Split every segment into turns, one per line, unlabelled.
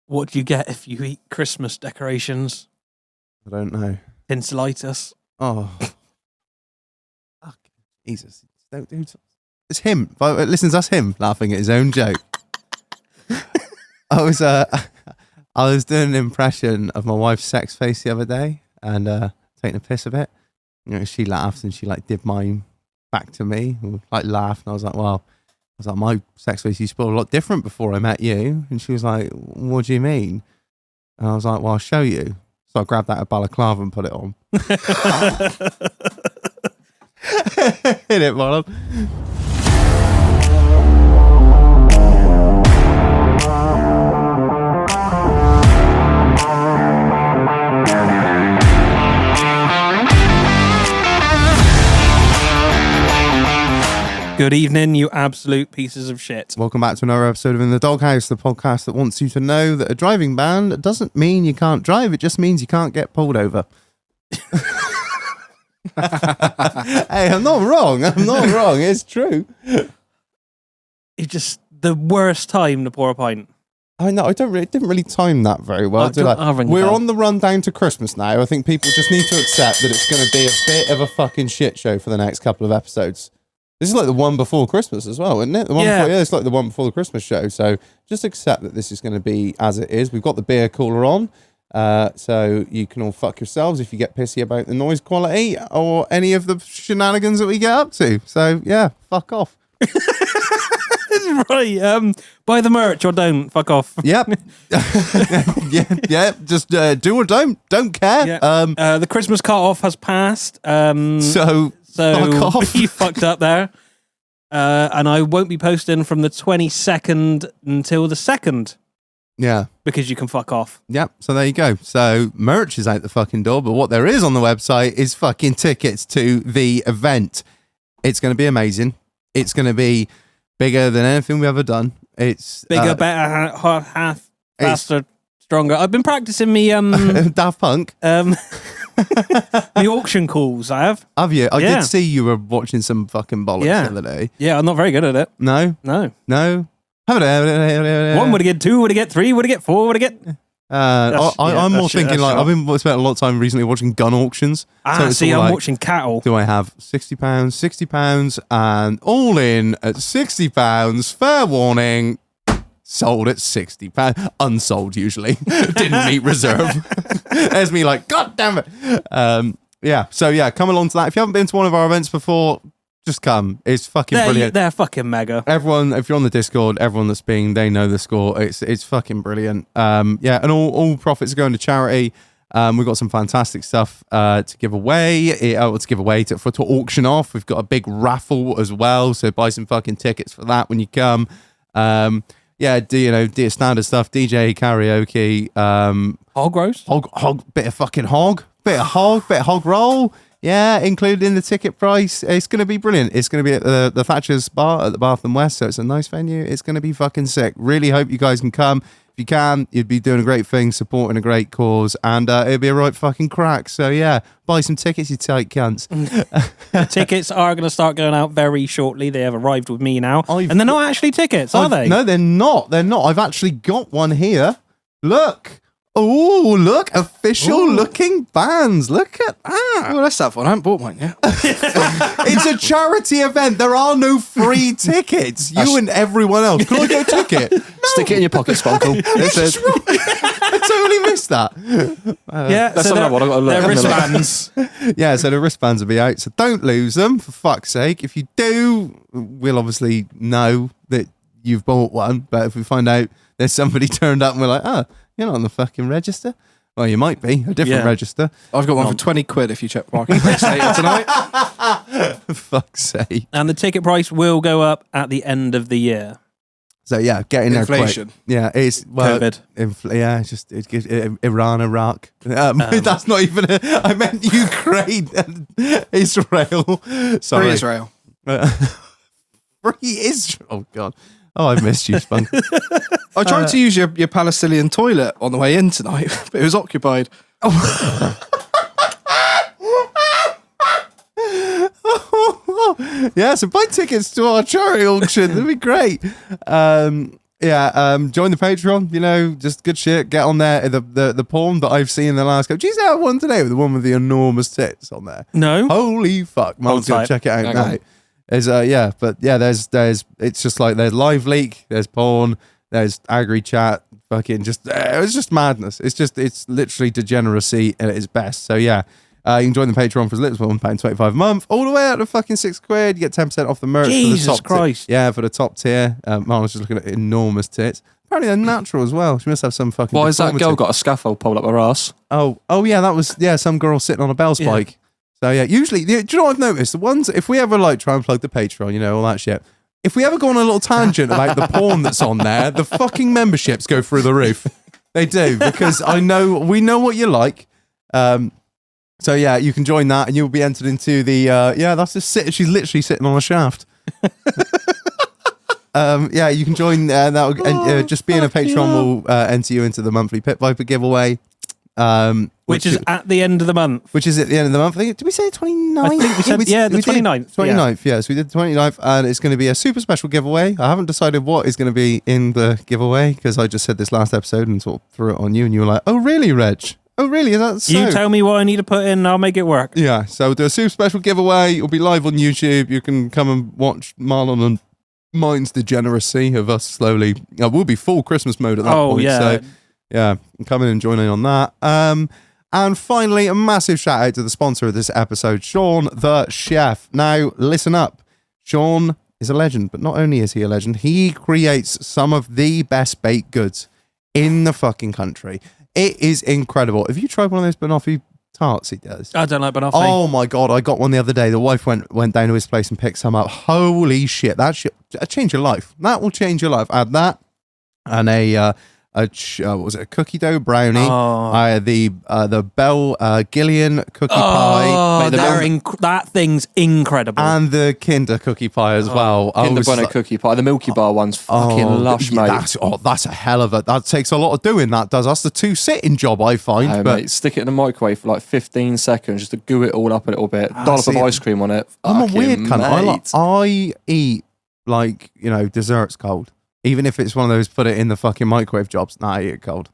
What do you get if you eat Christmas decorations?
I don't know.
Tinselitis.
Oh. Fuck. Jesus. Don't do it's him. Listen, that's him laughing at his own joke. I was doing an impression of my wife's sex face the other day and taking a piss a bit. You know, she laughed and she like did mine back to me, like laughed, and I was like, my sex face used to be a lot different before I met you. And she was like, what do you mean? And I was like, well, I'll show you. So I grabbed that at balaclava and put it on. Hit it, Marlon.
Good evening, you absolute pieces of shit.
Welcome back to another episode of In the Doghouse, the podcast that wants you to know that a driving ban doesn't mean you can't drive, it just means you can't get pulled over. Hey, I'm not wrong. It's true.
It's just the worst time to pour a pint.
I know, it didn't really time that very well, did I? We're on the run down to Christmas now. I think people just need to accept that it's going to be a bit of a fucking shit show for the next couple of episodes. This is like the one before Christmas as well, isn't it? It's like the one before the Christmas show. So just accept that this is going to be as it is. We've got the beer cooler on, so you can all fuck yourselves if you get pissy about the noise quality or any of the shenanigans that we get up to. So yeah, fuck off.
Right. Buy the merch or don't. Fuck off.
Yep. yeah. Just do or don't care.
Yeah. The Christmas cut-off has passed.
So fuck off.
You fucked up there. And I won't be posting from the 22nd until the 2nd.
Yeah.
Because you can fuck off.
Yep. So there you go. So merch is out the fucking door, but what there is on the website is fucking tickets to the event. It's going to be amazing. It's going to be bigger than anything we've ever done. It's
bigger, better, half, faster, stronger. I've been practicing me
Daft Punk.
The auction calls I have.
Have you? I did see you were watching some fucking bollocks the other day.
Yeah, I'm not very good at it.
No.
One
Would
I get, two would I get, three would I get, four would I get?
I'm more thinking like I've been spent a lot of time recently watching gun auctions.
I'm watching cattle.
Do I have £60, and all in at £60? Fair warning. Sold at £60. Unsold usually. Didn't meet reserve. There's me like, God damn it. Yeah. So yeah, come along to that. If you haven't been to one of our events before, just come. It's fucking brilliant.
They're fucking mega.
Everyone, if you're on the Discord, everyone that's been, they know the score. It's fucking brilliant. Yeah, and all profits are going to charity. We've got some fantastic stuff to give away. To auction off. We've got a big raffle as well. So buy some fucking tickets for that when you come. Yeah, do your standard stuff, DJ, karaoke,
hog roast,
bit of fucking hog, bit of hog roll. Yeah, included in the ticket price. It's going to be brilliant. It's going to be at the Thatcher's Bar at the Bath and West, so it's a nice venue. It's going to be fucking sick. Really hope you guys can come. If you can, you'd be doing a great thing, supporting a great cause, and it'd be a right fucking crack. So yeah, buy some tickets, you tight cunts.
Tickets are going to start going out very shortly. They have arrived with me now, and they're not actually tickets, are they?
No, they're not. They're not. I've actually got one here. Look. Oh, look, official looking bands. Look at that.
Oh, let's have one. I haven't bought mine yet.
It's a charity event. There are no free tickets. You and everyone else. Can I get a ticket? No.
Stick it in your pocket, Spunkle.
I totally missed that.
Yeah, so they're wristbands.
Yeah, so the wristbands will be out. So don't lose them, for fuck's sake. If you do, we'll obviously know that you've bought one. But if we find out there's somebody turned up and we're like, oh, you're not on the fucking register. Well, you might be. A different register.
I've got one for 20 quid if you check Marketplace later tonight.
For fuck's sake.
And the ticket price will go up at the end of the year.
So yeah, get in there quick. Yeah, it's
COVID.
Just Iran, Iraq. That's not even. I meant Ukraine and Israel. Sorry,
Free Israel.
Free Israel. Oh God. Oh, I missed you, Spunk.
I tried to use your Palestinian toilet on the way in tonight, but it was occupied.
Yeah, so buy tickets to our charity auction. That'd be great. Join the Patreon. You know, just good shit. Get on there. The porn that I've seen in the last couple. Did you see that one today with the one with the enormous tits on there?
No.
Holy fuck! Marlon's gonna check it out now. There's it's just like there's live leak, there's porn, there's agri chat, fucking just it's just madness. It's literally degeneracy at its best. So yeah. You can join the Patreon for as little as £1.25 a month, all the way out to fucking £6. You get 10% off the merch.
Jesus
for the top
Christ.
for the top tier. Marlon's just looking at enormous tits. Apparently they're natural as well. She must have some fucking.
Why has that girl got a scaffold pulled up her ass?
Oh yeah, that was some girl sitting on a bell spike. Yeah. So yeah, usually, do you know what I've noticed? The ones, if we ever like try and plug the Patreon, you know, all that shit. If we ever go on a little tangent about the porn that's on there, the fucking memberships go through the roof. They do, because we know what you like. So yeah, you can join that, and you'll be entered into the that's just she's literally sitting on a shaft. You can join that. Just being a patron will enter you into the monthly Pit Viper giveaway,
which is at the end of the month.
Which is at the end of the month. Did we say 29th?
I think we said the 29th.
29th, yes, we did the 29th, and it's going to be a super special giveaway. I haven't decided what is going to be in the giveaway because I just said this last episode and sort of threw it on you, and you were like, "Oh really, Reg? Oh, really? Is that so?"
You tell me what I need to put in and I'll make it work.
Yeah, so we'll do a super special giveaway. It'll be live on YouTube. You can come and watch Marlon and mine's degeneracy of us slowly. We'll be full Christmas mode at that point.
Yeah.
So, yeah, come in and join in on that. And finally, a massive shout out to the sponsor of this episode, Sean the Chef. Now, listen up. Sean is a legend, but not only is he a legend, he creates some of the best baked goods in the fucking country. It is incredible. Have you tried one of those banoffee tarts he does?
I don't like banoffee.
Oh my God, I got one the other day. The wife went down to his place and picked some up. Holy shit, that shit change your life. That will change your life. I had that and what was it, a cookie dough brownie? I had the Bell Gillian cookie pie.
That thing's incredible.
And the Kinder cookie pie as well.
Kinder Bueno cookie pie. The Milky Bar one's fucking lush, mate.
That's a hell of a. That takes a lot of doing. That does. That's the 2-sitting job, I find. But
mate, stick it in the microwave for like 15 seconds just to goo it all up a little bit. Dollop of ice cream on it.
I'm a weird cunt. I eat like, you know, desserts cold. Even if it's one of those put it in the fucking microwave jobs. Nah, I eat it cold.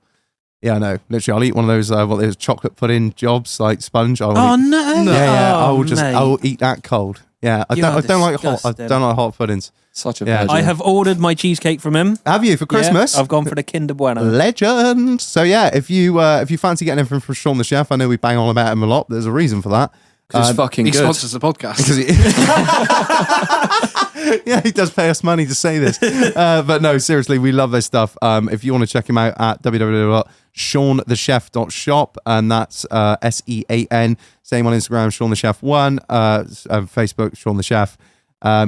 Yeah, no. Literally, I'll eat one of those chocolate pudding jobs, like sponge.
No.
Yeah. I'll eat that cold. Yeah, I don't like hot. I don't like hot puddings.
Such a pleasure.
I have ordered my cheesecake from him.
Have you for Christmas?
Yeah, I've gone for the Kinder Bueno.
Legend. So yeah, if you fancy getting anything from Sean the Chef, I know we bang on about him a lot. There's a reason for that.
Because it's fucking good.
He sponsors the podcast.
Yeah, he does pay us money to say this. But no, seriously, we love this stuff. If you want to check him out at www.seanthechef.shop, and that's SEAN. Same on Instagram, Sean the Chef 1, Facebook, Sean the Chef.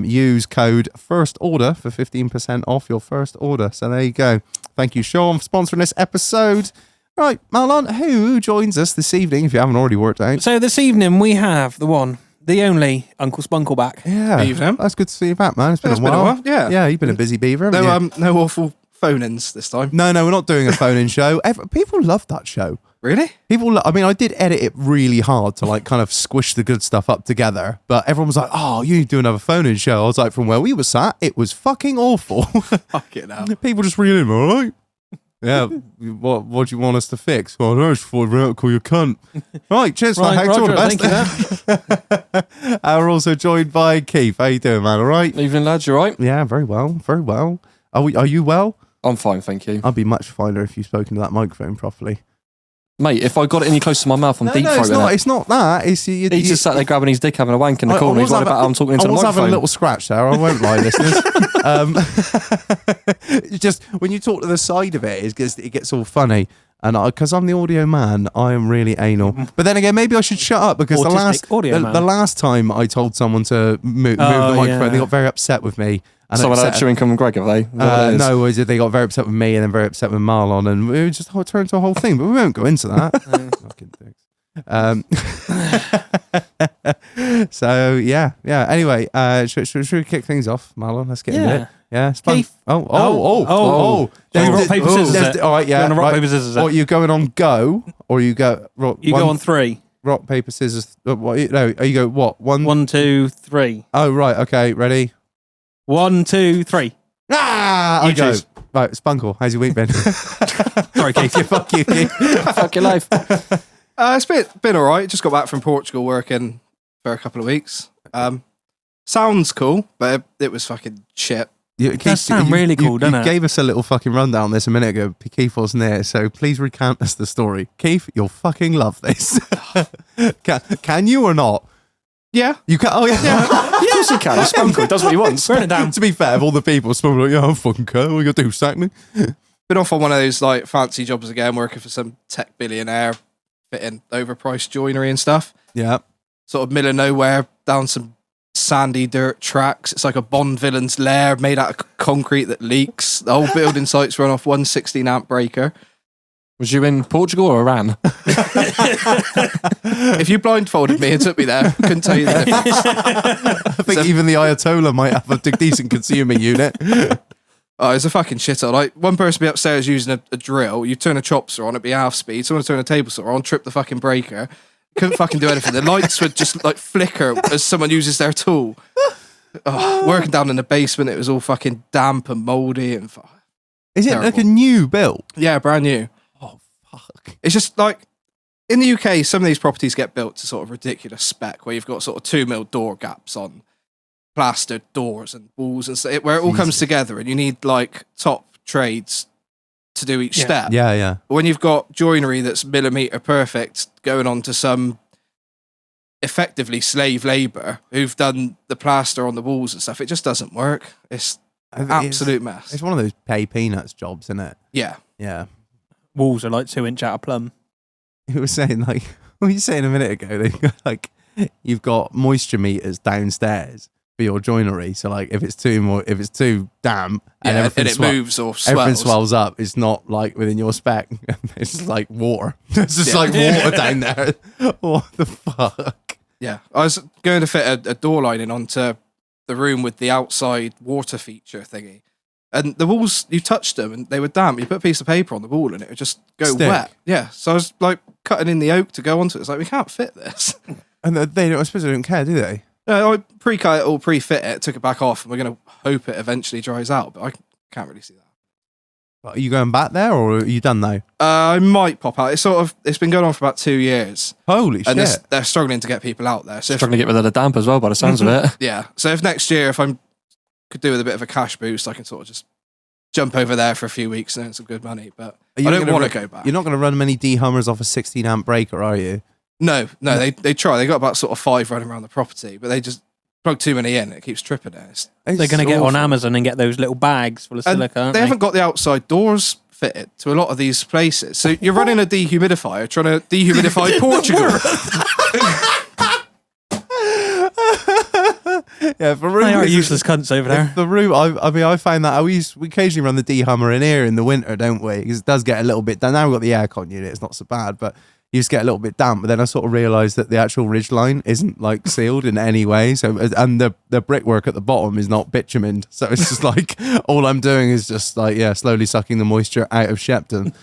Use code FIRSTORDER for 15% off your first order. So there you go. Thank you, Sean, for sponsoring this episode. Right, Marlon, who joins us this evening, if you haven't already worked out?
So this evening we have the one, the only Uncle Spunkle back.
Yeah,
evening.
That's good to see you back, man. It's been a while.
Yeah,
you've been a busy beaver, haven't you?
No awful phone-ins this time.
No, we're not doing a phone-in show. People love that show.
Really?
I did edit it really hard to like kind of squish the good stuff up together, but everyone was like, "Oh, you need to do another phone-in show." I was like, from where we were sat, it was fucking awful.
Fuck it now.
People just read in, all right? Yeah, what do you want us to fix? Oh, no, it's for call you cunt. Right, cheers,
right,
thanks, all the best.
Thank you.
We're also joined by Keith. How you doing, man? All right?
Evening, lads. You all right?
Yeah, very well, very well. Are you well?
I'm fine, thank you.
I'd be much finer if you'd spoken to that microphone properly.
Mate, if I got it any closer to my mouth, I'm deep throating it.
It's not that. He
just sat there grabbing his dick, having a wank in the corner. He's worried about how I'm talking into the microphone.
I was having a little scratch there. I won't lie, listeners. It's just when you talk to the side of it gets all funny. And because I'm the audio man, I am really anal. But then again, maybe I should shut up because the last time I told someone to move the microphone, they got very upset with me. And
someone had chewing gum and Greg, have they?
No, they got very upset with me and then very upset with Marlon, and it just turned into a whole thing. But we won't go into that. Fucking dicks. So yeah. Anyway, should we kick things off, Marlon? Let's get into it. Yeah,
Keith.
Oh.
Rock, paper, scissors.
All right, yeah.
Rock, paper, scissors.
Or you going on go, or you go.
You go on 3.
Rock, paper, scissors. No, you go what?
1, 2, 3.
Oh right, okay, ready.
1, 2, 3.
I go. Right, Spunkle, how's your week been?
Sorry, Keith.
Fuck you, Keith.
Fuck your life.
It's been all right. Just got back from Portugal working for a couple of weeks. Sounds cool, but it was fucking shit.
It does sound really cool, doesn't it?
You gave us a little fucking rundown on this a minute ago. Keith wasn't there, so please recount us the story. Keith, you'll fucking love this. Can you or not?
Yeah.
You can. Oh, yeah.
Of course he can. Spunkle does what he wants.
Burn it down.
To be fair, of all the people, Spunkle like, yeah, I'm fucking cool. What you gonna do, sack me?
Been off on one of those like fancy jobs again, working for some tech billionaire, fitting overpriced joinery and stuff.
Yeah.
Sort of middle of nowhere, down some sandy dirt tracks. It's like a Bond villain's lair made out of concrete that leaks. The whole building site's run off one 16 amp breaker.
Was you in Portugal or Iran?
If you blindfolded me and took me there, couldn't tell you the difference.
I think even the Ayatollah might have a decent consumer unit.
Oh, it's a fucking shithole. Like, one person be upstairs using a drill, you turn a chop saw on, it'd be half speed. Someone turn a table saw on, trip the fucking breaker. Couldn't fucking do anything. The lights would just like flicker as someone uses their tool. Oh, working down in the basement, it was all fucking damp and mouldy and
Is it
terrible.
like a new build?
Yeah, brand new.
Oh, fuck.
It's just like, in the UK, some of these properties get built to sort of ridiculous spec where you've got sort of 2 mil door gaps on plastered doors and walls and stuff, where it all comes together and you need like top trades to do each step.
Yeah, yeah.
But when you've got joinery that's millimetre perfect going on to some effectively slave labour who've done the plaster on the walls and stuff, it just doesn't work. It's an absolute mess.
It's one of those pay peanuts jobs, isn't it?
Yeah.
Yeah.
Walls are like 2 inch out of plumb.
You were saying like, what were you saying a minute ago? They've got like, you've got moisture meters downstairs for your joinery. So like, if it's too damp and everything
it moves or swells.
everything swells up, it's not like within your spec. It's like water. It's just like water down there. What the fuck?
Yeah. I was going to fit a door lining onto the room with the outside water feature thingy. And the walls, you touched them and they were damp. You put a piece of paper on the wall and it would just go
Stick.
wet. Yeah. So I was like cutting in the oak to go onto it. It's like, we can't fit this.
And they don't, I suppose they don't care, do they?
No, I pre-cut it all, pre-fit it, took it back off, and we're going to hope it eventually dries out, but I can't really see that.
Are you going back there or are you done now?
I might pop out. It's been going on for about 2 years.
Holy
And
shit.
they're struggling to get people out there. So if,
Struggling to get rid of the damp as well, by the sounds of it.
yeah. So if next year, if I could do with a bit of a cash boost, I can sort of just jump over there for a few weeks and earn some good money. But I don't want to go back.
You're not going to run many D-Hummers off a 16 amp breaker, are you?
No, they try. They got about sort of 5 running around the property, but they just plug too many in. It keeps tripping it.
They're going to get on Amazon and get those little bags full of silica, aren't
they haven't got the outside doors fitted to a lot of these places. So you're running a dehumidifier trying to dehumidify Portugal.
Yeah, for room.
They are useless cunts over there.
The room. I mean, I find that we occasionally run the D-Hummer in here in the winter, don't we? Because it does get a little bit. Now we've got the aircon unit. It's not so bad, but you just get a little bit damp. But then I sort of realised that the actual ridge line isn't like sealed in any way. So and the brickwork at the bottom is not bitumened. So it's just like all I'm doing is just like slowly sucking the moisture out of Shepton.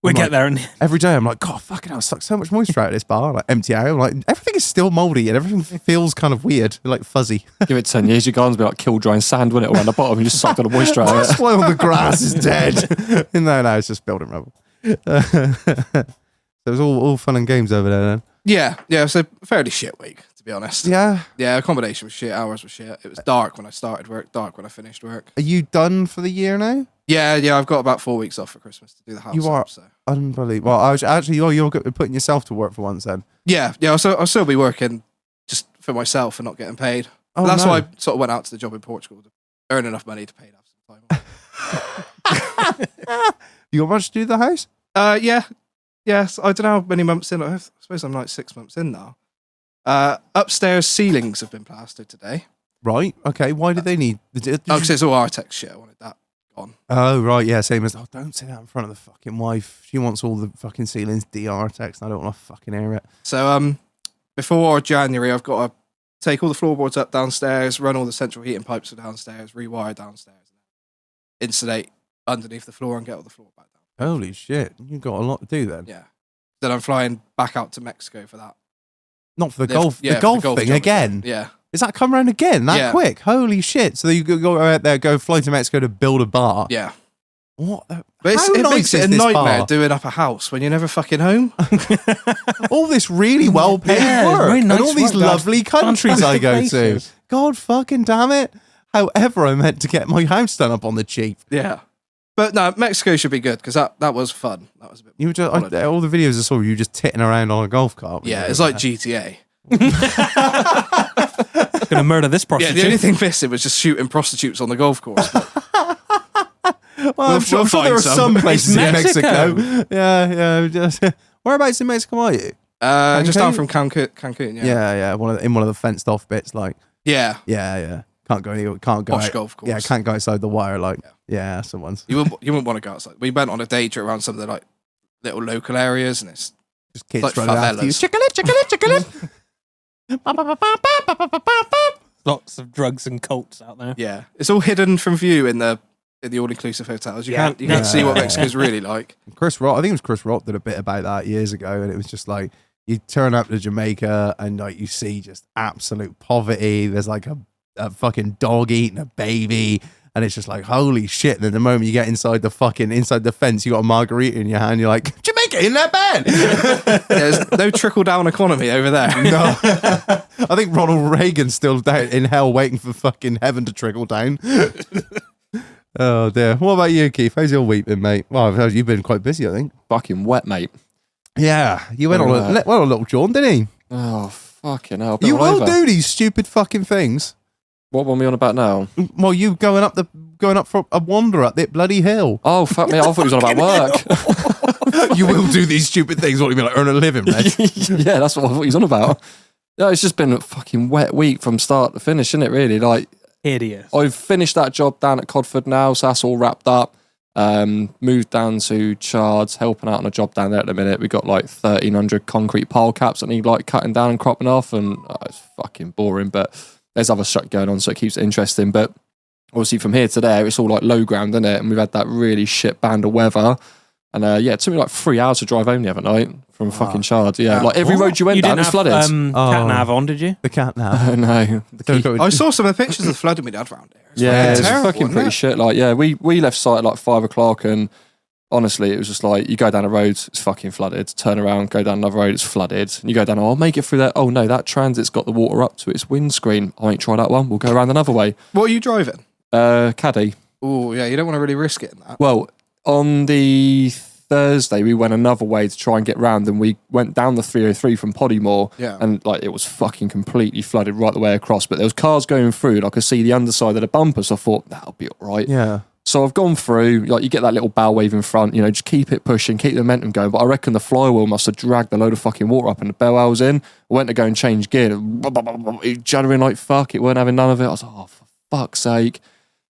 We get there and
every day I'm like, God, fucking hell, I suck so much moisture out of this bar. Like empty out. I'm like, everything is still mouldy and everything feels kind of weird, like fuzzy.
Give it 10 years, your garden's be like kill drying sand, wouldn't it? Around the bottom, you just suck all the moisture out of
That's
it.
why all the grass is dead. No, it's just building rubble. So it was all fun and games over there then.
Yeah, so fairly shit week, to be honest.
Yeah.
Yeah, accommodation was shit, hours were shit. It was dark when I started work, dark when I finished work.
Are you done for the year now?
Yeah, I've got about 4 weeks off for Christmas to do the house.
You are
up, so.
unbelievable. Well, I was actually, you're putting yourself to work for once then.
Yeah, I'll still be working just for myself and not getting paid.
Oh,
That's
no.
why I sort of went out to the job in Portugal to earn enough money to pay to have some time off.
You got much to do with the house?
Yes, I don't know how many months in. I suppose I'm like 6 months in now. Upstairs ceilings have been plastered today.
Right. Okay. Why did they need?
Because it's all Artex shit. I wanted that gone.
Oh, right. Yeah. Same as. Oh, don't say that in front of the fucking wife. She wants all the fucking ceilings DR text. And I don't want to fucking hear it.
So before January, I've got to take all the floorboards up downstairs, run all the central heating pipes for downstairs, rewire downstairs, insulate underneath the floor, and get all the floor back down.
Holy shit! You got a lot to do then.
Yeah. Then I'm flying back out to Mexico for that.
Not for the golf.
Yeah,
the
for
golf
golf
thing
job
again.
Yeah.
Is that come around again that
Yeah.
quick? Holy shit! So you go out there, go fly to Mexico to build a bar.
Yeah.
What?
But it
nice
makes it a
is this
nightmare
bar?
doing up a house when you're never fucking home.
All this really well-paid
Yeah,
work.
very nice
and all these
work, guys.
lovely countries I
Fantastic
go
places.
to. God fucking damn it. However, I meant to get my house done up on the cheap.
Yeah. But no, Mexico should be good because that was fun. That was a bit.
You were just, all the videos I saw, you were just titting around on a golf cart.
Yeah, it's like GTA.
Gonna murder this prostitute.
Yeah, the only thing missing was just shooting prostitutes on the golf course.
Well, I'm sure there are some places in
Mexico.
Mexico. Yeah. Just, whereabouts in Mexico are you?
Just down from Cancun. Yeah.
Yeah. In one of the fenced off bits, like.
Yeah.
Yeah. Can't go anywhere. Can't go.
Posh
out.
golf course.
Yeah, can't go outside the wire. Like, yeah, that's the ones.
You wouldn't want to go outside. We went on a day trip around some of the like little local areas, and it's
Just kids
like
running after you.
favelas.
Lots of drugs and cults out there.
Yeah, it's all hidden from view in the all-inclusive hotels. You can't see what Mexico's really like.
Chris Rock, I think it was Chris Rock did a bit about that years ago, and it was just like you turn up to Jamaica and like you see just absolute poverty. There's like a fucking dog eating a baby, and it's just like holy shit. And then the moment you get inside the fence, you got a margarita in your hand. You're like, Jamaica, in that bad?
There's no trickle-down economy over there.
No, I think Ronald Reagan's still down in hell waiting for fucking heaven to trickle down. Oh dear. What about you, Keith? How's your week been, mate? Well, you've been quite busy, I think.
Fucking wet, mate.
Yeah, you went on a little jaunt, didn't he?
Oh, fucking hell.
You will do these stupid fucking things.
What one are we on about now?
Well, you going up for a wander up that bloody hill.
Oh, fuck me. I thought he was on about work.
You will do these stupid things. What do you mean, like earn a living, Reg?
Yeah, that's what I thought he was on about. No, it's just been a fucking wet week from start to finish, isn't it, really? Like,
Hideous.
I've finished that job down at Codford now, so that's all wrapped up. Moved down to Chards, helping out on a job down there at the minute. We got like 1,300 concrete pile caps that need like cutting down and cropping off, and it's fucking boring, but there's other shit going on, so it keeps it interesting. But obviously from here to there, it's all like low ground, isn't it? And we've had that really shit band of weather. And it took me like 3 hours to drive home the other night from fucking Chards. Yeah, like every road you went down was flooded.
Cat nav on, did you?
The cat nav.
No.
I saw some of the pictures of the flooding we had around here.
It's
terrible,
fucking pretty shit. Like, yeah, we left site at like 5 o'clock, and honestly, it was just like, you go down a road, it's fucking flooded. Turn around, go down another road, it's flooded. And you go down, I'll make it through that. Oh no, that transit's got the water up to its windscreen. I ain't tried that one. We'll go around another way.
What are you driving?
Caddy.
Oh yeah, you don't want to really risk it in that.
Well, on the Thursday, we went another way to try and get round, and we went down the 303 from Poddymore, and like it was fucking completely flooded right the way across, but there was cars going through, and I could see the underside of the bumper, so I thought, that'll be all right.
Yeah.
So I've gone through, like you get that little bow wave in front, just keep it pushing, keep the momentum going, but I reckon the flywheel must have dragged a load of fucking water up, and the bell I was in, I went to go and change gear, juddering like fuck, it weren't having none of it. I was like, oh, for fuck's sake.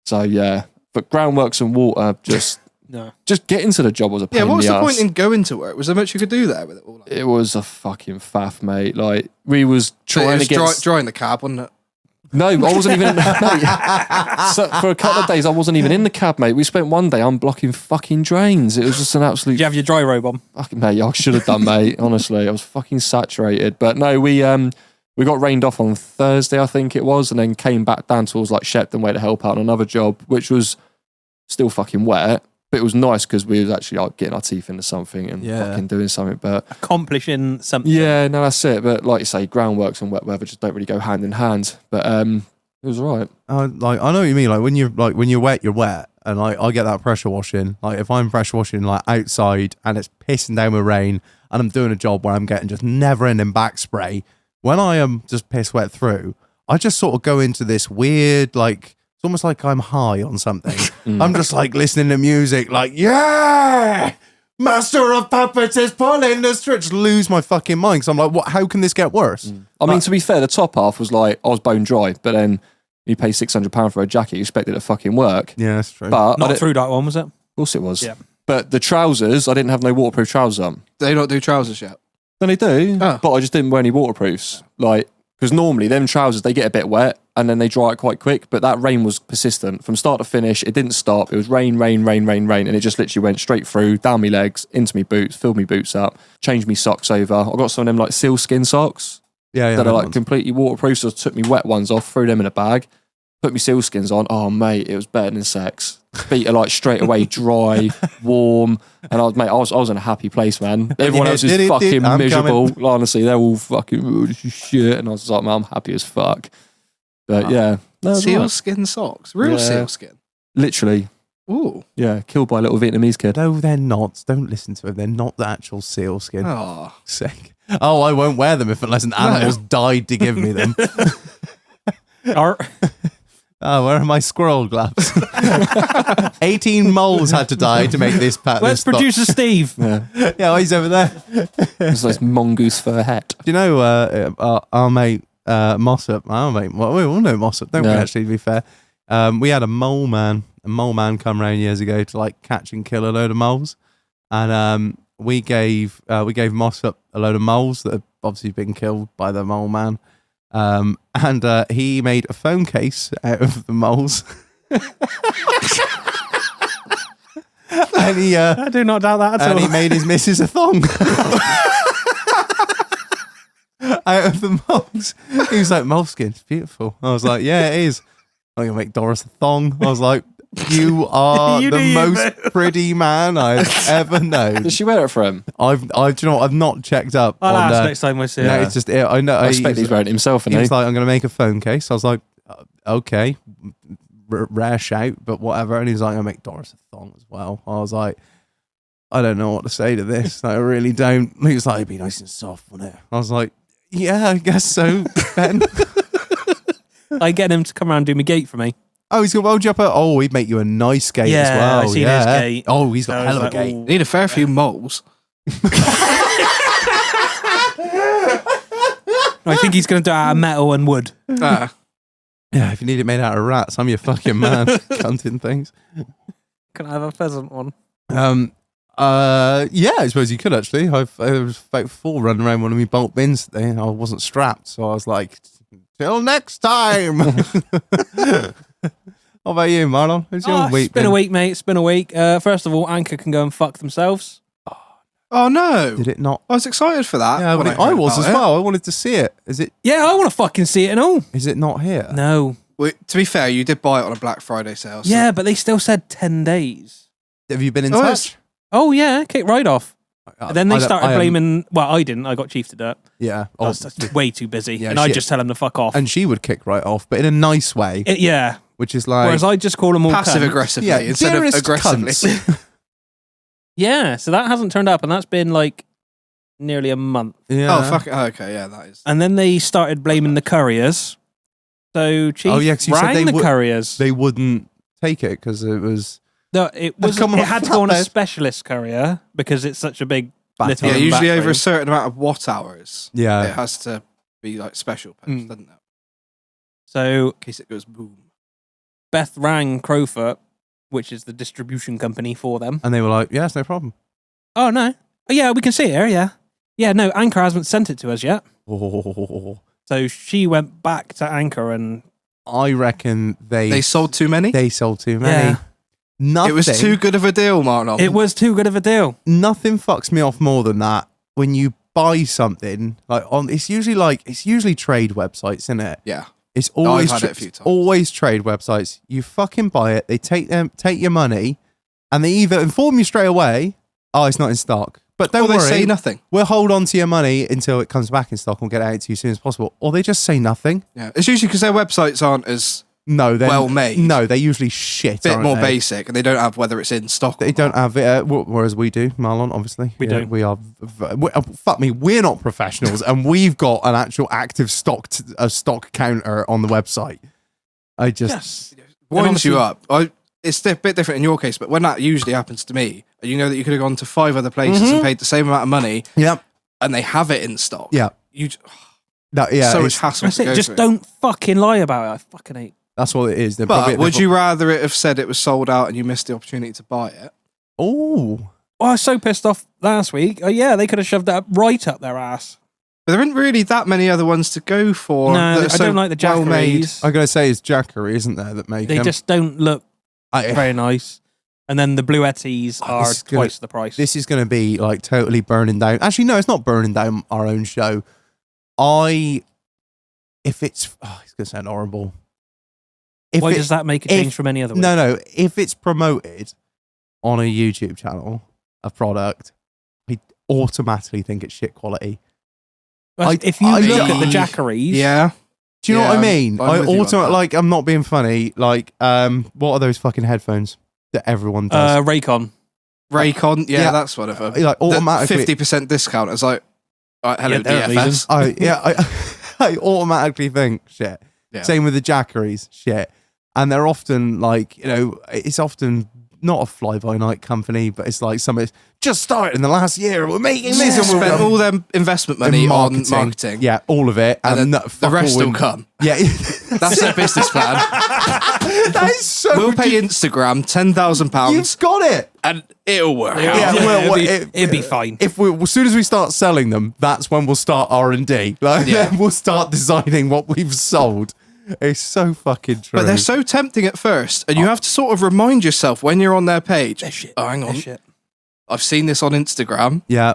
So yeah, but groundworks and water just...
No.
Just getting to the job was a pain in the
what was the
arse.
point in going to work? Was there much you could do there with it all?
It was a fucking faff, mate. Like, we was trying to get...
dry in the cab, wasn't it?
No, I wasn't even... mate, so for a couple of days, I wasn't even in the cab, mate. We spent one day unblocking fucking drains. It was just an absolute...
Did you have your dry robe on?
Fucking, mate, I should have done, mate. Honestly, I was fucking saturated. But no, we got rained off on Thursday, I think it was, and then came back down towards like Shepton way to help out on another job, which was still fucking wet. But it was nice because we was actually like getting our teeth into something and fucking doing something. But
accomplishing something.
Yeah, no, that's it. But like you say, groundworks and wet weather just don't really go hand in hand. But it was all right.
Like I know what you mean. Like when you're wet, you're wet, and like I get that pressure washing. Like if I'm pressure washing like outside and it's pissing down with rain, and I'm doing a job where I'm getting just never-ending back spray. When I am just piss wet through, I just sort of go into this weird like. It's almost like I'm high on something. I'm just like listening to music, like, yeah, Master of Puppets is pulling the string. Just lose my fucking mind. Because I'm like, what? How can this get worse?
I mean, to be fair, the top half was like, I was bone dry, but then you pay £600 for a jacket, you expect it to fucking work.
Yeah, that's true.
But
not through that one, was it?
Of course it was.
Yeah.
But the trousers, I didn't have no waterproof trousers on.
They don't do trousers yet.
Then they do,
Oh.
but I just didn't wear any waterproofs. Like, because normally them trousers, they get a bit wet and then they dry out quite quick. But that rain was persistent from start to finish. It didn't stop. It was rain, rain, rain, rain, rain. And it just literally went straight through, down my legs, into my boots, filled my boots up, changed me socks over. I got some of them like sealskin socks
Yeah,
that are like completely waterproof. So I took me wet ones off, threw them in a bag. Put my sealskins on. Oh, mate, it was better than sex. Feet are like straight away dry, warm. And I was in a happy place, man. Everyone else is fucking miserable. Honestly, they're all fucking, oh, this is shit. And I was like, man, I'm happy as fuck. But yeah.
Sealskin socks? Real sealskin?
Literally.
Ooh.
Yeah, killed by a little Vietnamese kid.
No, they're not. Don't listen to him. They're not the actual sealskin.
Oh.
Sick. Oh, I won't wear them unless an animal's died to give me them. Oh, where are my squirrel gloves? 18 moles had to die to make this pattern.
Where's producer Steve?
Yeah, he's over there.
It's like mongoose fur hat.
Do you know our mate Mossop? Our mate, well, we all know Mossop, don't we? Actually, to be fair, we had a mole man come around years ago to like catch and kill a load of moles, and we gave Mossop a load of moles that had obviously been killed by the mole man. And he made a phone case out of the moles. And he,
I do not doubt that at all.
And he made his missus a thong. Out of the moles. He was like, moleskin, it's beautiful. I was like, yeah, it is. I'm going to make Doris a thong. I was like, you are the most pretty man I've ever known.
Did she wear it for him?
Do you know what? I've not checked up.
I'll ask next time we see
no,
it.
it's just, I know.
I expect he's wearing it himself.
He was like, I'm going to make a phone case. I was like, okay, rare shout, but whatever. And he's like, I'll make Doris a thong as well. I was like, I don't know what to say to this. I really don't. He was like, it'd be nice and soft, wouldn't it? I was like, yeah, I guess so, Ben.
I get him to come around and do my gate for me.
Oh, he's going to weld you up. Oh, he'd make you a nice gate as well.
Yeah, I seen his gate.
Oh, he's got a hell of a gate.
Need a fair few moles.
I think he's going to do it out of metal and wood.
Yeah, if you need it made out of rats, I'm your fucking man. Cunting things.
Can I have a pheasant one?
Yeah, I suppose you could actually. There was about 4 running around one of my bulk bins today, and I wasn't strapped, so I was like, till next time. What about you, Marlon? How's your week?
It's been a week, mate. It's been a week. First of all, Anchor can go and fuck themselves.
Oh no!
Did it not?
I was excited for that.
Yeah, I was as well. I wanted to see it. Is it?
Yeah, I want to fucking see it and all.
Is it not here?
No.
Well, to be fair, you did buy it on a Black Friday sale. So.
Yeah, but they still said 10 days.
Have you been in touch?
Oh yeah, kick right off. Then they started blaming. Well, I didn't. I got Chief to do it.
Yeah,
I was way too busy,
Yeah,
and I just tell him to fuck off.
And she would kick right off, but in a nice way.
Yeah.
Which is like,
whereas I just call them all
passive
cunts.
aggressively
Yeah,
instead of aggressively.
Yeah, so that hasn't turned up, and that's been like nearly a month.
Yeah.
Oh fuck! Oh, okay, yeah, that is.
And then they started blaming the couriers. So Chief rang the couriers.
They wouldn't take it because it was.
No, it was. It had to go on a specialist courier because it's such a big.
Yeah, usually over a certain amount of watt hours.
Yeah,
it has to be like special post, doesn't it?
So
in case it goes boom.
Beth rang Crowfoot, which is the distribution company for them,
and they were like, "Yes, no problem."
Oh no! Oh, yeah, we can see it here. Yeah, yeah. No, Anchor hasn't sent it to us yet.
Oh.
So she went back to Anchor, and
I reckon they
sold too many.
They sold too many.
Yeah.
Nothing.
It was too good of a deal, Marlon.
It was too good of a deal.
Nothing fucks me off more than that when you buy something like on. It's usually trade websites, isn't it?
Yeah.
It's always
I've had it a few times.
Always trade websites. You fucking buy it. They take your money, and they either inform you straight away, "Oh, it's not in stock." But don't worry,
they say nothing.
We'll hold on to your money until it comes back in stock and we'll get it out to you as soon as possible. Or they just say nothing.
Yeah, it's usually because their websites aren't as well made.
No, they're usually shit.
Bit more basic, and they don't have whether it's in stock.
They don't have it, whereas we do, Marlon. Obviously,
we do.
We are. Fuck me, we're not professionals, and we've got an actual active stock counter on the website. I just
winds you up. It's a bit different in your case, but when that usually happens to me, you know that you could have gone to 5 other places and paid the same amount of money.
Yep.
And they have it in stock.
Yeah.
So much hassle.
Just don't fucking lie about it. I fucking hate.
That's what it is.
But would you rather it have said it was sold out and you missed the opportunity to buy it?
Oh.
I was so pissed off last week. Yeah, they could have shoved that right up their ass.
But there aren't really that many other ones to go for.
No, I don't like the Jackeries.
I'm going to say it's Jackery, isn't there, that make
them? They just don't look very nice. And then the Bluettis are twice the price.
This is going to be like totally burning down. Actually, no, it's not burning down our own show. It's going to sound horrible.
Why does that make a change from any other week?
No. If it's promoted on a YouTube channel, a product, I automatically think it's shit quality.
If you look at the Jackeries...
Yeah.
Do you know what I mean? I'm not being funny. Like, what are those fucking headphones that everyone does?
Raycon, that's one of them.
Like, automatically...
50% discount. It's like, hello, DFS.
I automatically think shit. Yeah. Same with the Jackeries, shit. And they're often like, it's often not a fly-by-night company, but it's like something just started in the last year. We're making this, and we'll
spend all their investment money on marketing.
Yeah, all of it,
and the rest will come.
Yeah,
that's their business plan.
That is so.
We'll pay Instagram £10,000.
You've got it,
and it'll work.
It'll be fine.
As soon as we start selling them, that's when we'll start R&D. Then we'll start designing what we've sold. It's so fucking true.
But they're so tempting at first, and you have to sort of remind yourself when you're on their page. Oh, hang on. I've seen this on Instagram.
Yeah.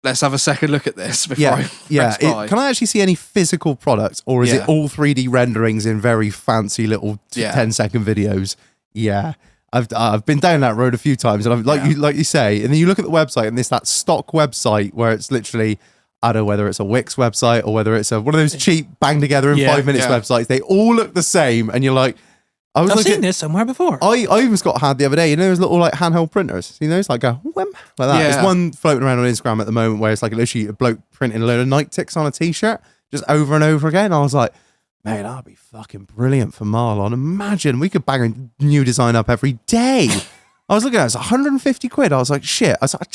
Let's have a second look at this before I press buy.
Can I actually see any physical products, or is it all 3D renderings in very fancy little 10-second videos? Yeah. I've been down that road a few times, and like you say, and then you look at the website, and it's that stock website where it's literally, I don't know whether it's a Wix website or whether it's one of those cheap bang together in 5 minutes websites. They all look the same, and you're like,
I've seen this somewhere before.
I almost got had the other day. Those little like handheld printers. It's like a whim like that. There's one floating around on Instagram at the moment where it's like literally a bloke printing a load of night ticks on a t-shirt just over and over again. I was like, man, that'd be fucking brilliant for Marlon. Imagine we could bang a new design up every day. I was looking at it, it's 150 quid. I was like, shit. I was like,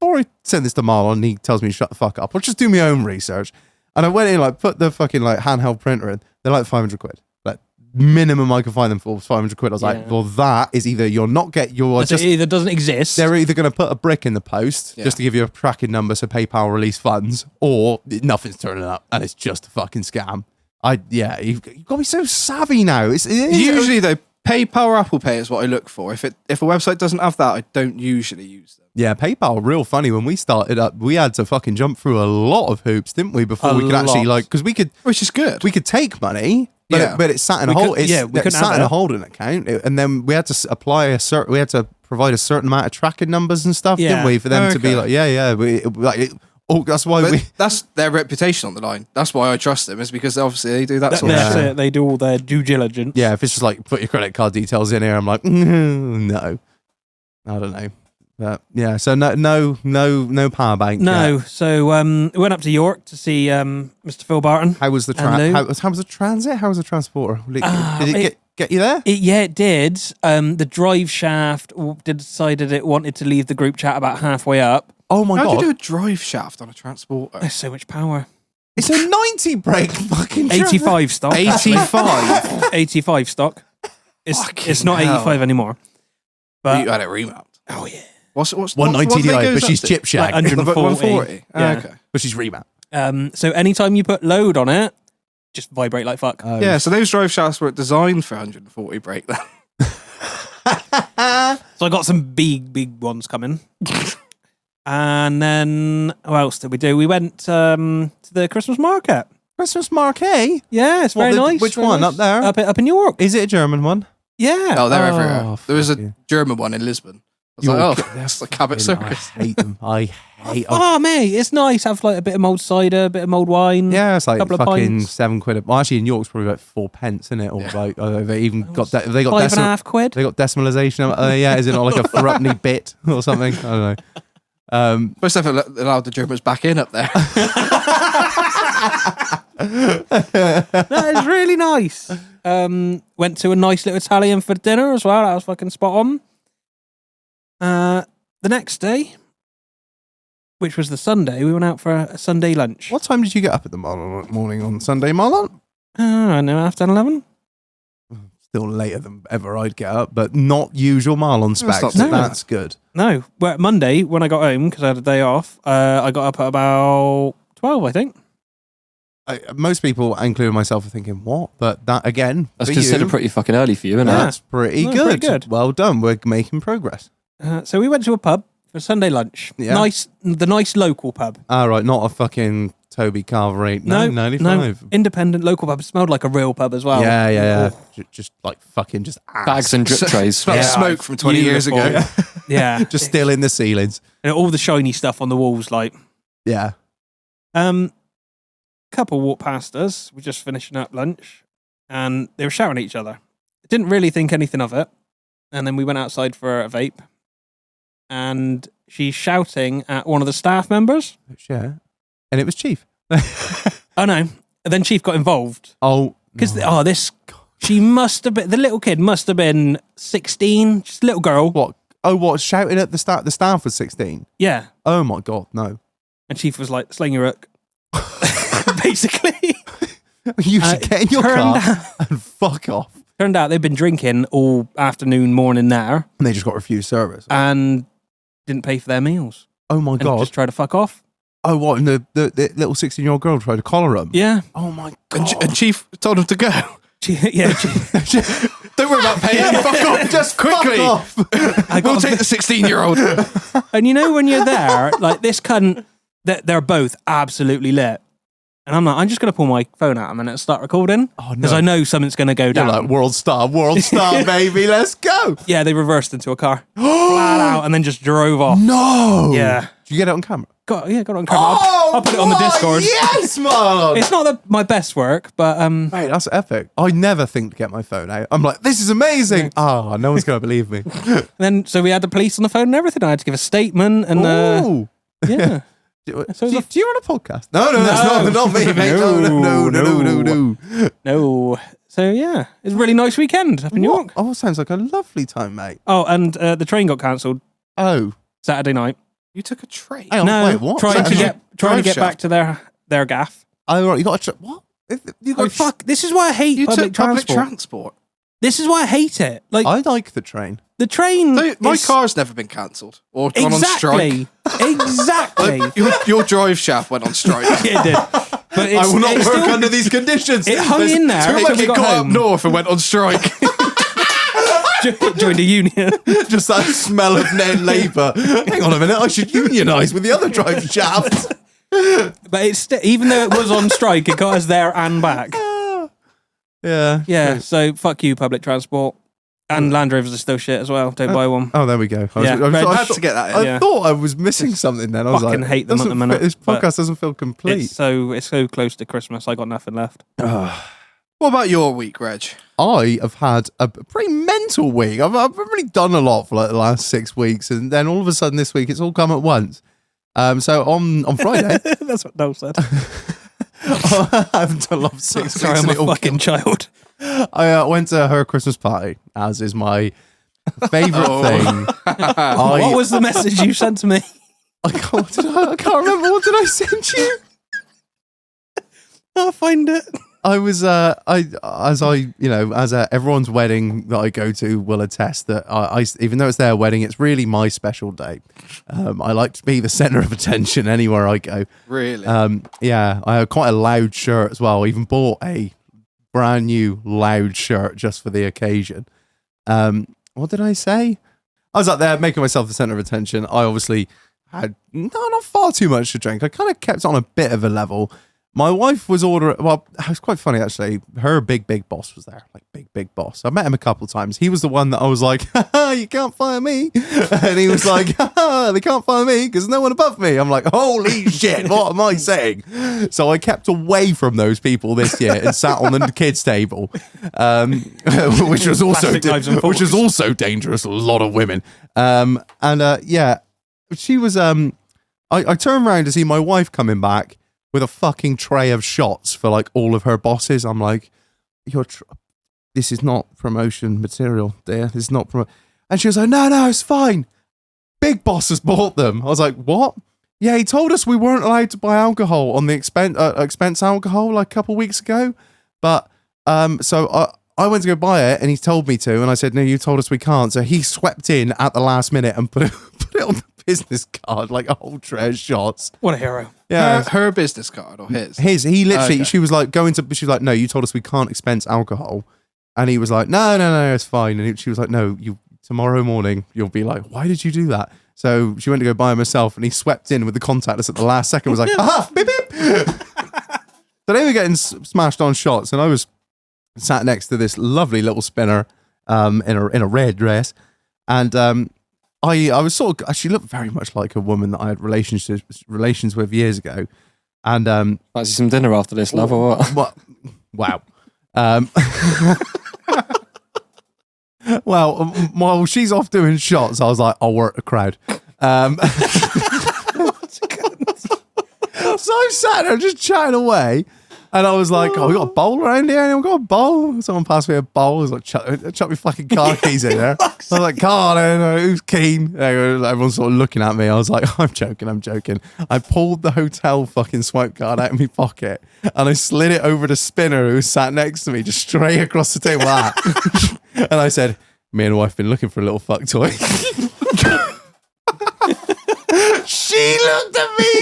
before I send this to Marlon and he tells me to shut the fuck up, I'll just do my own research. And I went in, like, put the fucking like handheld printer in. They're like 500 quid. Like, minimum I could find them for was 500 quid. I was like, well, that is either it
either doesn't exist.
They're either going to put a brick in the post just to give you a tracking number so PayPal release funds, or nothing's turning up and it's just a fucking scam. You've got to be so savvy now.
Usually though, PayPal or Apple Pay is what I look for. If a website doesn't have that, I don't usually use them. Yeah,
PayPal, real funny. When we started up, we had to fucking jump through a lot of hoops, didn't we? Before we could actually because we could,
which is good.
We could take money, but it sat in a hold. It sat in a holding account, and then we had to we had to provide a certain amount of tracking numbers and stuff, didn't we? For them to be like, that's why
that's their reputation on the line. That's why I trust them, is because obviously they do that sort of shit.
They do all their due diligence.
Yeah, if it's just like put your credit card details in here, I'm like, no, I don't know. But yeah, so no power bank.
No, so we went up to York to see Mr. Phil Barton.
How was the how was the transit? How was the transporter? Did it get you there?
It did. The drive shaft decided it wanted to leave the group chat about halfway up.
Oh my god!
How do you do a drive shaft on a transporter?
There's so much power.
It's a 90 brake fucking
85 stock.
85?
85 stock. It's not 85 anymore. But
you had it remapped.
Oh yeah.
What's 190 Di, but she's chip shag.
Like 140.
Yeah. Okay. But she's remapped.
So anytime you put load on it, just vibrate like fuck.
Yeah, so those drive shafts were designed for 140 brake then.
So I got some big ones coming. And then, what else did we do? We went to the Christmas market.
Christmas market?
Yeah, it's very nice.
Which one?
Nice.
Up there?
Up in York.
Is it a German one?
Yeah.
Oh, they're everywhere. There was a German one in Lisbon. I was like, that's the Cabot Circus.
I hate them. I hate them.
Oh, mate, it's nice. Have like a bit of mulled cider, a bit of mulled wine.
Yeah, it's like fucking 7 quid. Well, actually, in York, it's probably about 4 pence, isn't it? Or like, they even got that. They got
5.5 quid.
They got decimalisation. Is it not like a Thrupney bit or something? I don't know.
First ever allowed the Germans back in up there.
That is really nice. Went to a nice little Italian for dinner as well. That was fucking spot on. The next day, which was the Sunday, we went out for a Sunday lunch.
What time did you get up at the morning on Sunday, Marlon?
I don't know, after 11.
Still later than ever I'd get up, but not usual Marlon specs. That's good.
No, well, Monday when I got home because I had a day off, I got up at about 12, I think.
Most people, including myself, are thinking, what? But that, again,
that's considered pretty fucking early for you, isn't it?
That's pretty good. Pretty good. Well done. We're making progress. So we went to a pub for Sunday lunch. Yeah. The nice local pub. All right, not a fucking Toby Carver ain't
No,
95.
no, independent local pub. It smelled like a real pub as well.
Yeah. Just like fucking just ass.
Bags and drip trays.
Smell of smoke from 20 years ago.
Beautiful. Yeah,
Just still in the ceilings.
and all the shiny stuff on the walls. Like,
Yeah.
couple walked past us. We're just finishing up lunch, and they were shouting at each other. Didn't really think anything of it, and then we went outside for a vape, and she's shouting at one of the staff members.
Yeah. And it was Chief.
Oh no! And then Chief got involved
Oh.
because
no.
she must have been, the little kid must have been 16, just a little girl.
What? Oh, what? Shouting at the staff? The staff was 16.
Yeah,
Oh my God, no.
and Chief was like, "Sling your hook," basically.
You should get in your
turned
car and fuck off.
Turned out they'd been drinking all afternoon, morning there,
And they just got refused service.
and didn't pay for their meals.
Oh my
And
God.
just tried to fuck off.
Oh, what? And the little 16-year-old girl tried to collar him?
Yeah.
Oh my God.
And Chief told him to go. Don't worry about paying. Fuck off.
Just
quickly.
fuck off.
We'll take the 16-year-old.
And you know when you're there, like this cunt, they're both absolutely lit. And I'm like, I'm just going to pull my phone out a minute and start recording.
Oh, no.
Because I know something's going to go
You're
down.
like, world star, baby, let's go.
Yeah, they reversed into a car. Flat out, and then just drove off.
No.
Yeah.
Did you get it on camera?
Got it on camera. I'll put it on the Discord.
Yes, Marlon.
It's not my best work, but
Mate, that's epic. I never think to get my phone out. I'm like, this is amazing. Oh, no one's going to believe me.
then so we had the police on the phone and everything. I had to give a statement and
Ooh.
yeah.
Do
So
you run a podcast? No,
No.
that's not me, mate. No.
No. So yeah, it's a really nice weekend up in York.
Oh, sounds like a lovely time, mate.
Oh, and the train got cancelled
Oh.
Saturday night.
You took a train.
Hang on,
No,
wait, what?
trying to get
Drive
back to their gaff.
Oh, right, you got what? You got
Oh fuck! This is why I hate
You
public
took public
transport.
transport.
This is why I hate it. Like
I like the train.
the train.
My
is-
car's never been cancelled or gone on strike.
Exactly.
Your drive shaft went on strike.
It did. But
I will not
it's
work
still-
under these conditions.
It hung
There's
in there
too
until
much-
we
It
got
got up
home.
north and went on strike.
Joined a union.
Just that smell of labour. Hang on a minute, I should unionise with the other drive shafts.
But it's even though it was on strike, it got us there and back.
Yeah.
Yeah. So fuck you, public transport. And Land Rovers are still shit as well. Don't buy one.
Oh, there we go.
Yeah, red-
I had to get that in.
I
Yeah.
thought I was missing something then. I was
Fucking
like,
hate them at the
doesn't
minute,
fit- This
but
podcast doesn't feel complete.
It's so close to Christmas. I got nothing left.
What about your week, Reg?
I have had a pretty mental week. I've really done a lot for like the last 6 weeks, and then all of a sudden this week it's all come at once. So on Friday,
That's what Noel said.
I haven't done a lot of 6 weeks.
Sorry, I'm
and
a
it all
fucking child.
I went to her Christmas party, as is my favourite
Oh.
thing.
What was the message you sent to me?
I can't remember. What did I send you?
I'll find it.
I was as everyone's wedding that I go to will attest that I even though it's their wedding, it's really my special day. I like to be the center of attention anywhere I go.
Really?
Yeah, I have quite a loud shirt as well. I even bought a brand new loud shirt just for the occasion. What did I say? I was up there making myself the center of attention. I obviously had not far too much to drink. I kind of kept on a bit of a level. My wife was ordering. Well, it was quite funny actually. Her big boss was there, like big boss. I met him a couple of times. He was the one that I was like, haha, you can't fire me, and he was like, haha, they can't fire me because there's no one above me. I'm like, holy shit, what am I saying? So I kept away from those people this year and sat on the kids' table, which was also dangerous. A lot of women, yeah, she was. I turned around to see my wife coming back with a fucking tray of shots for like all of her bosses. I'm like, this is not promotion material, dear. This is not And she was like, no, it's fine. Big boss has bought them. I was like, what? Yeah, he told us we weren't allowed to buy alcohol on the expense alcohol like a couple of weeks ago. But so I went to go buy it and he told me to. And I said, no, you told us we can't. So he swept in at the last minute and put it on the business card, like a whole tray of shots.
What a hero.
Yeah.
Her business card or his?
He literally,
Okay.
she was like, she was like, no, you told us we can't expense alcohol. And he was like, no, it's fine. And she was like, no, tomorrow morning, you'll be like, why did you do that? So she went to go buy him herself and he swept in with the contactless at the last second, was like, aha, beep, beep. So they were getting smashed on shots, and I was sat next to this lovely little spinner in a red dress, and I was sort of, she looked very much like a woman that I had relations with years ago, and
fancy some dinner after this, love, or what?
Wow. Well, while she's off doing shots, I was like, I'll work the crowd. So I sat there just chatting away, and I was like, "Oh, we got a bowl around here. Anyone got a bowl?" Someone passed me a bowl. I was like, "Chuck me fucking car keys in there." I was like, "Car, I don't know who's keen." Everyone's sort of looking at me. I was like, I'm joking. I pulled the hotel fucking swipe card out of my pocket, and I slid it over the spinner who sat next to me, just straight across the table. And I said, "Me and wife been looking for a little fuck toy." She looked at me.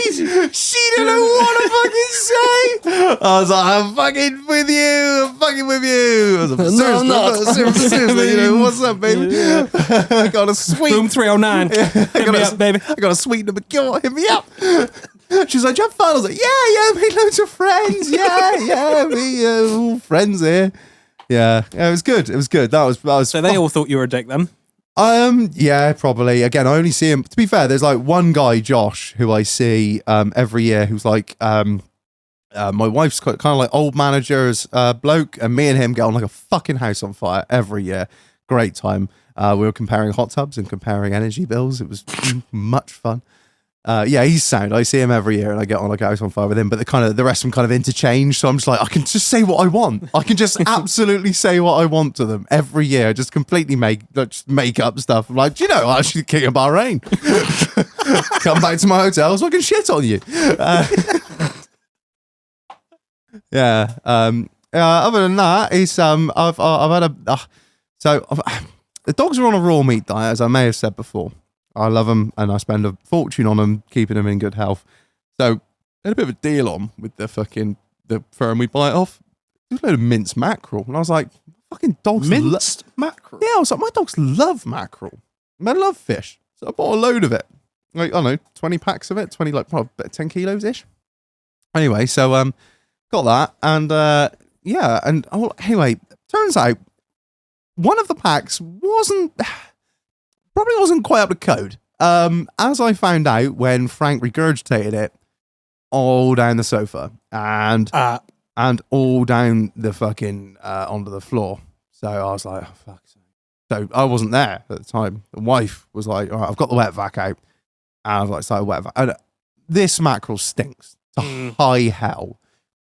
She didn't know what to fucking say. I was like, "I'm fucking with you. I'm fucking with you." I was like, seriously, you know, what's up, baby? I got a sweet
Room 309. Hit me up, baby.
I got a sweet number. Hit me up. She's like, "Do you have fun?" I was like, yeah, made loads of friends. Yeah, me, all friends here. Yeah, it was good. That was.
So they all thought you were a dick then?
Yeah, probably. Again, I only see him. To be fair, there's like one guy, Josh, who I see every year, who's like my wife's kind of like old manager's bloke, and me and him get on like a fucking house on fire every year. Great time. We were comparing hot tubs and comparing energy bills. It was much fun. Yeah, he's sound. I see him every year, and I get on like a house on fire with him. But the rest of them kind of interchange. So I'm just like, I can just say what I want. I can just absolutely say what I want to them every year. Just completely make up stuff. I'm like, do you know, I'm actually the king of Bahrain. Come back to my hotel, so I can shit on you. Yeah. Other than that, it's I've had the dogs are on a raw meat diet, as I may have said before. I love them, and I spend a fortune on them, keeping them in good health. So, I had a bit of a deal on with the firm we buy it off. There's a load of minced mackerel, and I was like, "Fucking dogs
minced mackerel."
Yeah, I was like, my dogs love mackerel. They love fish, so I bought a load of it. Like, I don't know, 20 packs of it, 10 kilos ish. Anyway, so got that, and yeah, and anyway, turns out one of the packs probably wasn't quite up to code. As I found out when Frank regurgitated it all down the sofa and all down the fucking onto the floor. So I was like, oh, fuck. So I wasn't there at the time. The wife was like, "All right, I've got the wet vac out." And I was like, "Started wet vac." And this mackerel stinks to high hell.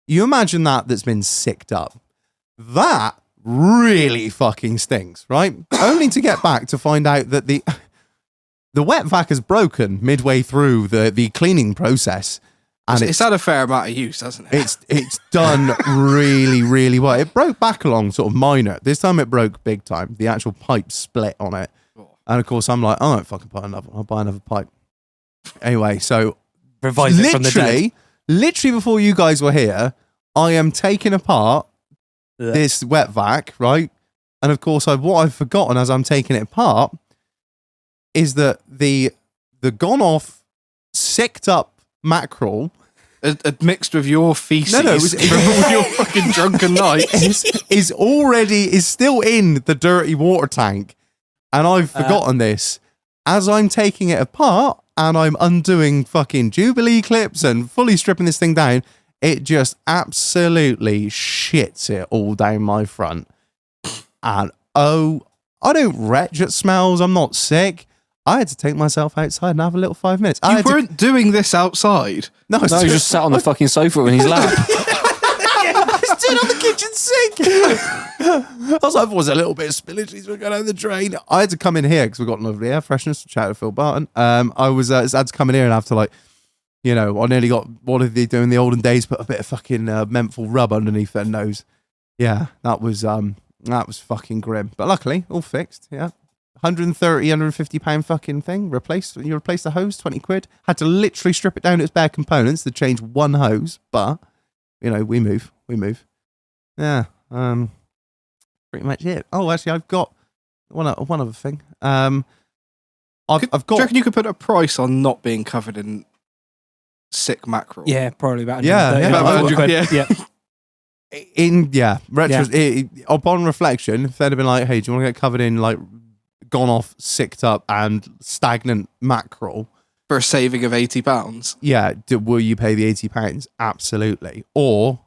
You imagine that's been sicked up. That really fucking stinks, right? Only to get back to find out that the wet vac has broken midway through the cleaning process, and
it's had a fair amount of use, hasn't it?
It's done really, really well. It broke back along sort of minor. This time it broke big time. The actual pipe split on it, and of course I'm like, "I won't fucking buy another one. I'll buy another pipe." Anyway, so
revive it from the dead.
Literally before you guys were here, I am taking apart this wet vac, right? And of course, what I've forgotten as I'm taking it apart is that the gone off, sicked up mackerel
mixed with your feces.
No, it was
from your fucking drunken night.
is still in the dirty water tank, and I've forgotten this as I'm taking it apart and I'm undoing fucking Jubilee clips and fully stripping this thing down. It just absolutely shits it all down my front. And I don't retch at smells. I'm not sick. I had to take myself outside and have a little 5 minutes.
You weren't doing this outside?
No, he just sat on the fucking sofa in his lap.
I stood on the kitchen sink. I was like, was a little bit of spillage. These were going down the drain. I had to come in here because we got lovely air freshness. Chat to Phil Barton. I had to come in here and have to, like, you know, I nearly got, what did they do in the olden days? Put a bit of fucking menthol rub underneath their nose. Yeah, that was fucking grim. But luckily, all fixed. Yeah. 130, 150 pound fucking thing. You replace the hose, 20 quid. Had to literally strip it down to its bare components to change one hose. But, you know, we move. Yeah. Pretty much it. Oh, actually, I've got one other thing. I've got.
Do you reckon you could put a price on not being covered in sick mackerel.
Yeah, probably about
130.
Yeah.
Upon reflection, if they'd have been like, hey, do you want to get covered in like gone off, sicked up and stagnant mackerel
for a saving of £80?
Yeah, will you pay the £80? Absolutely. Or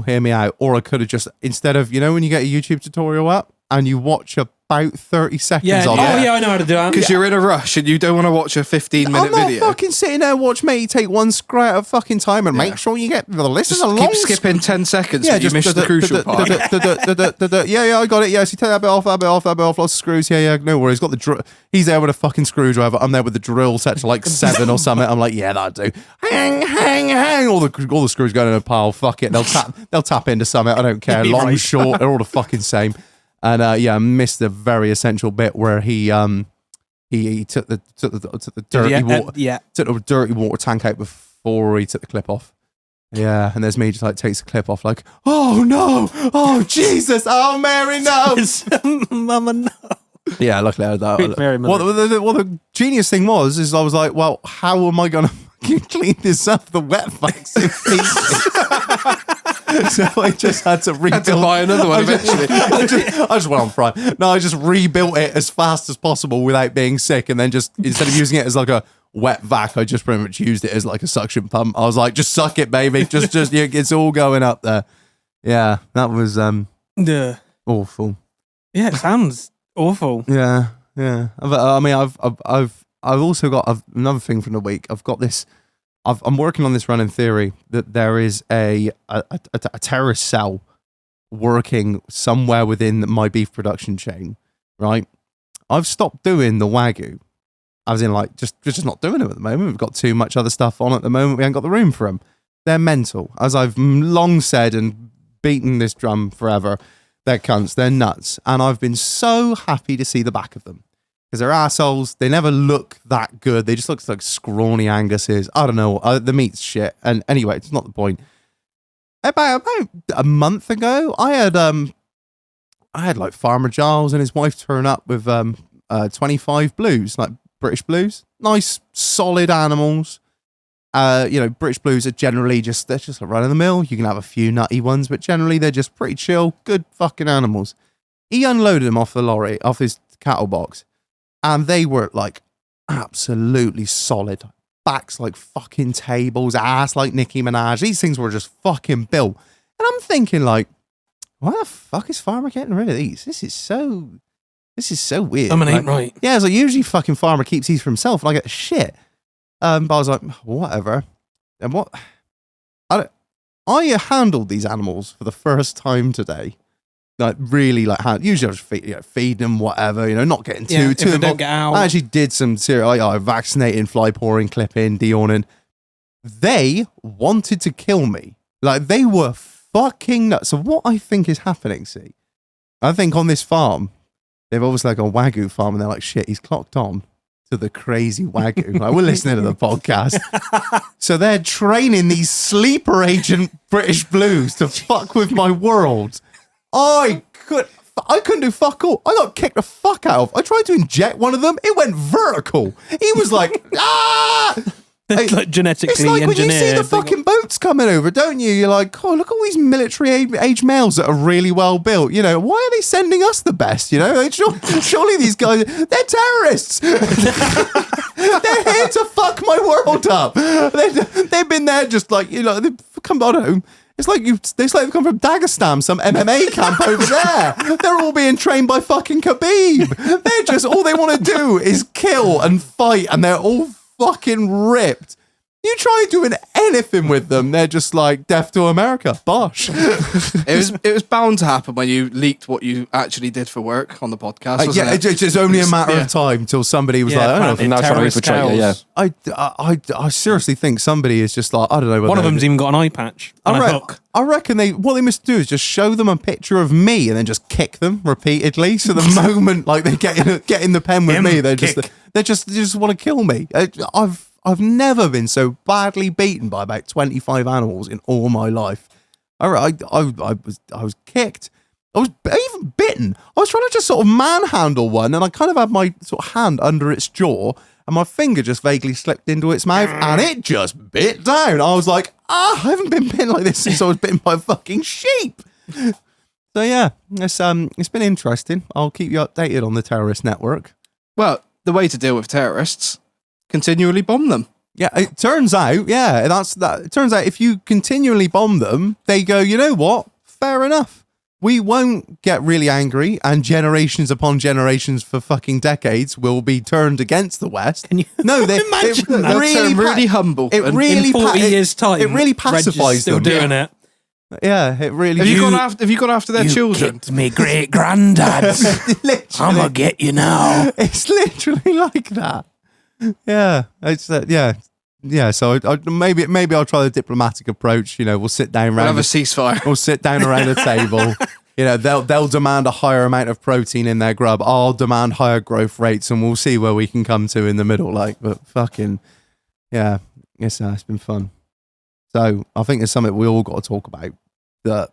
hear me out, or I could have just, instead of, when you get a YouTube tutorial up and you watch about 30 seconds of it.
Oh yeah, I know how to do that.
Because you're in a rush and you don't want to watch a 15-minute video.
I'm not fucking sitting there watch me take one scrap at a fucking time and make sure you get the list.
Just keep skipping 10 seconds. Yeah, you missed the crucial part.
Yeah, I got it. Yeah, so you take that bit off, lots of screws. Yeah, no worries. Got the he's there with a fucking screwdriver. I'm there with the drill set to like 7 or something. I'm like, yeah, that'll do. Hang. All the screws going in a pile. Fuck it. They'll tap into something. I don't care. Long, short, they're all the fucking same. And I missed the very essential bit where he took the dirty water tank out before he took the clip off. Yeah, and there's me just like takes the clip off, like, oh no, oh Jesus, oh Mary, no,
Mama, no.
Yeah, luckily I had that.
Mary,
what the genius thing was I was like, well, how am I gonna clean this up? The wet vacs in pieces. So I just had to rebuild.
Had to buy another one eventually.
I just went on fry. No, I just rebuilt it as fast as possible without being sick, and then just instead of using it as like a wet vac, I just pretty much used it as like a suction pump. I was like, just suck it, baby. Just it's all going up there. Yeah, that was awful.
Yeah, it sounds awful.
Yeah. I mean, I've also got another thing from the week. I've got this. I'm working on this running theory that there is a terrorist cell working somewhere within my beef production chain, right? I've stopped doing the Wagyu. I was in like, just not doing them at the moment. We've got too much other stuff on at the moment. We haven't got the room for them. They're mental. As I've long said and beaten this drum forever, they're cunts. They're nuts. And I've been so happy to see the back of them. Because they're assholes. They never look that good. They just look like scrawny Anguses. I don't know. The meat's shit. And anyway, it's not the point. About a month ago, I had like Farmer Giles and his wife turn up with 25 blues, like British blues. Nice, solid animals. British blues are generally they're just a run of the mill. You can have a few nutty ones, but generally they're just pretty chill, good fucking animals. He unloaded them off the lorry, off his cattle box. And they were like absolutely solid. Backs like fucking tables, ass like Nicki Minaj. These things were just fucking built. And I'm thinking like, why the fuck is Farmer getting rid of these? This is so weird.
Something ain't right.
Yeah, it's like usually fucking Farmer keeps these for himself and I get shit. But I was like, whatever. And I handled these animals for the first time today. Like really, like usually I just feed them, whatever, not getting too.
If they don't get out.
I actually did some serious, vaccinating, fly pouring, clipping, deorning. They wanted to kill me. Like they were fucking nuts. So what I think is happening, I think on this farm, they've obviously like a Wagyu farm, and they're like, shit, he's clocked on to the crazy Wagyu. Like we're listening to the podcast, so they're training these sleeper agent British blues to fuck with my world. I couldn't do fuck all. I got kicked the fuck out of. I tried to inject one of them. It went vertical. He was like, ah!
It's like genetically
It's like
engineered.
when you see the fucking boats coming over, don't you? You're like, oh, look at all these military age males that are really well built. Why are they sending us the best? Surely these guys, they're terrorists. They're here to fuck my world up. They've been there just like, they come on home. It's like they've come from Dagestan, some MMA camp over there. They're all being trained by fucking Khabib. They're just, all they want to do is kill and fight, and they're all fucking ripped. You try doing anything with them, they're just like death to America. Bosh.
It was bound to happen when you leaked what you actually did for work on the podcast. Wasn't it?
It's only a matter of time till somebody was like, I don't know. I seriously think somebody is just like, I don't know.
One of them's even got an eye patch.
I reckon what they must do is just show them a picture of me and then just kick them repeatedly. So the moment like they get in the pen with me, they just want to kill me. I've never been so badly beaten by about 25 animals in all my life. I was kicked. I was even bitten. I was trying to just sort of manhandle one, and I kind of had my sort of hand under its jaw, and my finger just vaguely slipped into its mouth, and it just bit down. I was like, I haven't been bitten like this since I was bitten by a fucking sheep. So yeah, it's been interesting. I'll keep you updated on the terrorist network.
Well, the way to deal with terrorists, continually bomb them.
Yeah, it turns out, it turns out if you continually bomb them, they go, you know what? Fair enough. We won't get really angry, and generations upon generations for fucking decades will be turned against the West.
Can you imagine
that? Really humble.
It really
in 40 years' time,
it really pacifies
still
them.
Doing it.
Yeah, it really.
Have you gone after their children?
Kicked me great granddads. I'm gonna get you now.
It's literally like that. Yeah, it's yeah. So maybe I'll try the diplomatic approach. You know, we'll sit down around.
We'll have a ceasefire.
We'll sit down around a table. You know, they'll demand a higher amount of protein in their grub. I'll demand higher growth rates, and we'll see where we can come to in the middle. But fucking, yeah, it's been fun. So I think it's something we all got to talk about. That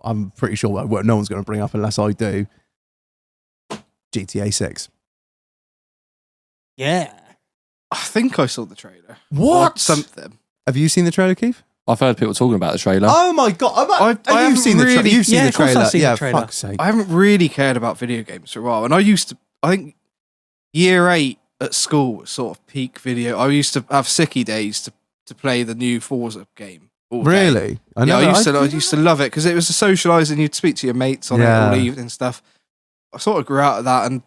I'm pretty sure no one's going to bring up unless I do. GTA 6.
Yeah.
I think I saw the trailer.
What?
Or something.
Have you seen the trailer, Keith?
I've heard people talking about the trailer.
Oh my god! Have you seen the trailer? You've seen the trailer. Yeah, fuck's sake.
I haven't really cared about video games for a while, and I think year 8 at school was sort of peak video. I used to have sicky days to play the new Forza game.
Really?
I used to love it because it was a socialising. You'd speak to your mates on it all evening and stuff. I sort of grew out of that, and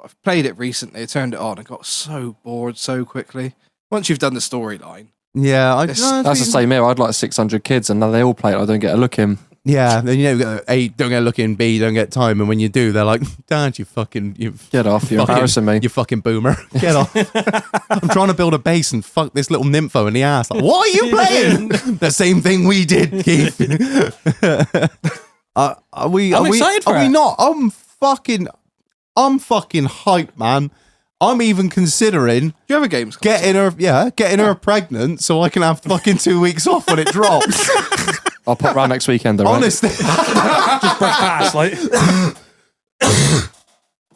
I've played it recently. I turned it on and got so bored so quickly. Once you've done the storyline.
Yeah,
that's the same here. I'd like 600 kids, and now they all play it. I don't get a look in.
Yeah, then A, don't get a look in, B, don't get time, and when you do, they're like, Dad, you
get off, you're embarrassing me.
You fucking boomer. Get off. I'm trying to build a base and fuck this little nympho in the ass. Like, what are you playing? The same thing we did, Keith. I'm
excited for it.
Are we not? I'm fucking hyped, man. I'm even considering
you have a games
getting her pregnant so I can have fucking 2 weeks off when it drops.
I'll pop round next weekend, though.
Honestly.
Just brush past, like.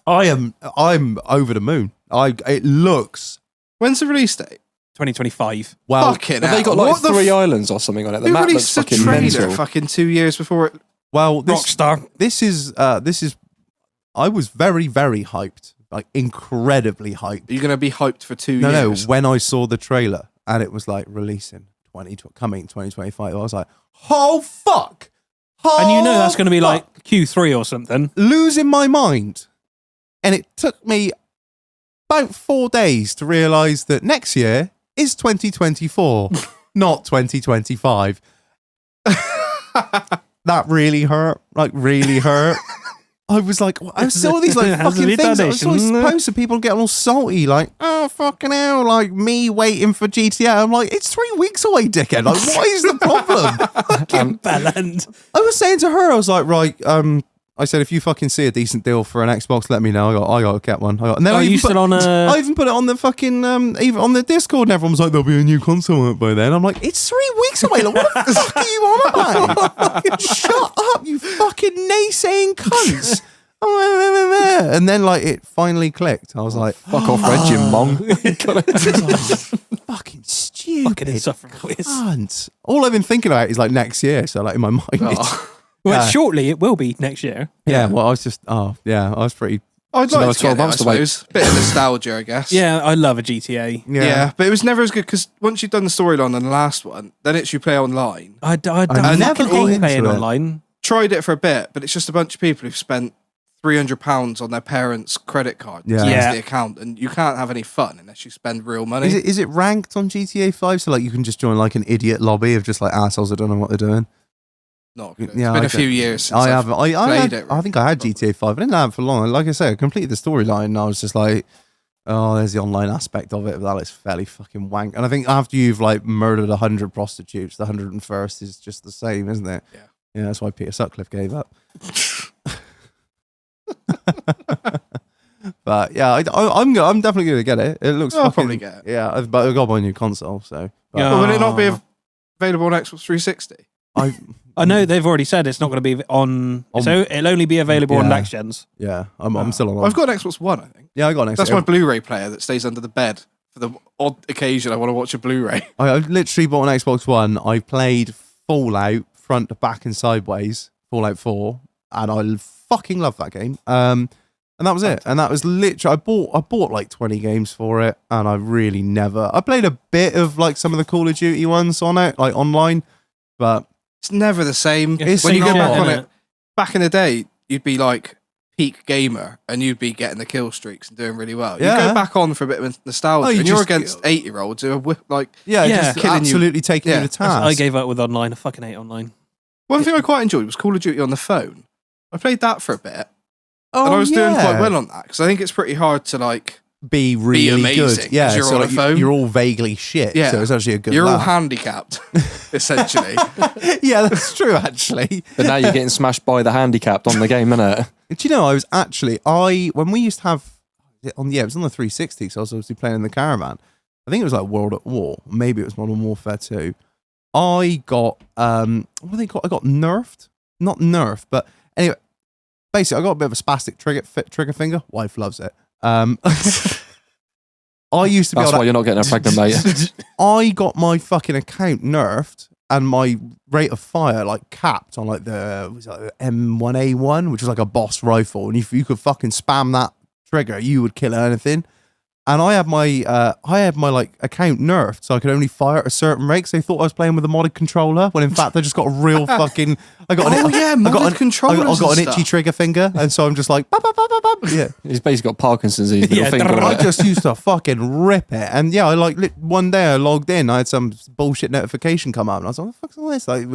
I'm over the moon. It looks.
When's the release date?
2025.
Well,
fucking
have they got like 3 islands or something on it? The map looks fucking mental.
Fucking 2 years before it.
Well,
Rockstar.
This is. I was very, very hyped, like incredibly hyped.
Are you going to be hyped for 2 years?
No. When I saw the trailer and it was like releasing coming 2025, I was like, oh fuck!
And you know that's going to be like Q3 or something.
Losing my mind, and it took me about 4 days to realise that next year is 2024, not 2025. That really hurt. Like, really hurt. I was like, I saw these like fucking things. I saw these posts of people getting all salty, like, oh fucking hell, like me waiting for GTA. I'm like, it's 3 weeks away, dickhead. Like, what is the problem? Fucking
bellend.
I was saying to her, I was like, right, I said, if you fucking see a decent deal for an Xbox, let me know. I got to get one. And then I even put it on the fucking even on the Discord, and everyone was like, there'll be a new console out by then. I'm like, it's 3 weeks away. Like, what the fuck are you on about? Shut up, you fucking naysaying cunts. And then like it finally clicked. I was like,
fuck off, Red Jim Mong.
Fucking stupid.
Fucking insufferable.
Cunt. All I've been thinking about is like next year. So like in my mind,
well, shortly it will be next year.
Yeah. Well, I was just, I was pretty.
I'd like to 12 months to wait. Bit of nostalgia, I guess.
Yeah, I love a GTA.
Yeah, but it was never as good because once you've done the storyline on the last one, then it's you play online.
I never hate playing online.
Tried it for a bit, but it's just a bunch of people who've spent £300 on their parents' credit card to use the account, and you can't have any fun unless you spend real money.
Is it ranked on GTA 5? So like you can just join like an idiot lobby of just like assholes that don't know what they're doing?
Not good. It's been a few years since
I
played it.
I think I had GTA 5. I didn't have it for long. Like I say, I completed the storyline and I was just like, oh, there's the online aspect of it, but that looks fairly fucking wank. And I think after you've like murdered 100 prostitutes, the 101st is just the same, isn't it?
Yeah.
Yeah, that's why Peter Sutcliffe gave up. But yeah, I'm definitely gonna get it. It looks.
I'll probably get it.
Yeah, but I got my new console, so.
But will it not be available on Xbox 360?
I know they've already said it's not going to be on. So it'll only be available on next gens.
Yeah, I'm still on.
I've got an Xbox One, I think.
Yeah, I got an Xbox.
That's my Blu-ray player that stays under the bed. for the odd occasion I want to watch a Blu-ray.
I literally bought an Xbox One. I played Fallout front to back and sideways, Fallout 4, and I fucking love that game. And that was it. And that was literally, I bought like 20 games for it, and I really never. I played a bit of like some of the Call of Duty ones on it, like online, but
it's never the same.
It's
when you go
not,
back on it, back in the day, you'd be like peak gamer, and you'd be getting the kill streaks and doing really well. You go back on for a bit of nostalgia, and you're against 8-year-olds who are like,
just absolutely taking you to task.
I gave up with online. I fucking hate online.
One thing I quite enjoyed was Call of Duty on the phone. I played that for a bit. And I was doing quite well on that, because I think it's pretty hard to like
be really
amazing.
Good. Yeah,
you're
so
on a phone.
You're all vaguely shit. Yeah, so it's actually a good.
You're all handicapped, essentially.
Yeah, that's true, actually.
But now you're getting smashed by the handicapped on the game, innit?
Do you know? I was actually when we used to have it was on the 360. So I was obviously playing in the caravan. I think it was like World at War. Maybe it was Modern Warfare 2. I got what do they call? I got nerfed. Not nerfed, but anyway. Basically, I got a bit of a spastic trigger finger. Wife loves it. I used to be.
That's why you're not getting a pregnant, mate.
I got my fucking account nerfed and my rate of fire like capped on like the M1A1, which was like a boss rifle. And if you could fucking spam that trigger, you would kill anything. And I had my like account nerfed, so I could only fire at a certain rate. So they thought I was playing with a modded controller, when in fact I just got a real fucking.
Modded controllers.
I got an itchy trigger finger, and so I'm just like, yeah.
He's basically got Parkinson's disease. Yeah,
I just used to fucking rip it, and yeah, I like one day I logged in, I had some bullshit notification come up, and I was like, what the fuck's all this? Like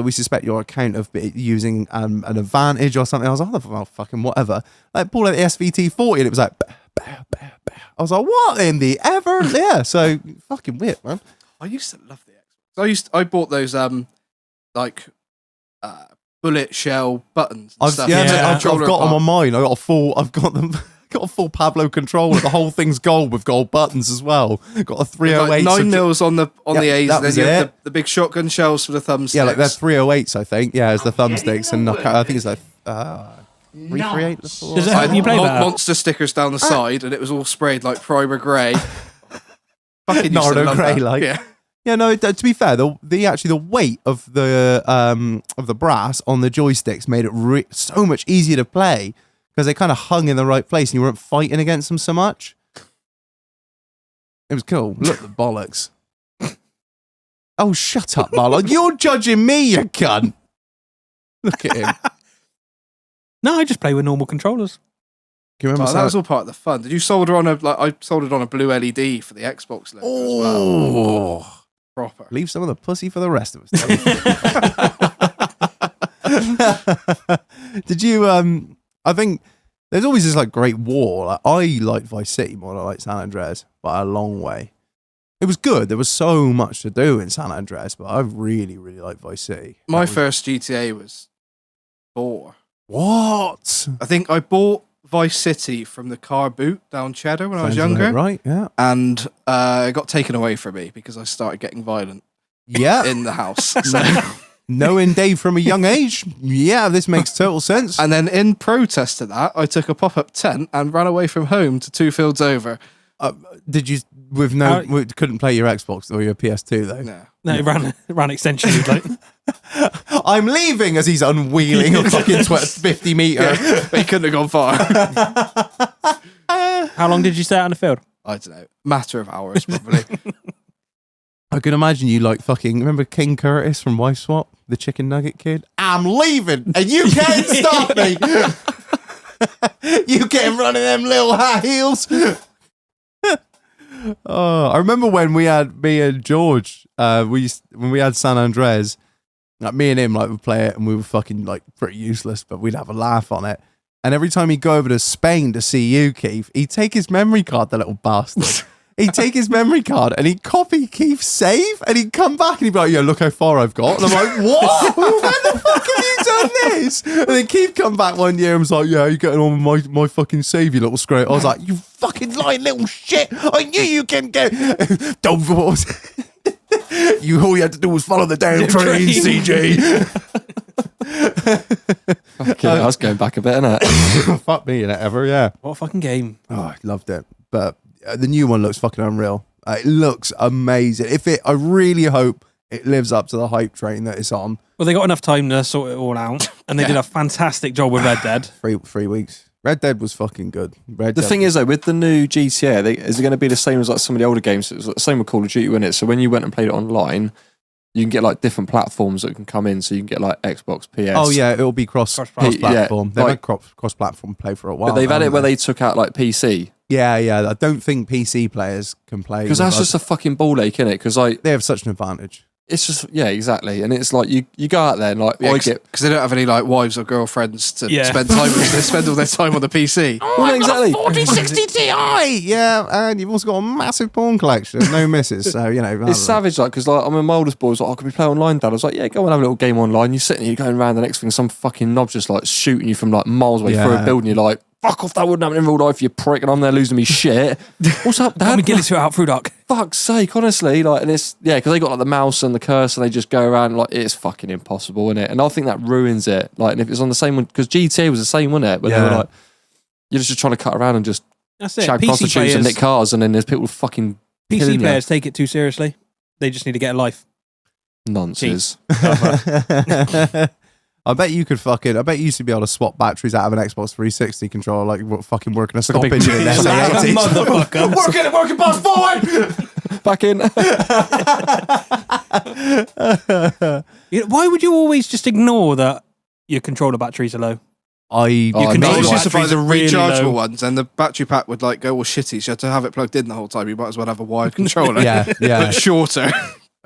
we suspect your account of using an advantage or something. I was like, oh, fucking whatever. Like pulled out the SVT40, and it was like. I was like, what in the ever? Yeah, so fucking weird, man.
I used to love the Xbox. I bought those bullet shell buttons. And stuff.
I've got them on mine. I've got a full Pablo controller. The whole thing's gold with gold buttons as well. Got a 308.
Like 9mm on the A's, and then you have the big shotgun shells for the thumbsticks.
Yeah, like they're 308s, I think. Yeah, as the thumbsticks, and I think it's like 338.
You play that?
Monster stickers down the side, and it was all sprayed like primer grey. Fucking
Nardo grey, like. Yeah, no. To be fair, the weight of the brass on the joysticks made it so much easier to play because they kind of hung in the right place, and you weren't fighting against them so much. It was cool. Look at the bollocks. Oh, shut up, Marlon. You're judging me, you cunt. Look at him.
No, I just play with normal controllers.
Can you remember
that was all part of the fun. Did you solder on I soldered on a blue LED for the Xbox logo as well. Proper.
Leave some of the pussy for the rest of us. Did you I think there's always this like great war. Like, I like Vice City more than I like San Andreas by a long way. It was good. There was so much to do in San Andreas, but I really, really like Vice City.
My first GTA was 4.
What?
I think I bought Vice City from the car boot down Cheddar when I was younger.
Right, yeah.
And it got taken away from me because I started getting violent.
Yeah.
In the house. So.
Knowing Dave from a young age, yeah, this makes total sense.
And then in protest to that, I took a pop-up tent and ran away from home to 2 fields over.
Did you couldn't play your Xbox or your PS2 though?
No,
ran extensions like.
I'm leaving as he's unwheeling a fucking 50 meter.
Yeah, but he couldn't have gone far.
How long did you stay out in the field?
I don't know. Matter of hours, probably.
I can imagine you like fucking. Remember King Curtis from Wife Swap, the chicken nugget kid? I'm leaving, and you can't stop me. You can't run in them little high heels. Oh, I remember when me and George, when we had San Andreas, like me and him, like would play it, and we were fucking like pretty useless, but we'd have a laugh on it. And every time he'd go over to Spain to see you, Keith, he'd take his memory card, the little bastard. He'd take his memory card and he'd copy Keith's save, and he'd come back and he'd be like, "Yeah, look how far I've got." And I'm like, "What? When the fuck have you done this?" And then Keith come back one year and was like, "Yeah, you're getting on with my fucking save, you little scrape." I was like, "You fucking lying little shit! I knew you can get." Don't. All you had to do was follow the damn train, CJ.
Okay, I was going back a bit, innit?
Fuck me, innit, ever, yeah.
What a fucking game.
Oh, I loved it. But the new one looks fucking unreal. It looks amazing. I really hope it lives up to the hype train that it's on.
Well, they got enough time to sort it all out, and they did a fantastic job with Red Dead.
3 weeks. Red Dead was fucking good.
The thing is, though, with the new GTA, is it going to be the same as like some of the older games? It was like the same with Call of Duty, wasn't it? So when you went and played it online, you can get like different platforms that can come in. So you can get like Xbox, PS.
Oh yeah, it'll be cross-platform.
Yeah,
They've had cross-platform play for a while.
But they've had it where they took out like PC.
Yeah. I don't think PC players can play.
Because that's just a fucking ball ache, isn't it? Because like
they have such an advantage.
It's just, yeah, exactly. And it's like, you go out there and like,
because they don't have any like wives or girlfriends to spend time with. They spend all their time on the PC.
Well, exactly. 4060 Ti! Yeah, and you've also got a massive porn collection. No misses, so, you know.
It's savage, like, because like, I'm in my oldest boy, was like, could we play online, Dad? I was like, yeah, go and have a little game online. You're sitting there, you're going around, the next thing, some fucking knob just like shooting you from like miles away through a building. You're like, fuck off, that wouldn't happen in real life, you prick, and I'm there losing me shit. What's up, Dad?
Let me get this out through duck.
Fuck's sake, honestly, like, and it's, yeah, because they got like the mouse and the cursor, and they just go around, like, it's fucking impossible, isn't it? And I think that ruins it. Like, and if it's on the same one, because GTA was the same, wasn't it? But they were like, you're just trying to cut around and just shag prostitutes and nick cars, and then there's people fucking
PC players take it too seriously. They just need to get a life.
Nonsense.
I bet you used to be able to swap batteries out of an Xbox 360 controller, like what fucking working a stoppage in there.
Motherfucker.
Working past forward!
Back in.
Why would you always just ignore that your controller batteries are low?
You can just buy the rechargeable ones, and the battery pack would like go all shitty, so you had to have it plugged in the whole time. You might as well have a wired controller.
yeah.
But shorter.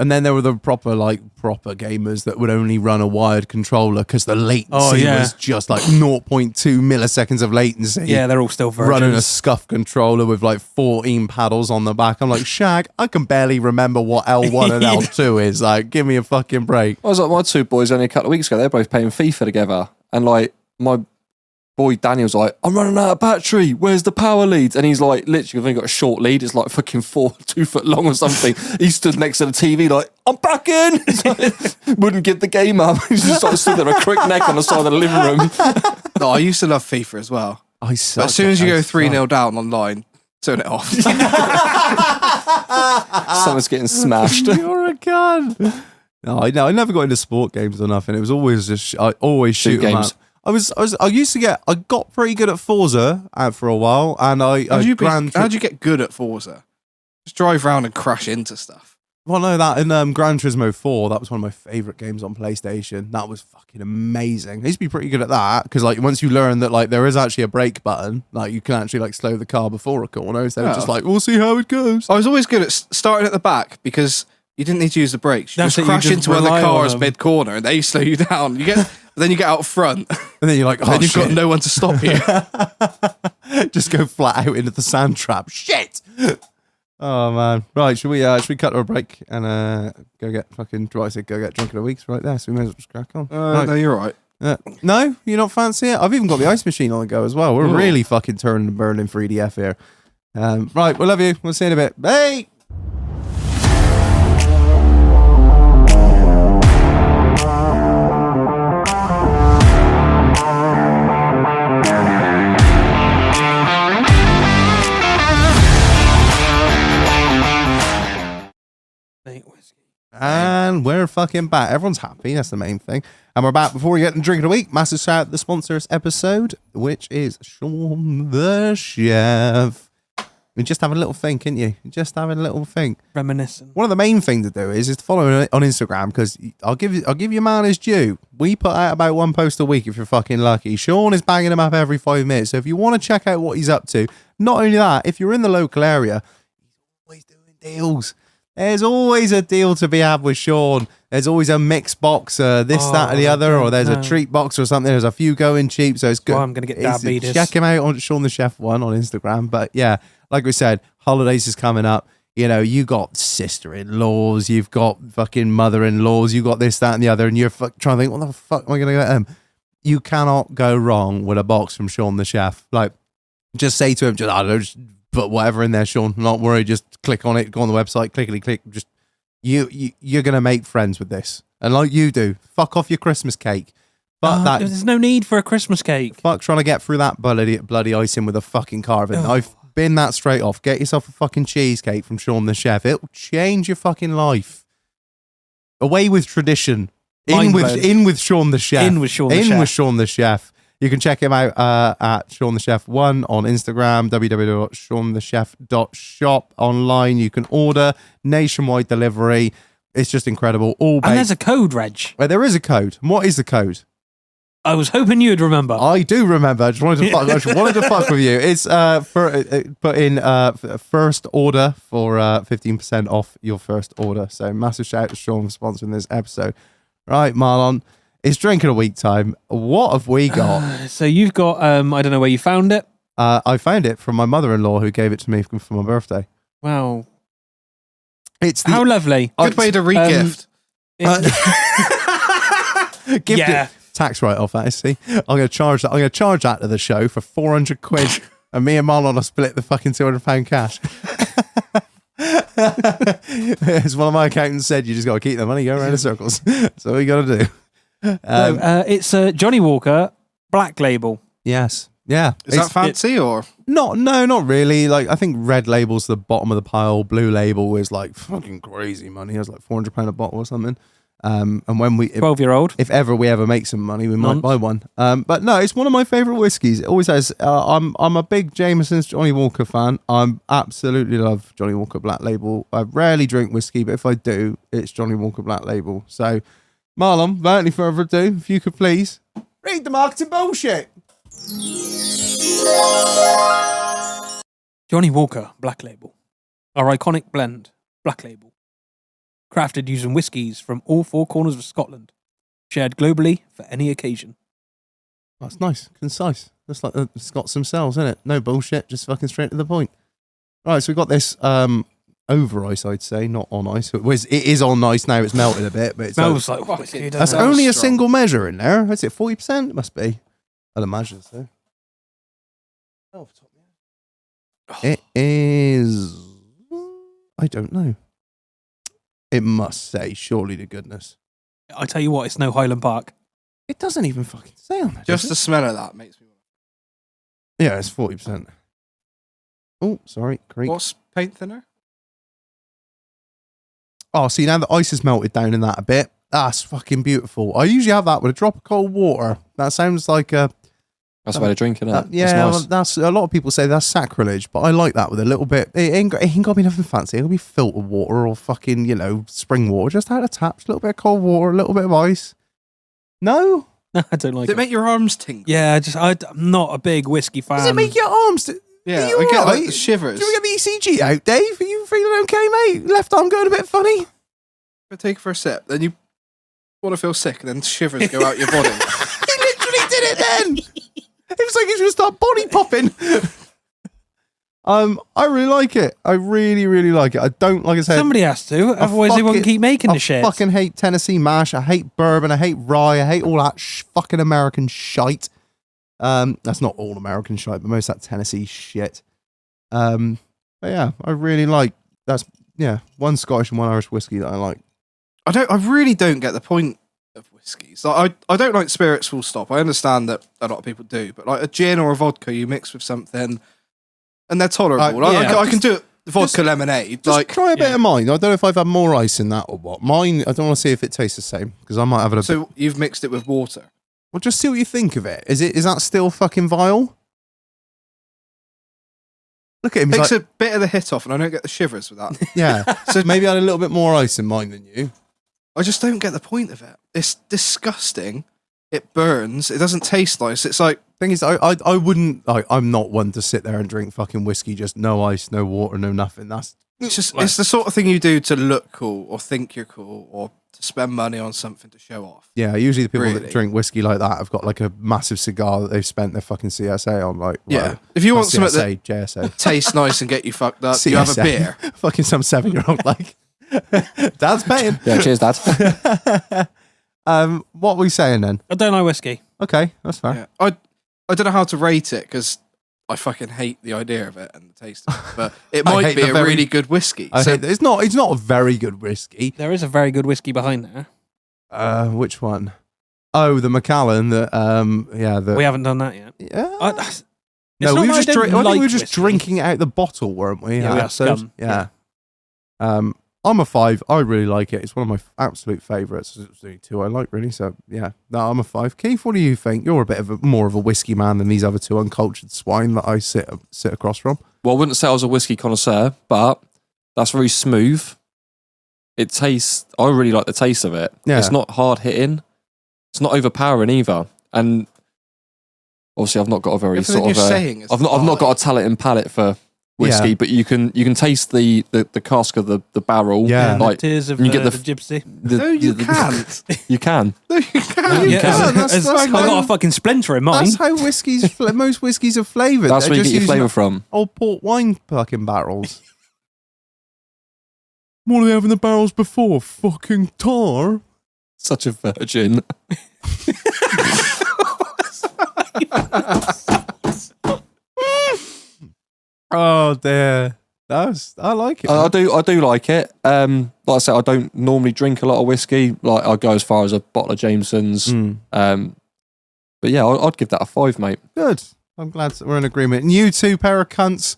And then there were the proper gamers that would only run a wired controller because the latency was just like 0.2 milliseconds of latency.
Yeah, they're all still virgins.
Running a scuff controller with like 14 paddles on the back. I'm like, Shag, I can barely remember what L1 and L2 is. Like, give me a fucking break.
I was like, my two boys only a couple of weeks ago, they're both playing FIFA together. And like, my boy Daniel's like, I'm running out of battery. Where's the power leads? And he's like, literally, I've only got a short lead. It's like fucking 2 foot long or something. He stood next to the TV like, I'm back in. Like, wouldn't give the game up. He's just like stood there, a crick neck on the side of the living room.
No, I used to love FIFA as well.
I suck.
But as soon as you go 3-0 down online, turn it off.
Someone's getting smashed.
You're a gun. No, I never got into sport games or nothing. It was always just, I always shoot games. I got pretty good at Forza for a while, and how'd you
get good at Forza? Just drive around and crash into stuff.
Well, no, that in Gran Turismo 4, that was one of my favourite games on PlayStation. That was fucking amazing. I used to be pretty good at that, because like once you learn that like there is actually a brake button, like you can actually like slow the car before a corner instead of just like, we'll see how it goes.
I was always good at starting at the back, because you didn't need to use the brakes. You just crash into other cars mid-corner, and they slow you down. Then you get out front,
and then you're like,
you've got no one to stop you.
Just go flat out into the sand trap. Shit! Oh man! Right, should we cut to a break and go get fucking? Go get drunk in a week's right there. So we may as well just crack on.
Right. No, you're right.
No, you not fancy it? I've even got the ice machine on the go as well. We're really fucking turning and burning for EDF here. Right, we love you. We'll see you in a bit. Bye. And we're fucking back. Everyone's happy. That's the main thing. And we're back. Before we get to drink of the week, massive shout out to the sponsors episode, which is Sean the Chef. You just have a little think, can't you? Just have a little think.
Reminiscent.
One of the main things to do is to follow on Instagram, because I'll give you man his due. We put out about one post a week if you're fucking lucky. Sean is banging them up every 5 minutes. So if you want to check out what he's up to, not only that, if you're in the local area, he's always doing deals. There's always a deal to be had with Sean. There's always a mixed box, that, or the other, or there's a treat box or something. There's a few going cheap, so it's good.
I'm going to get diabetes.
Check him out on Sean the Chef 1 on Instagram. But yeah, like we said, holidays is coming up. You know, you got sister-in-laws, you've got fucking mother-in-laws, you got this, that, and the other, and you're trying to think, what the fuck am I going to get them? You cannot go wrong with a box from Sean the Chef. Like, just say to him, just put whatever in there, Sean. Not worry. Just click on it. Go on the website. Clickety click. Just you're gonna make friends with this, and like you do, fuck off your Christmas cake. But
there's no need for a Christmas cake.
Fuck trying to get through that bloody icing with a fucking carving knife. bin that straight off. Get yourself a fucking cheesecake from Sean the Chef. It'll change your fucking life. Away with tradition. In with Sean the Chef.
In with Sean the Chef.
With Sean the Chef. You can check him out at Sean the Chef 1 on Instagram, www.seanthechef.shop. Online, you can order nationwide delivery. It's just incredible.
And there's a code, Reg.
Well, there is a code. And what is the code?
I was hoping you'd remember.
I do remember. I just wanted to fuck with you. It's put in first order for 15% off your first order. So massive shout out to Sean for sponsoring this episode. Right, Marlon, it's drinking a week time. What have we got?
So you've got I don't know where you found it.
I found it from my mother-in-law who gave it to me for my birthday.
Wow.
How
lovely.
Good way to re-gift.
Gift tax write-off, that is. See, I'm going to charge that. I'm going to charge that to the show for 400 quid, and me and Marlon will split the fucking £200 cash. As one of my accountants said, you just got to keep the money going around in circles. That's all you got to do.
It's Johnny Walker Black Label.
Yes. Yeah.
Is that fancy or?
No, not really. Like, I think red label's the bottom of the pile. Blue label is like fucking crazy money. It was like £400 a bottle or something. And when
12-year-old,
if ever we ever make some money, we might buy one. But no, it's one of my favourite whiskies. It always has. I'm a big Jameson's Johnny Walker fan. I absolutely love Johnny Walker Black Label. I rarely drink whiskey, but if I do, it's Johnny Walker Black Label. So, Marlon, without any further ado, if you could please read the marketing bullshit.
Johnny Walker Black Label, our iconic blend, Black Label. Crafted using whiskies from all four corners of Scotland. Shared globally for any occasion.
That's nice. Concise. That's like the Scots themselves, isn't it? No bullshit, just fucking straight to the point. Right, so we've got this over ice, I'd say, not on ice. It is on ice now, it's melted a bit, but it
smells like whiskey.
That's only a single measure in there. Is it 40%? It must be. I'd imagine so. It is... I don't know. It must say, surely to goodness.
I tell you what, it's no Highland Park.
It doesn't even fucking say on there.
Just the smell of that makes me want.
Yeah, it's 40%. Oh, sorry, creek.
What's paint thinner?
Oh, see, now the ice has melted down in that a bit. That's fucking beautiful. I usually have that with a drop of cold water. That sounds like a...
That's the way to drink, isn't it?
Yeah,
that's nice.
That's a lot of people say that's sacrilege, but I like that with a little bit. It ain't got to be nothing fancy. It'll be filtered water or fucking, spring water. Just out of taps, a little bit of cold water, a little bit of ice. No?
No, I don't like
Does it make your arms tingle?
Yeah, I'm not a big whiskey fan.
Does it make your arms...
Yeah,
I
get like the shivers.
Do we get the ECG out, Dave? Are you feeling okay, mate? Left arm going a bit funny?
Take it for a sip, then you want to feel sick, and then shivers go out your body.
He literally did it then! It was like he's going to start body popping. I really like it. I really, really like it. I don't, like I said...
Somebody has to, otherwise they won't keep making the shit.
I fucking hate Tennessee mash. I hate bourbon. I hate rye. I hate all that fucking American shite. That's not all American shite, but most of that Tennessee shit. But yeah, I really like... one Scottish and one Irish whiskey that I like.
I really don't get the point of whiskies. Like, I don't like spirits full stop. I understand that a lot of people do, but like a gin or a vodka you mix with something and they're tolerable. I can do it, vodka lemonade.
Just try a bit of mine. I don't know if I've had more ice in that or what. Mine, I don't want to see if it tastes the same because I might have it
So you've mixed it with water?
Well, just see what you think of it. Is that still fucking vile? Look at him.
Takes a bit of the hit off and I don't get the shivers with that.
Yeah. So maybe I had a little bit more ice in mine than you.
I just don't get the point of it. It's disgusting. It burns. It doesn't taste nice. It's like...
Thing is, I wouldn't... I'm not one to sit there and drink fucking whiskey, just no ice, no water, no nothing.
It's the sort of thing you do to look cool or think you're cool or to spend money on something to show off.
Yeah, usually the people that drink whiskey like that have got like a massive cigar that they've spent their fucking CSA on. Like,
yeah. If you want something that
JSA.
tastes nice and get you fucked up,
CSA.
you have a beer.
Fucking some 7-year-old like... Dad's paying.
Yeah, cheers, Dad.
What are we saying then?
I don't like whiskey.
Okay, that's fair.
Yeah. I don't know how to rate it because I fucking hate the idea of it and the taste of it. But it might be a really good whiskey.
It's not a very good whiskey.
There is a very good whiskey behind there.
Which one? Oh, the Macallan. We
haven't done that yet.
Yeah. No,
not
we were
that
just
I don't
I think we
like
were just
whiskey.
drinking it out the bottle, weren't we?
Yeah, we
That
are
episode?
scum.
Yeah. I'm a 5. I really like it. It's one of my absolute favourites. It's the only 2 I like, really. So, yeah. No, I'm a 5. Keith, what do you think? You're a bit of more of a whiskey man than these other 2 uncultured swine that I sit across from.
Well, I wouldn't say I was a whiskey connoisseur, but that's very smooth. It tastes, I really like the taste of it.
Yeah.
It's not hard hitting. It's not overpowering either. And obviously I've not got a very
Everything
sort of,
you're saying is
I've not got a talent and palate for whiskey,
Yeah.
but you can taste the cask of the barrel.
Yeah.
And the
Like,
tears of
you get
the
the-
gypsy.
No, you can't.
You can.
No, you can't.
you can.
That's
I've got a fucking splinter in mine.
That's how whiskies, most whiskies are flavoured.
That's
They're
where you
just
get your
using
flavour from.
old port wine fucking barrels. What are they having the barrels before? Fucking tar.
Such a virgin.
Oh dear. I like it.
I do like it. Like I said, I don't normally drink a lot of whiskey. Like I go as far as a bottle of Jameson's. But yeah, I'd give that a 5, mate.
Good. I'm glad that we're in agreement. And you 2 pair of cunts.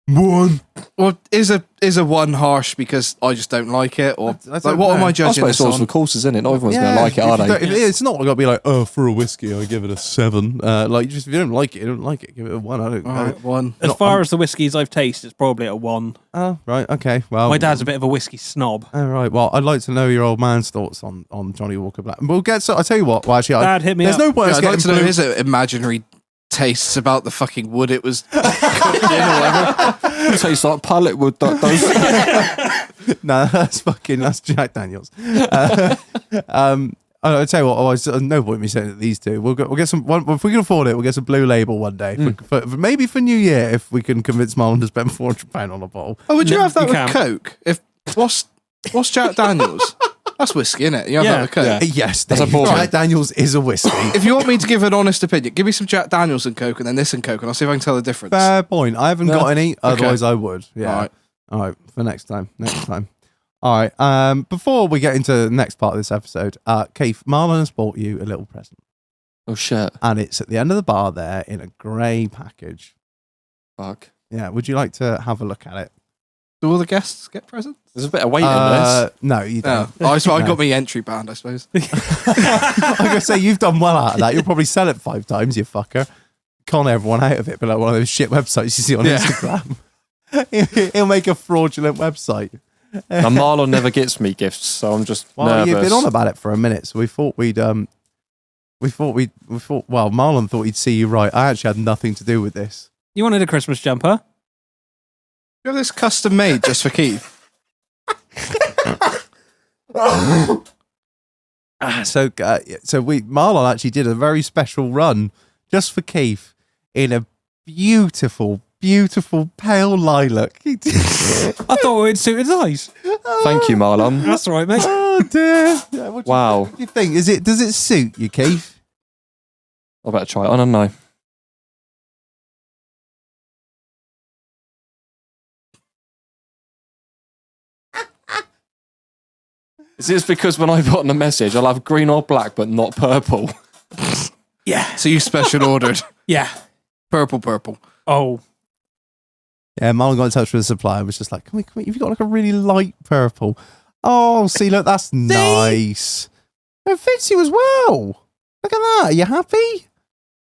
1.
Well, is a 1 harsh because I just don't like it, or
I
like
don't
what am
know.
I
I
judging
suppose
this
it's
on?
for courses, isn't it? Not everyone's going to like it, are they?
It's not got to be like, oh, for a whiskey, I give it a 7. Like, just if you don't like it, you don't like it. Give it a 1. I don't
All
know.
right, 1.
As far as the whiskies I've tasted, it's probably a 1.
Oh, right. Okay. Well,
My dad's a bit of a whiskey snob.
All right. Well, I'd like to know your old man's thoughts on Johnny Walker Black. We'll get. So I tell you what. Well, actually,
Dad, hit me
there's
up.
no point.
Yeah,
us
I'd like
getting
to know
blue-
his imaginary tastes about the fucking wood it was cooked in or whatever.
Tastes like pallet wood.
No, that's Jack Daniels. I'll tell you what. There's no point in me saying that these 2. We'll get some. If we can afford it, we'll get some Blue Label one day. Maybe for New Year, if we can convince Marlon to spend £400 on a bottle.
Oh, would you
No,
have that
you
with
can't.
Coke? If what's Jack Daniels? That's whiskey, innit? You have
Yeah,
that with Coke.
yeah.
Yes,
That's a
Dave,
bourbon.
Jack Daniels is a whiskey.
If you want me to give an honest opinion, give me some Jack Daniels and Coke, and then this and Coke, and I'll see if I can tell the difference.
Fair point. I haven't got any. Otherwise, I would. Yeah.
All right.
For next time. All right. Before we get into the next part of this episode, Keith, Marlon has bought you a little present,
Oh shit!
and it's at the end of the bar there in a grey package.
Fuck.
Yeah. Would you like to have a look at it?
Do all the guests get presents?
There's a bit of weight in this.
No, you don't.
I
No.
got me entry band, I suppose.
I'm gonna say you've done well out of that. You'll probably sell it 5 times, you fucker. Con everyone out of it, but like one of those shit websites you see on
Yeah.
Instagram. He'll make a fraudulent website.
Now Marlon never gets me gifts, so I'm just
Well,
nervous.
you've been on about it for a minute, so we thought well, Marlon thought he'd see you right. I actually had nothing to do with this.
You wanted a Christmas jumper?
You have this custom made just for Keith.
So Marlon actually did a very special run just for Keith in a beautiful pale lilac.
I thought it would suit his eyes.
Thank you, Marlon.
That's all right, mate.
Oh dear. Yeah,
Wow.
what do you think? Does it suit you, Keith?
I better try it on, hadn't I? Is this because when I put on the message, I'll have green or black, but not purple?
Yeah.
So you special ordered
Yeah.
purple.
Oh.
Yeah, Marlon got in touch with the supplier and was just like, come on, you've got like a really light purple. Oh, see, look, that's nice. It fits you as well. Look at that. Are you happy?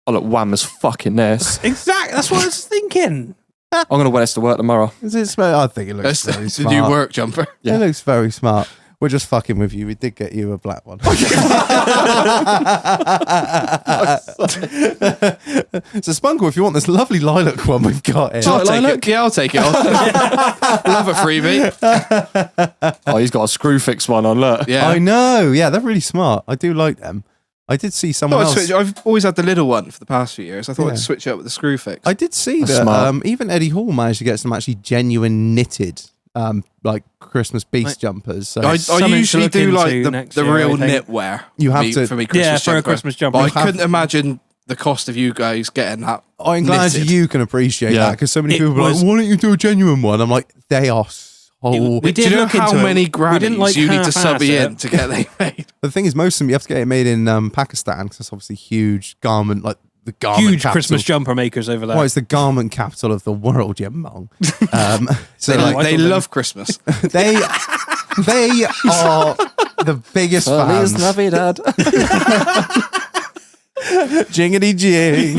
I look wham as fucking this.
Exactly. That's what I was thinking.
I'm going to wear this to work tomorrow.
Is it smart? I think it looks
That's
very
the
smart.
new work jumper.
Yeah.
It looks very smart. We're just fucking with you. We did get you a black one. So Spunkle, if you want this lovely lilac one we've got here.
I'll take
lilac?
it. Yeah, I'll take it. I'll love a freebie.
Oh, he's got a screw fix one on, look.
Yeah.
I know. Yeah, they're really smart. I do like them. I did see someone else.
I've always had the little one for the past few years. I thought
Yeah.
I'd switch it up with the screw fix.
I did see
That's
that
smart.
even Eddie Hall managed to get some actually genuine knitted like Christmas beast
Like-
jumpers. So
I
something to
usually
look
do like
into
the
next
the
year, I
real
think.
knitwear.
You have
for me,
to-
for me Christmas
Yeah, for a
jumper.
Christmas jumper.
But I
You have-
couldn't imagine the cost of you guys getting that.
I'm glad
knitted.
you can appreciate
Yeah.
that because so many
It
people are like,
was-
why don't you do a genuine one? I'm like, they are so.
We
Do
did
you know
look
how
into it.
many
We
grannies
didn't, like,
you need to sub
half-ass
in
it.
to get they made?
The thing is, most of them you have to get it made in Pakistan because it's obviously huge garment, like the garment
Huge
capital.
Christmas jumper makers over there.
Well, it's the garment capital of the world, you mong. So
they love Christmas.
they are the biggest
Feliz
fans.
Navidad.
Jingity jing.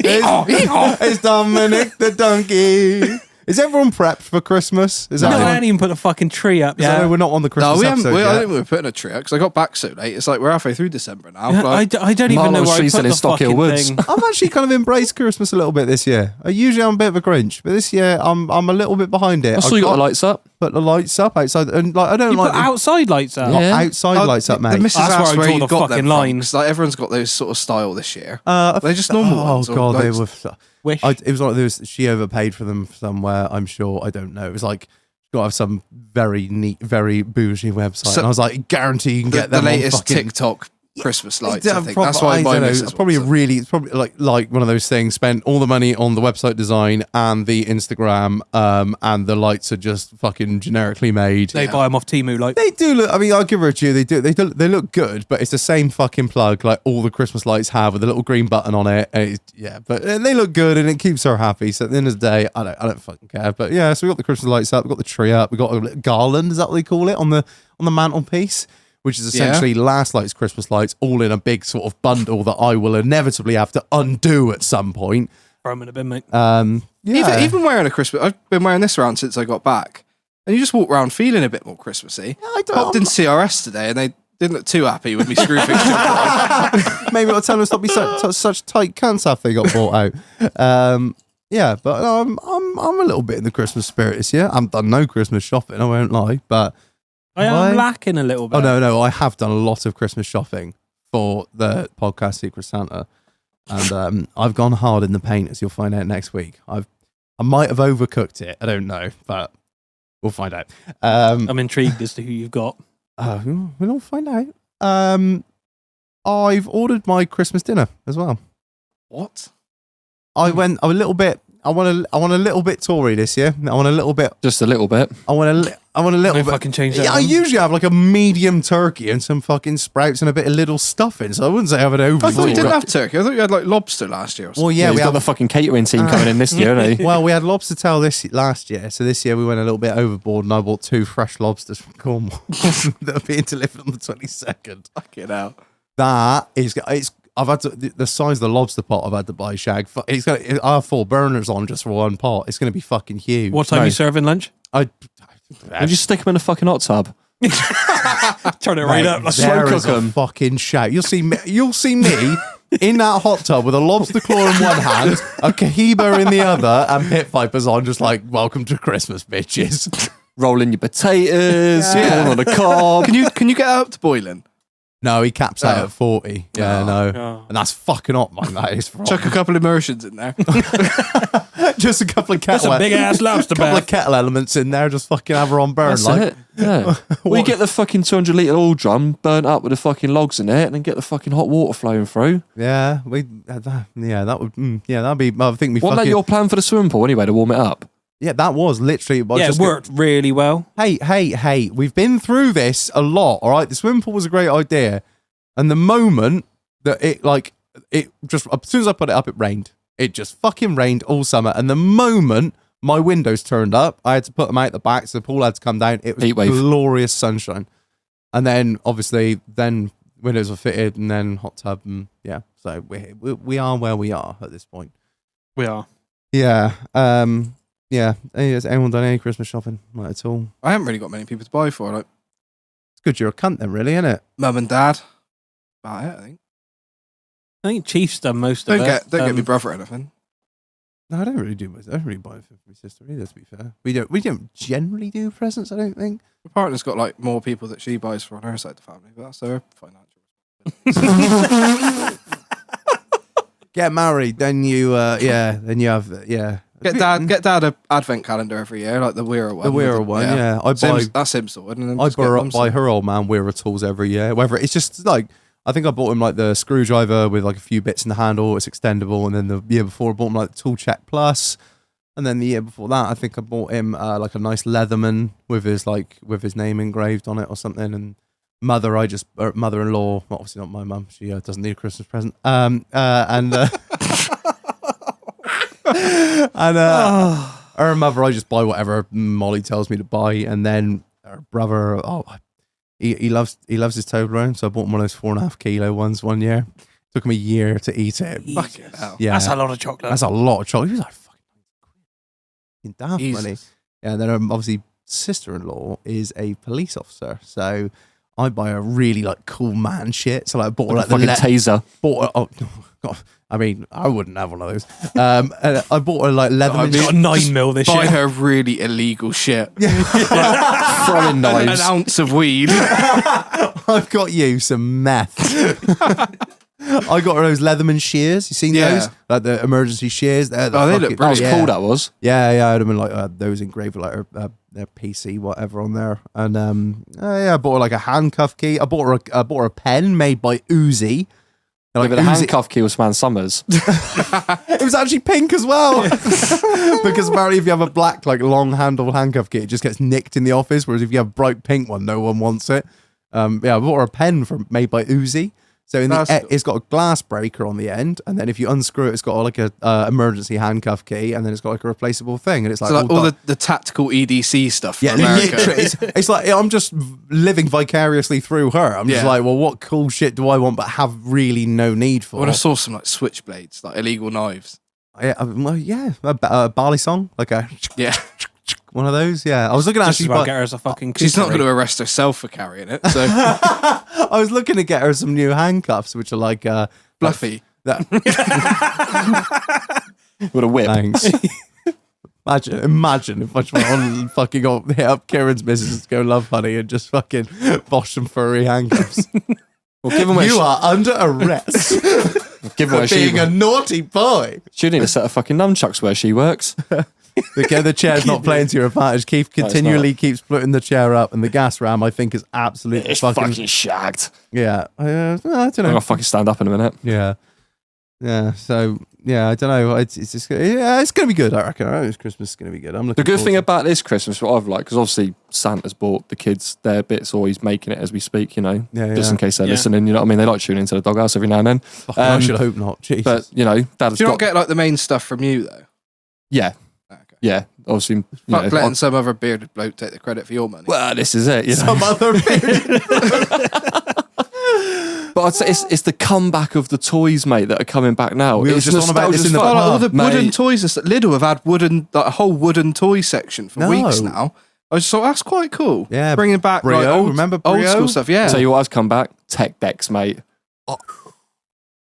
It's Dominic the donkey. Is everyone prepped for Christmas? Is
No,
that
I hadn't even put the fucking tree up.
Yeah, we're not on the Christmas
No, we haven't.
episode
I
yet.
think we were putting a tree out because I got back so late. It's like we're halfway through December now.
Yeah, I don't even know
Marlon's
where I
tree
put
still
the
in Stockhill
fucking
Woods.
thing.
I've actually kind of embraced Christmas a little bit this year. Usually I'm a bit of a Grinch, but this year I'm a little bit behind it.
I saw you got the lights up.
Put the lights up outside, and like I don't
You
like
put outside lights up.
Yeah.
outside lights up, mate.
The missus
That's where
asked
I draw
you
the
got them
fucking
from,
line.
'cause, like everyone's got those sort of style this year. They're just normal ones.
Oh
or,
god,
like,
they were.
Wish.
It was like she overpaid for them somewhere. I'm sure. I don't know. It was like got to have some very neat, very bougie website.
So-
and I was like, guarantee you can get
the
them
latest
on fucking
TikTok Christmas lights.
Yeah,
I think that's why
I
my
don't know,
missus
it's probably
wants it.
it's probably like one of those things. Spent all the money on the website design and the Instagram, and the lights are just fucking generically made.
They buy them off Temu, like.
They do look. I mean, I'll give her a due. They look good, but it's the same fucking plug like all the Christmas lights have with a little green button on it. And but they look good and it keeps her happy. So at the end of the day, I don't fucking care. But yeah, so we got the Christmas lights up, we got the tree up, we got a little garland. Is that what they call it on the mantelpiece? Which is essentially last night's Christmas lights, all in a big sort of bundle that I will inevitably have to undo at some point.
Throw them in a bin, mate.
Yeah.
Even wearing a Christmas, I've been wearing this around since I got back, and you just walk around feeling a bit more Christmassy.
I don't-
Popped in CRS today, and they didn't look too happy with me screw fixture.
Maybe I'll tell them to stop being such tight cunts after they got bought out. Yeah, but I'm a little bit in the Christmas spirit this year. I've done no Christmas shopping, I won't lie, but
I am lacking a little bit.
oh no, I have done a lot of Christmas shopping for the podcast Secret Santa, and I've gone hard in the paint, as you'll find out next week. I might have overcooked it. I don't know, but we'll find out.
I'm intrigued as to who you've got.
We'll all find out. I've ordered my Christmas dinner as well.
What?
I went a little bit. I want a little bit Tory this year. I want a little bit.
Just a little bit.
I want a little
No
bit.
fucking change that.
Yeah, I usually have like a medium turkey and some fucking sprouts and a bit of little stuffing. So I wouldn't say I have an over.
I thought you didn't have turkey. I thought you had like lobster last year or something.
Well, yeah,
He's
we
got
had
the fucking catering team coming in this year, hasn't he?
well, we had lobster tail last year. So this year we went a little bit overboard, and I bought 2 fresh lobsters from Cornwall that are being delivered on the 22nd.
Fucking hell.
That is, I've had to, the size of the lobster pot I've had to buy, Shag. I have 4 burners on just for one pot. It's going to be fucking huge.
What time are you serving lunch?
Would you stick them in a fucking hot tub?
Turn it right up. Like
There
slow
is
cook
a
'em.
fucking shout. You'll see me in that hot tub with a lobster claw in one hand, a cohiba in the other, and pit vipers on, just like, welcome to Christmas, bitches.
Rolling your potatoes, corn on the cob.
Can you get up to boiling?
No, he caps out at 40. Yeah, no.
Oh.
And that's fucking hot, man. That is
Chuck a couple immersions in there.
just a couple of
That's
kettle
a big ass lobster
couple of
bath.
kettle elements in there, just fucking have her on burn.
That's
like,
it. Yeah. Well, you get the fucking 200 litre oil drum burnt up with the fucking logs in it, and then get the fucking hot water flowing through.
yeah, that would, that'd be, I think we
Wasn't that
fucking,
your plan for the swimming pool anyway, to warm it up?
yeah, that was literally,
Yeah, it worked really well.
Hey, we've been through this a lot, all right? The swimming pool was a great idea. And the moment that it just, as soon as I put it up, it rained. It just fucking rained all summer. And the moment my windows turned up, I had to put them out the back, so the pool had to come down. It was
Heat wave.
glorious sunshine. And then, obviously, windows were fitted, and then hot tub, and yeah. So we are where we are at this point.
We are.
Yeah. Yeah. Has anyone done any Christmas shopping? Not at all.
I haven't really got many people to buy for. Like
It's good you're a cunt then, really, isn't it?
mum and dad. About it, I think.
I think Chief's done most of
Don't
it.
get me brother anything.
No, I don't really buy it for my sister either, to be fair. We don't generally do presents, I don't think.
My partner's got like more people that she buys for on her side of the family, but that's her financial.
Get married, then you have
Get dad a advent calendar every year, like the Weira one.
the Weira one, yeah.
That's him sorted. And then
I
just get mum
buy her old man Weira tools every year. Whether it's just like, I think I bought him like the screwdriver with like a few bits in the handle. It's extendable, and then the year before I bought him like the Tool Check Plus, and then the year before that I think I bought him like a nice Leatherman with his name engraved on it or something. And mother-in-law, obviously not my mum. She doesn't need a Christmas present. And her mother, I just buy whatever Molly tells me to buy, and then her brother, he loves his Toblerone, so I bought him one of those 4.5 kilo ones one year. Took him a year to eat it.
Fucking hell.
Yeah,
That's a lot of chocolate.
That's a lot of chocolate. He was like, fucking daft money. Yeah, and then obviously sister-in-law is a police officer, so I buy a really like cool man shit. So like, I bought her like
fucking taser.
Bought her, God, I mean, I wouldn't have one of those. And I bought her like Leatherman.
Got a 9mm this
Buy
year.
her really illegal shit.
Throwing knives.
An ounce of weed.
I've got you some meth. I got her those Leatherman shears. You seen those? Like the emergency shears. They look
brilliant.
That was cool, that was.
Yeah, I had them in like those engraved with like their PC, whatever on there. And I bought her like a handcuff key. I bought her a pen made by Uzi.
Like the handcuff key was Man Summers.
It was actually pink as well. Because apparently if you have a black, like long handle handcuff key, it just gets nicked in the office. Whereas if you have a bright pink one, no one wants it. I bought her a pen made by Uzi. So it's got a glass breaker on the end, and then if you unscrew it, it's got like a emergency handcuff key, and then it's got like a replaceable thing, and it's like,
So like all the tactical EDC stuff.
yeah, literally, it's like I'm just living vicariously through her. I'm just like, well, what cool shit do I want, but have really no need for?
When I saw some like switchblades, like illegal knives.
A barley song, like a one of those. Yeah, I was looking at
Just about get her as a fucking
She's not going to
cookery.
arrest herself for carrying it. So
I was looking to get her some new handcuffs, which are like
fluffy.
That.
With a whip.
Thanks. Imagine if I just went on and fucking hit up Kieran's missus to go love honey and just fucking bosh some furry handcuffs.
Well, given where
You are under arrest
given where
for being a
she,
naughty boy.
she'd need a set of fucking nunchucks where she works.
The chair's not playing to your advantage. Keith continually keeps putting the chair up, and the gas ram, I think, is absolutely
It's fucking shagged.
yeah. I don't
I'm
know.
gonna fucking stand up in a minute.
Yeah. So yeah, I don't know. It's just it's gonna be good. I reckon. This Christmas is gonna be good. I'm looking.
The good
forward
thing
to
about this Christmas, what I've liked, because obviously Santa's bought the kids their bits, or he's making it as we speak, you know, just in case they're listening. You know what I mean? They like tuning into the doghouse every now and then.
Fucking I should hope not. Jesus.
But you know, Dad's
Do you
got
not get like the main stuff from you though?
yeah,
Okay.
yeah. Obviously, you know,
Fuck letting some other bearded bloke take the credit for your money.
well, this is it. You know?
Some other
But I'd say it's the comeback of the toys, mate, that are coming back now.
We were
It's
just on about this in the
nostalgia's
Oh, like all
fuck.
the wooden
Mate,
toys. Lidl have had like a whole wooden toy section for
No.
weeks now. I just thought that's quite cool.
Yeah,
bringing back
Brio,
like, old,
remember
old
Brio?
school stuff. Yeah,
tell you what has come back: tech decks, mate.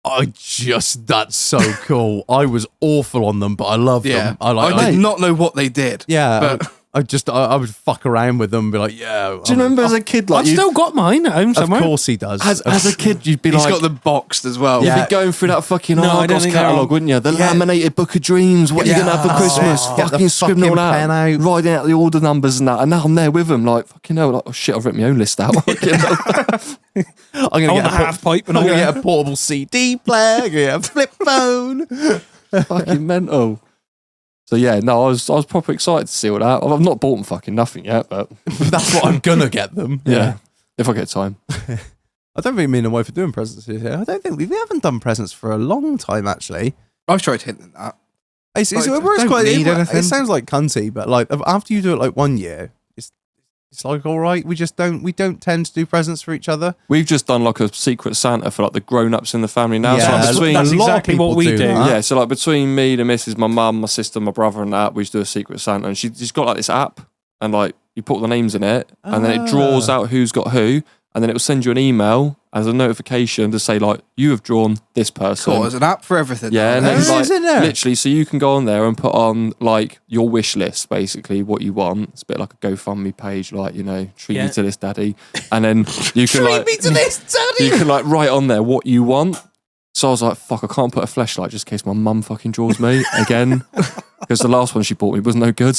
That's so cool. I was awful on them, but I love
yeah.
them. I
did not know what they did.
Yeah,
but
I would fuck around with them and be like, yeah.
Do you remember as a kid, like
I've
you,
still got mine at home
Of
somewhere.
course he does.
as a kid, you'd be
he's
like,
got them boxed as well.
Yeah.
you'd be going through that fucking
No, I don't
Argos
think they're
catalogue,
on.
wouldn't you? The
Yeah.
laminated book of dreams. What are you gonna have for
Yeah.
Christmas?
Get the
Fucking scribbling
fucking
all
pen
out,
out.
writing out the order numbers and that. And now I'm there with them, like fucking hell. Like, oh shit, I've written my own list out. Fucking hell.
I'm gonna
On
get
the
a
half pipe and
I'm
all
gonna
that.
get a portable CD player. I'm gonna get a flip phone.
Fucking mental. So yeah, no, I was proper excited to see all that. I've not bought them fucking nothing yet, but
That's what I'm gonna get them.
yeah, if I get time.
I don't think me and the wife are doing presents this year. I don't think we haven't done presents for a long time actually.
I've tried hinting that.
It's
Like,
works
don't
quite.
need
It
anything.
sounds like cunty, but like after you do it like 1 year, it's like all right. We don't tend to do presents for each other.
We've just done like a secret Santa for like the grown-ups in the family now. So
Yeah,
like between
that's
a lot of
exactly
people
what we do.
that.
yeah, so like between me, the missus, my mum, my sister, my brother, and that, we just do a secret Santa, and she's got like this app, and like you put the names in it, and then it draws out who's got who, and then it will send you an email as a notification to say like you have drawn this person.
Cool, there's an app for everything.
Yeah, and
now,
then
There
like
is, isn't there?
literally, so you can go on there and put on like your wish list, basically what you want. It's a bit like a GoFundMe page, like you know, treat
Yeah.
me to this, daddy, and then you can
Treat
like
me to this, daddy.
you can like write on there what you want. So I was like, fuck, I can't put a fleshlight just in case my mum fucking draws me again. Because the last one she bought me was no good.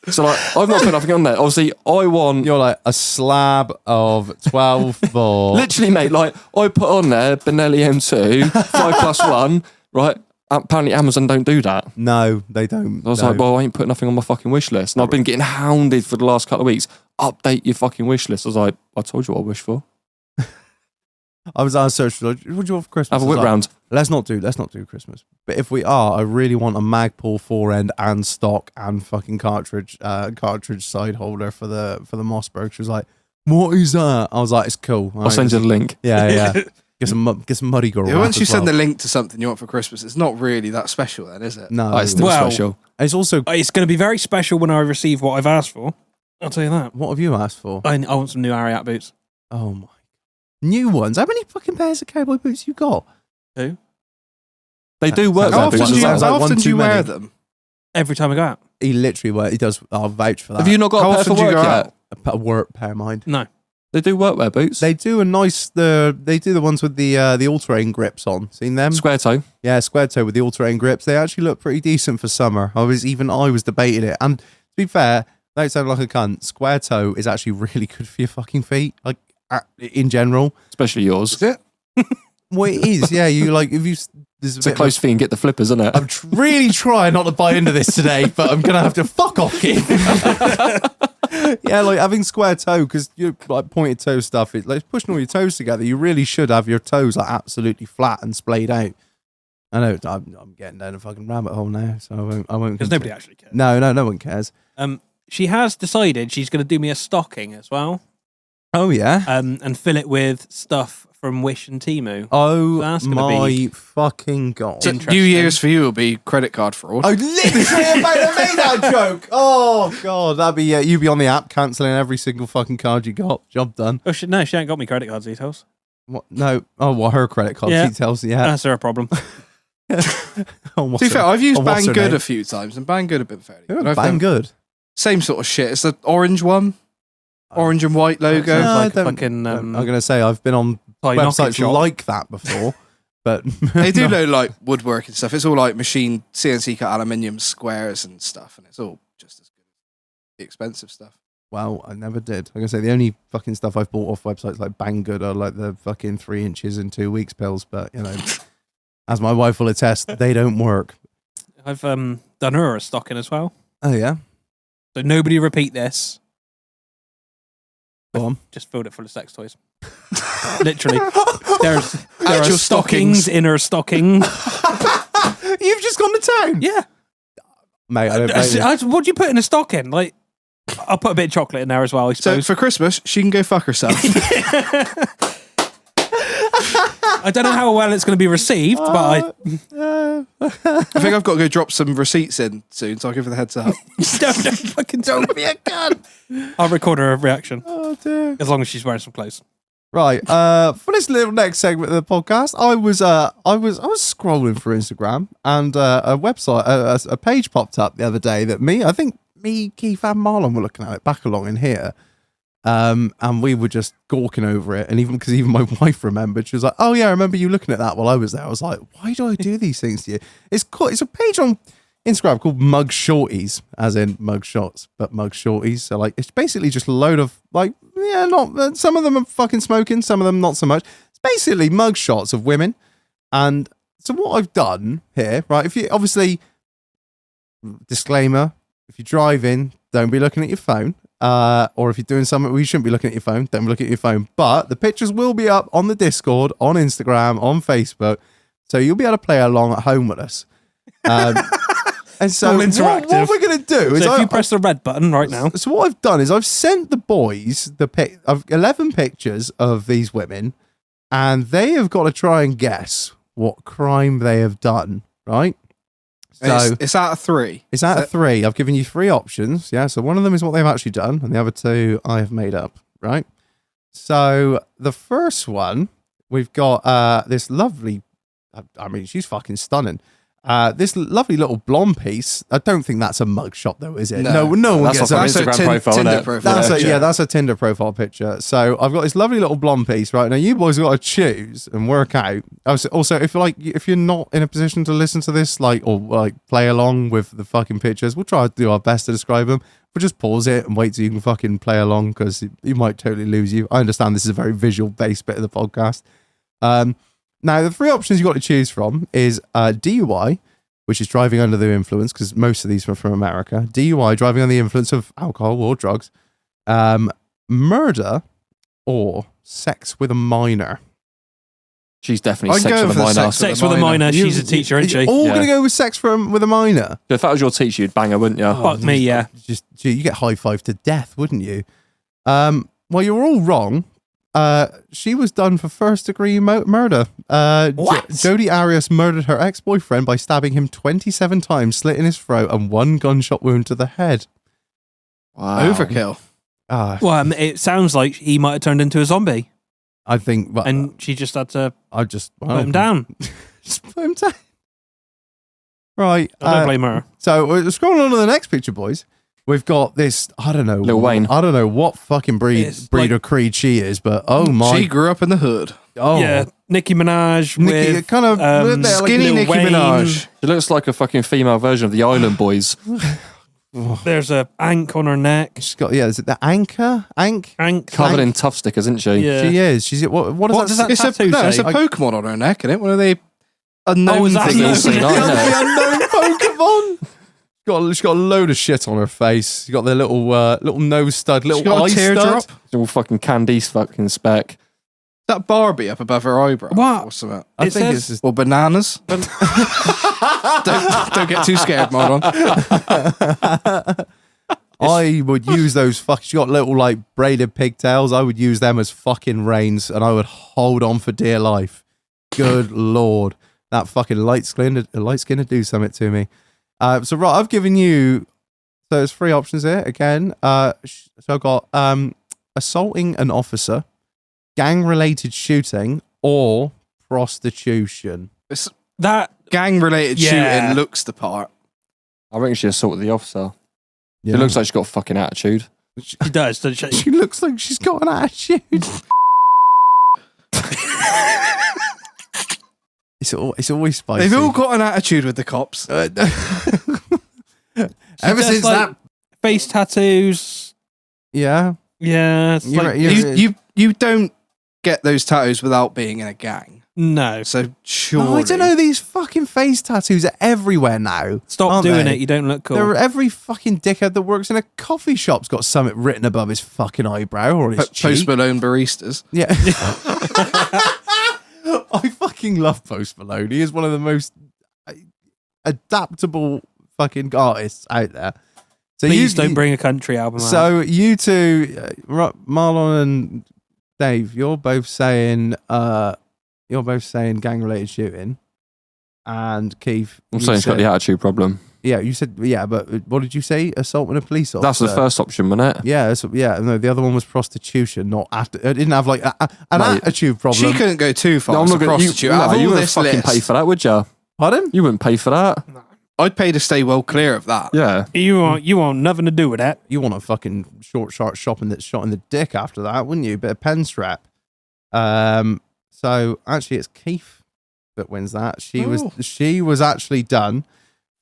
So like, I've not put nothing on there. Obviously, I want...
You're like a slab of 12 ball.
Literally, mate, like, I put on there Benelli M2, 5+1, right? Apparently Amazon don't do that.
No, they don't.
I was like, well, I ain't put nothing on my fucking wish list. And I've been getting hounded for the last couple of weeks. Update your fucking wish list. I was like, I told you what I wish for.
I was asked social. What do you want for Christmas?
Have a whip round.
Let's not do Christmas. But if we are, I really want a Magpul 4-end and stock and fucking cartridge side holder for the Mossberg. She was like, "What is that?" I was like, "It's cool.
I'll send you the link."
Yeah. Get some muddy girl.
Yeah, once you send the link to something you want for Christmas, it's not really that special, then, is it?
No,
it's still special.
It's also
It's going to be very special when I receive what I've asked for. I'll tell you that.
What have you asked for?
I want some new Ariat boots.
Oh my! New ones? How many fucking pairs of cowboy boots you got?
Two.
They do work.
How often
Like
do you wear them?
Every time I go out.
He literally wears. He does. I'll vouch for that.
Have you not got
How
a pair
often
for
do you
work
go
yet?
out?
a work pair of mine?
No.
They do workwear boots.
They do a nice. They do the ones with the all-terrain grips on. Seen them?
Square toe.
Yeah, square toe with the all-terrain grips. They actually look pretty decent for summer. I was debating it. And to be fair, don't sound like a cunt. Square toe is actually really good for your fucking feet. Like in general,
Especially yours.
Is it?
well, it is. Yeah, you like if you.
It's a close fit and get the flippers, isn't it?
I'm really trying not to buy into this today, but I'm gonna have to fuck off, Keith. Yeah, like having square toe because you like pointed toe stuff. It's like pushing all your toes together. You really should have your toes like absolutely flat and splayed out. I know I'm getting down a fucking rabbit hole now, so I won't.
Because nobody actually cares.
No one cares.
She has decided she's going to do me a stocking as well.
Oh yeah.
And fill it with stuff from Wish and Temu.
Oh
That's gonna
my
be
fucking god.
So New Year's for you will be credit card fraud.
I literally about to make that joke. Oh god, that'd be you'd be on the app cancelling every single fucking card you got. Job done.
Oh shit! No, she ain't got me credit card details.
What? No. Oh, well, her credit card details. Yeah.
That's her problem.
Oh,
To be fair, I've used
what's her
Banggood
name?
a few times, and Banggood have been fairly
Who
good.
are
I've done
Banggood?
Same sort of shit. It's the orange one, orange and white logo.
Sounds
No,
like
I
a
don't-
fucking,
I'm gonna say I've been on websites
shop.
like that before, but
They do know like woodwork and stuff. It's all like machine CNC cut aluminium squares and stuff, and it's all just as good as the expensive stuff.
Well, I never did. Like I say, the only fucking stuff I've bought off websites like Banggood are like the fucking 3 inches in 2 weeks pills. But you know, as my wife will attest, they don't work.
I've done her a stocking as well.
Oh yeah,
So nobody repeat this.
go on.
Just filled it full of sex toys. Literally. There are
Actual
stockings in her stocking.
You've just gone to town,
Yeah.
mate. I don't blame you.
What do you put in a stocking? Like, I'll put a bit of chocolate in there as well, I
So
suppose.
for Christmas, she can go fuck herself.
I don't know how well it's going to be received, but I
I think I've got to go drop some receipts in soon, so I'll give her the heads up.
don't fucking don't be a gun. I'll record her reaction
Oh dear.
as long as she's wearing some clothes.
Right. For this little next segment of the podcast, I was scrolling through Instagram and a website, a page popped up the other day that me, Keith, and Marlon were looking at it back along in here. And we were just gawking over it, and even my wife remembered, she was like, "Oh yeah, I remember you looking at that while I was there." I was like, "Why do I do these things to you?" It's a page on Instagram called Mug Shorties, as in mug shots, but Mug Shorties. So like, it's basically just a load of like, yeah, not some of them are fucking smoking, some of them not so much. It's basically mug shots of women, and so what I've done here, right? If you obviously disclaimer, if you're driving, don't be looking at your phone. Or if you're doing something where you shouldn't be looking at your phone, don't look at your phone. But the pictures will be up on the Discord, on Instagram, on Facebook, so you'll be able to play along at home with us. And so
All
what
interactive.
we're going to do is
So if you press the red button right now,
so what I've done is I've sent the boys of 11 pictures of these women, and they have got to try and guess what crime they have done, right? So
It's out of 3.
it's out of 3. I've given you 3 options. Yeah. So one of them is what they've actually done, and the other 2 I have made up. Right. So the first one, we've got this lovely. I mean, she's fucking stunning. This lovely little blonde piece. I don't think that's a mugshot though, is it? No one
That's
gets
off
that.
her Instagram profile,
Tinder
isn't it?
profile.
That's a Tinder profile picture. So I've got this lovely little blonde piece, right? Now you boys have got to choose and work out. Also, if you're not in a position to listen to this, or play along with the fucking pictures, we'll try to do our best to describe them. But just pause it and wait till you can fucking play along, because you might totally lose you. I understand this is a very visual based bit of the podcast. Now the 3 options you got to choose from is DUI, which is driving under the influence, because most of these are from America. DUI, driving under the influence of alcohol or drugs. Murder, or sex with a minor.
She's definitely
I'd
sex
go
with a
for the
minor.
sex
Sex with a minor. She's a teacher, isn't she?
All
Yeah.
going to go with sex with a minor.
If that was your teacher, you'd bang her, wouldn't you?
Fuck me, yeah.
Gee, you get high five to death, wouldn't you? Well, you're all wrong. She was done for first degree murder.
What?
Jodi Arias murdered her ex-boyfriend by stabbing him 27 times, slitting his throat, and 1 gunshot wound to the head.
Wow.
Overkill.
Well, it sounds like he might have turned into a zombie,
I think, well,
and she just had to
I just
put him down.
Just put him down. Right.
I don't blame her.
So we're scrolling on to the next picture, boys. We've got this, I don't know.
Lil Wayne.
I don't know what fucking breed
Like-
or creed she is, but oh my.
She grew up in the hood.
Oh.
Yeah, Nicki Minaj
Nicki,
with
kind of
um,
Skinny
Lil
Nicki
Wayne.
Minaj.
She looks like a fucking female version of the Island Boys.
There's a ank on her neck.
She's got, is it the anchor? Ank?
Ank.
Covered in tough stickers, isn't she?
Yeah.
She is. She's, what
What
does
does
that
that tattoo
It's a
say?
Pokemon on her neck, isn't it? One of the unknown
Oh, is that
things.
unknown?
The unknown Pokemon. She's got a load of shit on her face. She's got the little nose stud, little
She's got
eye
a teardrop.
stud.
It's all fucking Candice fucking spec.
That Barbie up above her eyebrow.
What?
Or something.
I
It
think
says-
it's just,
Or bananas. don't get too scared, Marlon.
I would use those fucking. She got little like braided pigtails. I would use them as fucking reins, and I would hold on for dear life. Good lord, that fucking light skin to do something to me. So right, I've given you. So there's 3 options here again. So I've got assaulting an officer, gang-related shooting, or prostitution.
It's
That
gang-related
Yeah.
shooting looks the part.
I reckon she assaulted the officer.
Yeah.
It looks like she's got a fucking attitude.
she does, doesn't she?
She looks like she's got an attitude. It's always spicy.
They've all got an attitude with the cops.
Ever
does,
since
like,
that,
face tattoos.
yeah.
Yeah, it's
You're
like,
right, you're-
You don't get those tattoos without being in a gang.
no.
So surely.
Oh, I don't know. These fucking face tattoos are everywhere now.
Stop
aren't
doing
they?
it. You don't look cool.
They're every fucking dickhead that works in a coffee shop's got something written above his fucking eyebrow or his cheek.
Post Malone baristas.
Yeah. I fucking love Post Malone. He is one of the most adaptable fucking artists out there. So
Please don't bring a country album out.
So you two, Marlon and Dave, you're both saying gang-related shooting, and Keith,
I'm
you
saying she's got the
said-
attitude problem.
Yeah, you said but what did you say? Assaulting a police officer.
That's the first option, wasn't it?
Yeah, no, the other one was prostitution. Not it didn't have like an
Mate,
attitude problem.
She couldn't go too far.
No, I'm
as
not
a
gonna.
prostitute.
You,
Out
no,
of
you
all
wouldn't
this
fucking
list,
pay for that, would you?
Pardon?
You wouldn't pay for that.
I'd pay to stay well clear of that.
Yeah.
you want nothing to do with that.
You want a fucking sharp shopping that's shot in the dick after that, wouldn't you? Bit of pen strap. So actually, it's Keith that wins that. She was actually done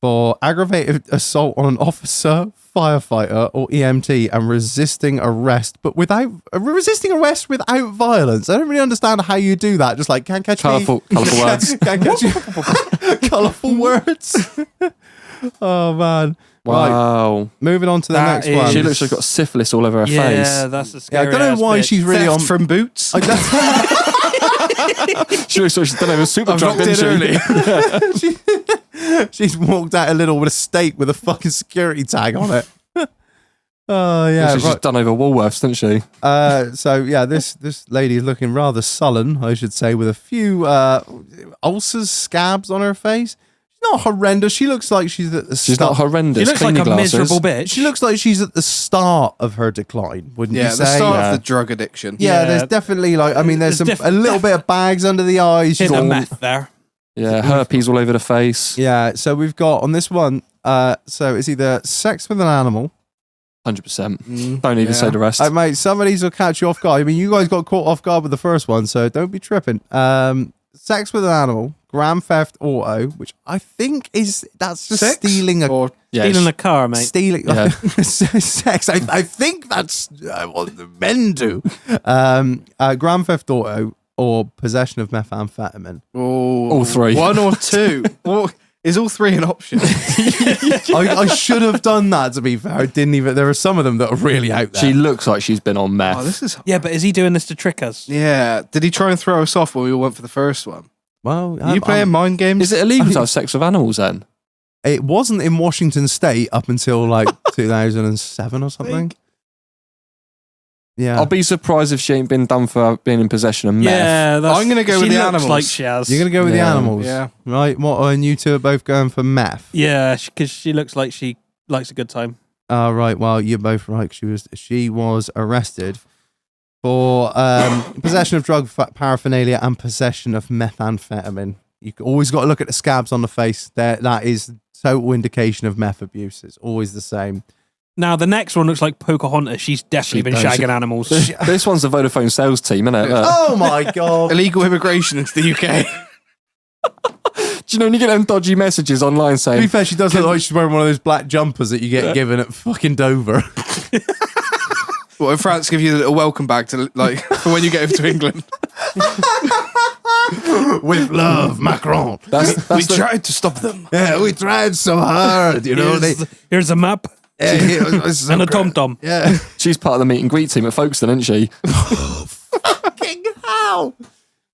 for aggravated assault on an officer, firefighter, or EMT, and resisting arrest without violence. I don't really understand how you do that. Just like can't catch
Colourful words.
Can't catch you. Colourful words. Oh man. Right.
Wow.
Moving on to the
That
next
is-
one.
She looks like she's got syphilis all over her
Yeah,
face.
that's the
Yeah, I
scary.
don't know why she's really
Theft
on.
from boots.
I don't-
She looks like she's done over super
I've
drunk,
locked
didn't
in
she?
early.
She's walked out a little with a steak with a fucking security tag on it. Oh yeah,
She's
right.
done over Woolworths, didn't she?
So yeah, this lady is looking rather sullen, I should say, with a few ulcers, scabs on her face. She's not horrendous. She looks like she's at the
She's
start.
not horrendous.
She looks
Clean
like a
your glasses.
miserable bitch.
She looks like she's at the start of her decline, wouldn't you
Yeah,
say?
the start
Yeah.
of the drug addiction.
Yeah,
Yeah.
there's definitely like there's
There's
a little bit of bags under the eyes. She's
hit a
all-
meth there.
Yeah, herpes all over the face.
Yeah, so we've got on this one. So it's either sex with an animal.
100%. Don't even say the rest.
Mate, some of these will catch you off guard. I mean, you guys got caught off guard with the first one, so don't be tripping. Sex with an animal, grand theft auto, which I think that's just
Sex?
stealing a
Or
Yeah,
Stealing a car, mate.
stealing
Yeah.
sex. I think that's what the men do. Grand theft auto or possession of methamphetamine.
all
All three.
One or two. Well, Is all 3 an option?
I should have done that, to be fair. I didn't even. There are some of them that are really out there.
She looks like she's been on meth.
Oh, this is.
Yeah, but is he doing this to trick us?
Yeah. Did he try and throw us off when we all went for the first one?
Well,
Are you playing mind games?
Is it illegal to have sex with animals then?
It wasn't in Washington State up until like 2007 or something. Yeah.
I'll be surprised if she ain't been done for being in possession of meth.
Yeah,
I'm going to go with the
looks
animals.
like she has.
You're going to go with the
Yeah.
animals?
Yeah.
Right, and you two are both going for meth?
Yeah, because she looks like she likes a good time.
Right, well, you're both right. She was arrested for possession of drug paraphernalia and possession of methamphetamine. You always got to look at the scabs on the face. That is total indication of meth abuse. It's always the same.
Now, the next one looks like Pocahontas. She's definitely been shagging animals.
This one's the Vodafone sales team, isn't it?
Oh my God.
Illegal immigration into the UK.
Do you know when you get them dodgy messages online
To
saying,
be fair, she does look like she's wearing one of those black jumpers that you get given at fucking Dover.
Well, in France, give you a little welcome bag to for when you get over to England.
With love, Macron.
We tried to stop them.
Yeah, we tried so hard, you know.
Here's a map and a tom-tom.
Yeah.
she's part of the meet and greet team at Folkestone, isn't she?
Fucking hell.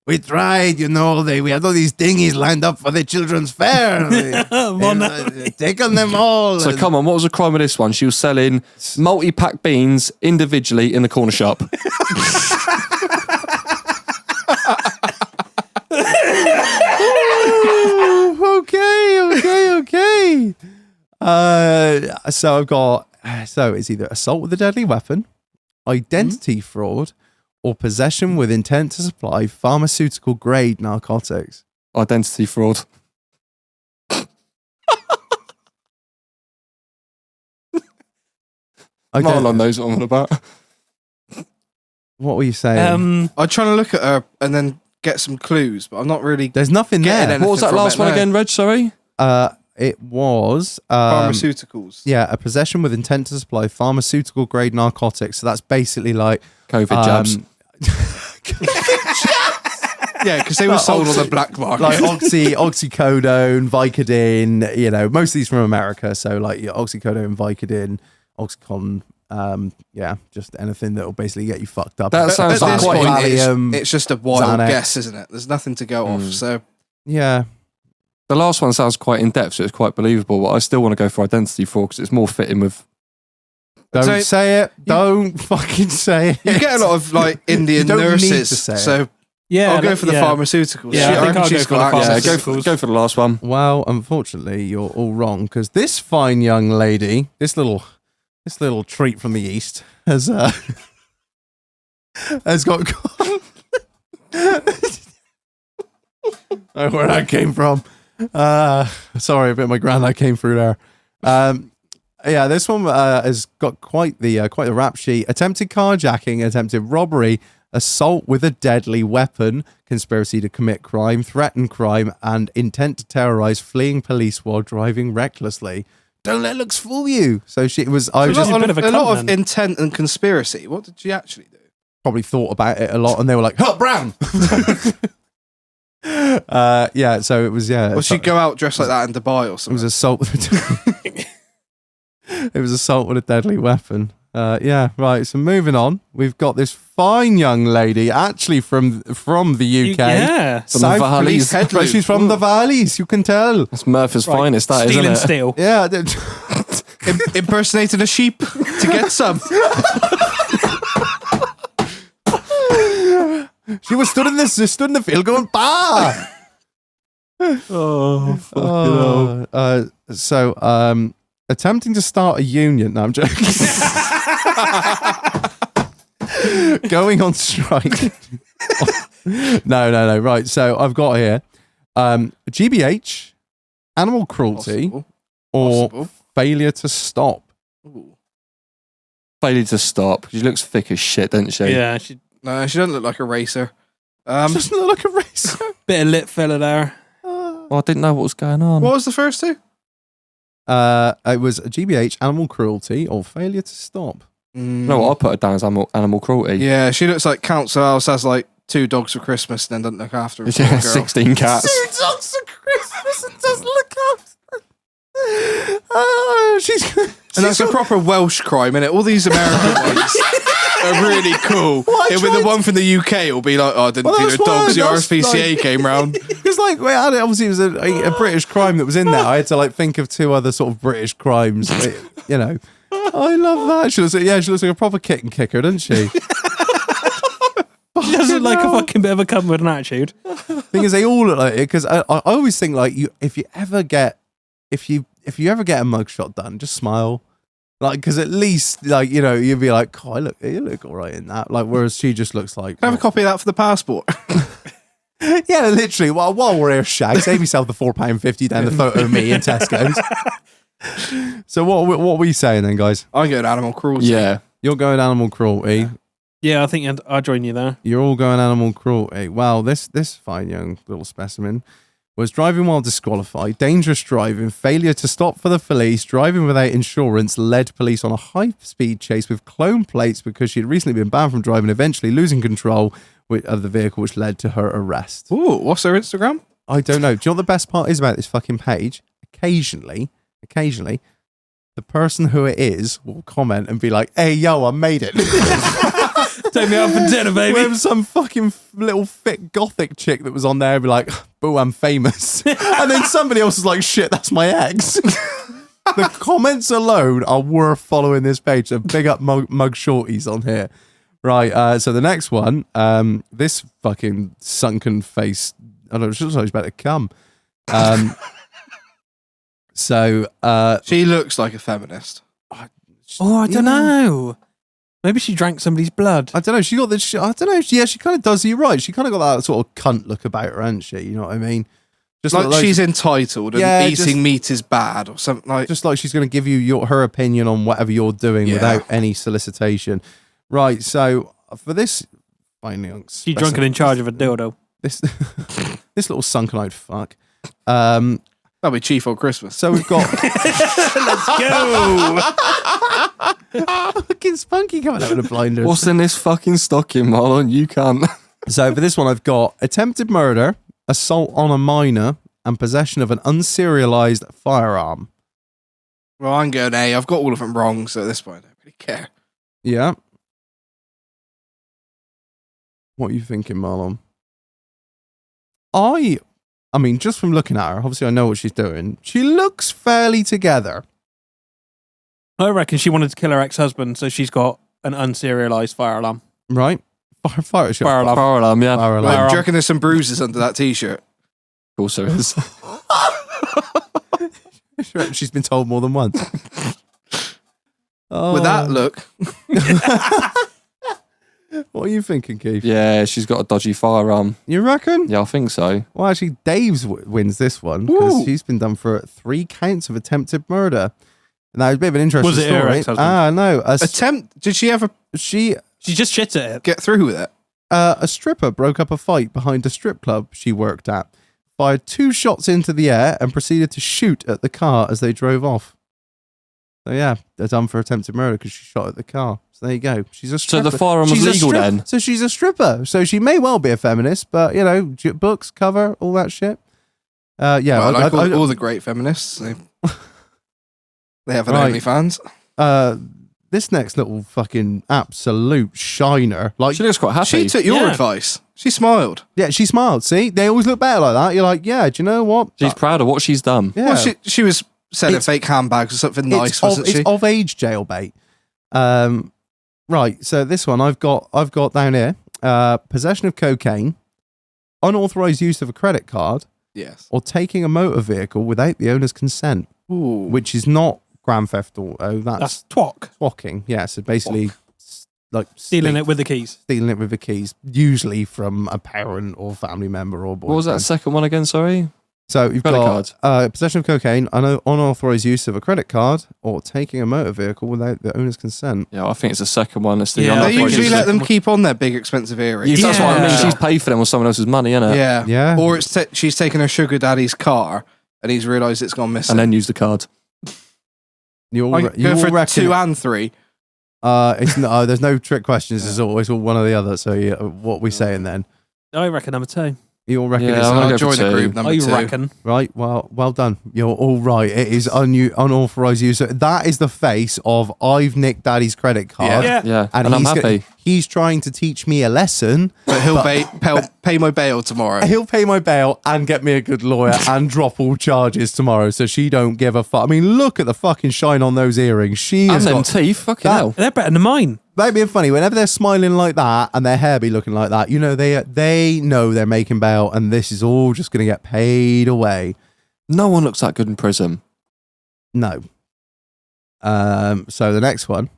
We tried, you know, we had all these dinghies lined up for the children's fair. Taken them all.
So come on, what was the crime with this one? She was selling multi-pack beans individually in the corner shop.
Okay. So I've got, it's either assault with a deadly weapon, identity fraud, or possession with intent to supply pharmaceutical grade narcotics.
Identity fraud. Marlon knows what I'm on about.
What were you saying?
I'm trying to look at her and then get some clues, but I'm not really.
There's nothing there.
What was that last one again, Reg? Sorry?
It was
Pharmaceuticals.
Yeah, a possession with intent to supply pharmaceutical grade narcotics. So that's basically like
COVID jabs.
Yeah, because they were sold on the black market.
Like oxycodone, Vicodin, you know, most of these from America. So like oxycodone, Vicodin, Oxycontin, just anything that will basically get you fucked up.
That sounds
at this
quite
point, it's just a wild
Xanax.
guess, isn't it? There's nothing to go off. So
Yeah.
The last one sounds quite in-depth, so it's quite believable, but I still want to go for identity fraud because it's more fitting with...
Don't say it. Don't fucking say it.
you get a lot of like Indian
You don't need to
nurses.
say it.
So
Yeah,
I'll go for the pharmaceuticals.
Yeah, I think I'll
she's
go for
got
the
access.
Yeah, go for the last one.
Well, unfortunately, you're all wrong because this fine young lady, this little treat from the east, has got. Where that came from. Sorry, a bit of my granddad came through there. This one has got quite the rap sheet. Attempted carjacking, attempted robbery, assault with a deadly weapon, conspiracy to commit crime, threatened crime, and intent to terrorize fleeing police while driving recklessly. Don't let looks fool you. So she was. I was just
a bit of a
lot
cunt
of
then.
intent and conspiracy. What did she actually do?
probably thought about it a lot, and they were like, "Oh, Brown." So it was
Well, she'd go out dressed like that in Dubai or something.
It was assault. It was assault with a deadly weapon. Right. So moving on, we've got this fine young lady, actually from the UK.
Yeah.
From the Valleys.
Headley.
She's from the Valleys. You can tell.
That's Murphy's finest, that
Stealing
isn't it?
steel.
Yeah.
Impersonating a sheep to get some.
She was stood in the field going, "Bah!" Attempting to start a union. No, I'm joking. Going on strike. No. Right. So I've got here GBH, animal cruelty, or failure to stop.
Ooh.
Failure to stop. She looks thick as shit, doesn't she?
Yeah,
No, she doesn't look like a racer.
Doesn't look like a racer.
bit of lip filler there.
Well, I didn't know what was going on.
What was the first two?
It was GBH, animal cruelty, or failure to stop.
No, I put her down as animal cruelty.
Yeah, she looks like Council House has like 2 dogs for Christmas and then doesn't look after them.
Yeah, 16 cats.
2 dogs for Christmas. Just look up. Oh,
and that's a proper Welsh crime, innit? All these American ones are really cool. It'll be the one from the UK. It'll be like, oh, I didn't see the dogs. The RSPCA came round.
Because like, obviously it was a British crime that was in there. I had to like think of 2 other sort of British crimes. You know, I love that. She looks like a proper kitten kicker, doesn't she?
She does look like a fucking bit of a cunt with an attitude.
Thing is, they all look like it because I always think like if you ever get a mugshot done, just smile, like because at least like you know you'd be like, oh, you look all right in that. Like whereas she just looks like.
Can I have a copy of that for the passport?
Yeah, literally. While we're here, Shag, save yourself the £4.50 down the photo of me in Tesco's. So what are we saying then, guys?
I'm going animal cruelty.
Yeah,
you're going animal cruelty.
Yeah, I think I'll join you there.
You're all going animal cruelty. Well, this fine young little specimen was driving while disqualified, dangerous driving, failure to stop for the police, driving without insurance, led police on a high-speed chase with clone plates because she had recently been banned from driving, eventually losing control of the vehicle, which led to her arrest.
Ooh, what's her Instagram?
I don't know. Do you know what the best part is about this fucking page? Occasionally, the person who it is will comment and be like, hey, yo, I made it.
Take me out for dinner, baby.
There was some fucking little fit gothic chick that was on there and be like, boo, I'm famous. And then somebody else was like, shit, that's my ex. The comments alone are worth following this page. So big up mug shorties on here. Right, so the next one, this fucking sunken face, I don't know, she looks like she's about to come.
She looks like a feminist.
Oh, I don't know. Maybe she drank somebody's blood.
I don't know. She got this. I don't know. Yeah, she kind of does. You're right. She kind of got that sort of cunt look about her, hasn't she? You know what I mean? Just
like she's entitled and eating meat is bad or something like.
Just like she's going to give you her opinion on whatever you're doing without any solicitation. Right. So for this, finally,
she's drunk and in charge of a dildo.
This little sunken-eyed fuck.
That'll be Chief on Christmas.
So we've got.
Let's go.
Fucking Spunky coming out with a blinder.
What's in this fucking stocking, Marlon? You can't.
So for this one, I've got attempted murder, assault on a minor, and possession of an unserialized firearm.
Well, I'm going A. I've got all of them wrong, so at this point, I don't really care.
Yeah. What are you thinking, Marlon? I mean, just from looking at her, obviously I know what she's doing. She looks fairly together.
I reckon she wanted to kill her ex-husband, so she's got an unserialized fire alarm.
Right? Fire alarm.
Fire alarm, yeah.
Fire alarm.
Right, do you reckon there's some bruises under that t-shirt?
Of course there is.
She's been told more than once.
With that look.
What are you thinking, Keith?
Yeah, she's got a dodgy firearm.
You reckon?
Yeah, I think so.
Well, actually, Dave's wins this one because she's been done for 3 counts of attempted murder. Now, it's a bit of an interesting
Was it
story.
her ex-husband?
No.
Did she ever
She
just shit at it.
get through with it?
a stripper broke up a fight behind a strip club she worked at, fired 2 shots into the air, and proceeded to shoot at the car as they drove off. So yeah, they're done for attempted murder because she shot at the car. So there you go. She's a stripper.
So the firearm was legal then?
So she's a stripper. So she may well be a feminist, but you know, books, cover, all that shit. Yeah,
well, like all the great feminists. They have an OnlyFans.
This next little fucking absolute shiner. Like
she looks quite happy.
She took your advice. She smiled.
Yeah, she smiled. See, they always look better like that. You're like, yeah, do you know what?
She's proud of what she's done.
Yeah.
Well, she was selling fake handbags or something nice, wasn't she?
It's of age jailbait. Right. So this one I've got down here. Possession of cocaine, unauthorized use of a credit card,
yes,
or taking a motor vehicle without the owner's consent.
Ooh.
Which is not Grand Theft Auto. That's twocking. Yeah. So basically, like
stealing it with the keys.
Stealing it with the keys, usually from a parent or family member or boyfriend.
What was that second one again? Sorry.
So you've got possession of cocaine, unauthorized use of a credit card, or taking a motor vehicle without the owner's consent.
Yeah, I think it's the second one. It's the
they usually let them keep on their big expensive earrings.
Yeah, that's what I mean. She's paid for them with someone else's money, isn't it?
Yeah,
yeah.
Or it's she's taken her sugar daddy's car and he's realised it's gone missing,
and then used the card.
You all
for
reckon
2 and 3.
There's no trick questions. It's all one or the other. So what are we saying then?
I reckon number 2.
You all reckon
Yeah,
it's
I'm gonna
I'll
go
join
for
the
two.
group number
I
2.
reckon.
right? Well done. You're all right. It is unauthorized use. So that is the face of I've nicked Daddy's credit card.
Yeah.
Yeah,
And,
and I'm
he's
happy.
he's trying to teach me a lesson.
But he'll pay my bail tomorrow.
He'll pay my bail and get me a good lawyer and drop all charges tomorrow, so she don't give a fuck. I mean, look at the fucking shine on those earrings. She
And
has
them
got
teeth, fucking
that-
hell.
They're better than mine.
that being funny. Whenever they're smiling like that and their hair be looking like that, you know they know they're making bail, and this is all just going to get paid away.
No one looks that good in prison.
No. So the next one,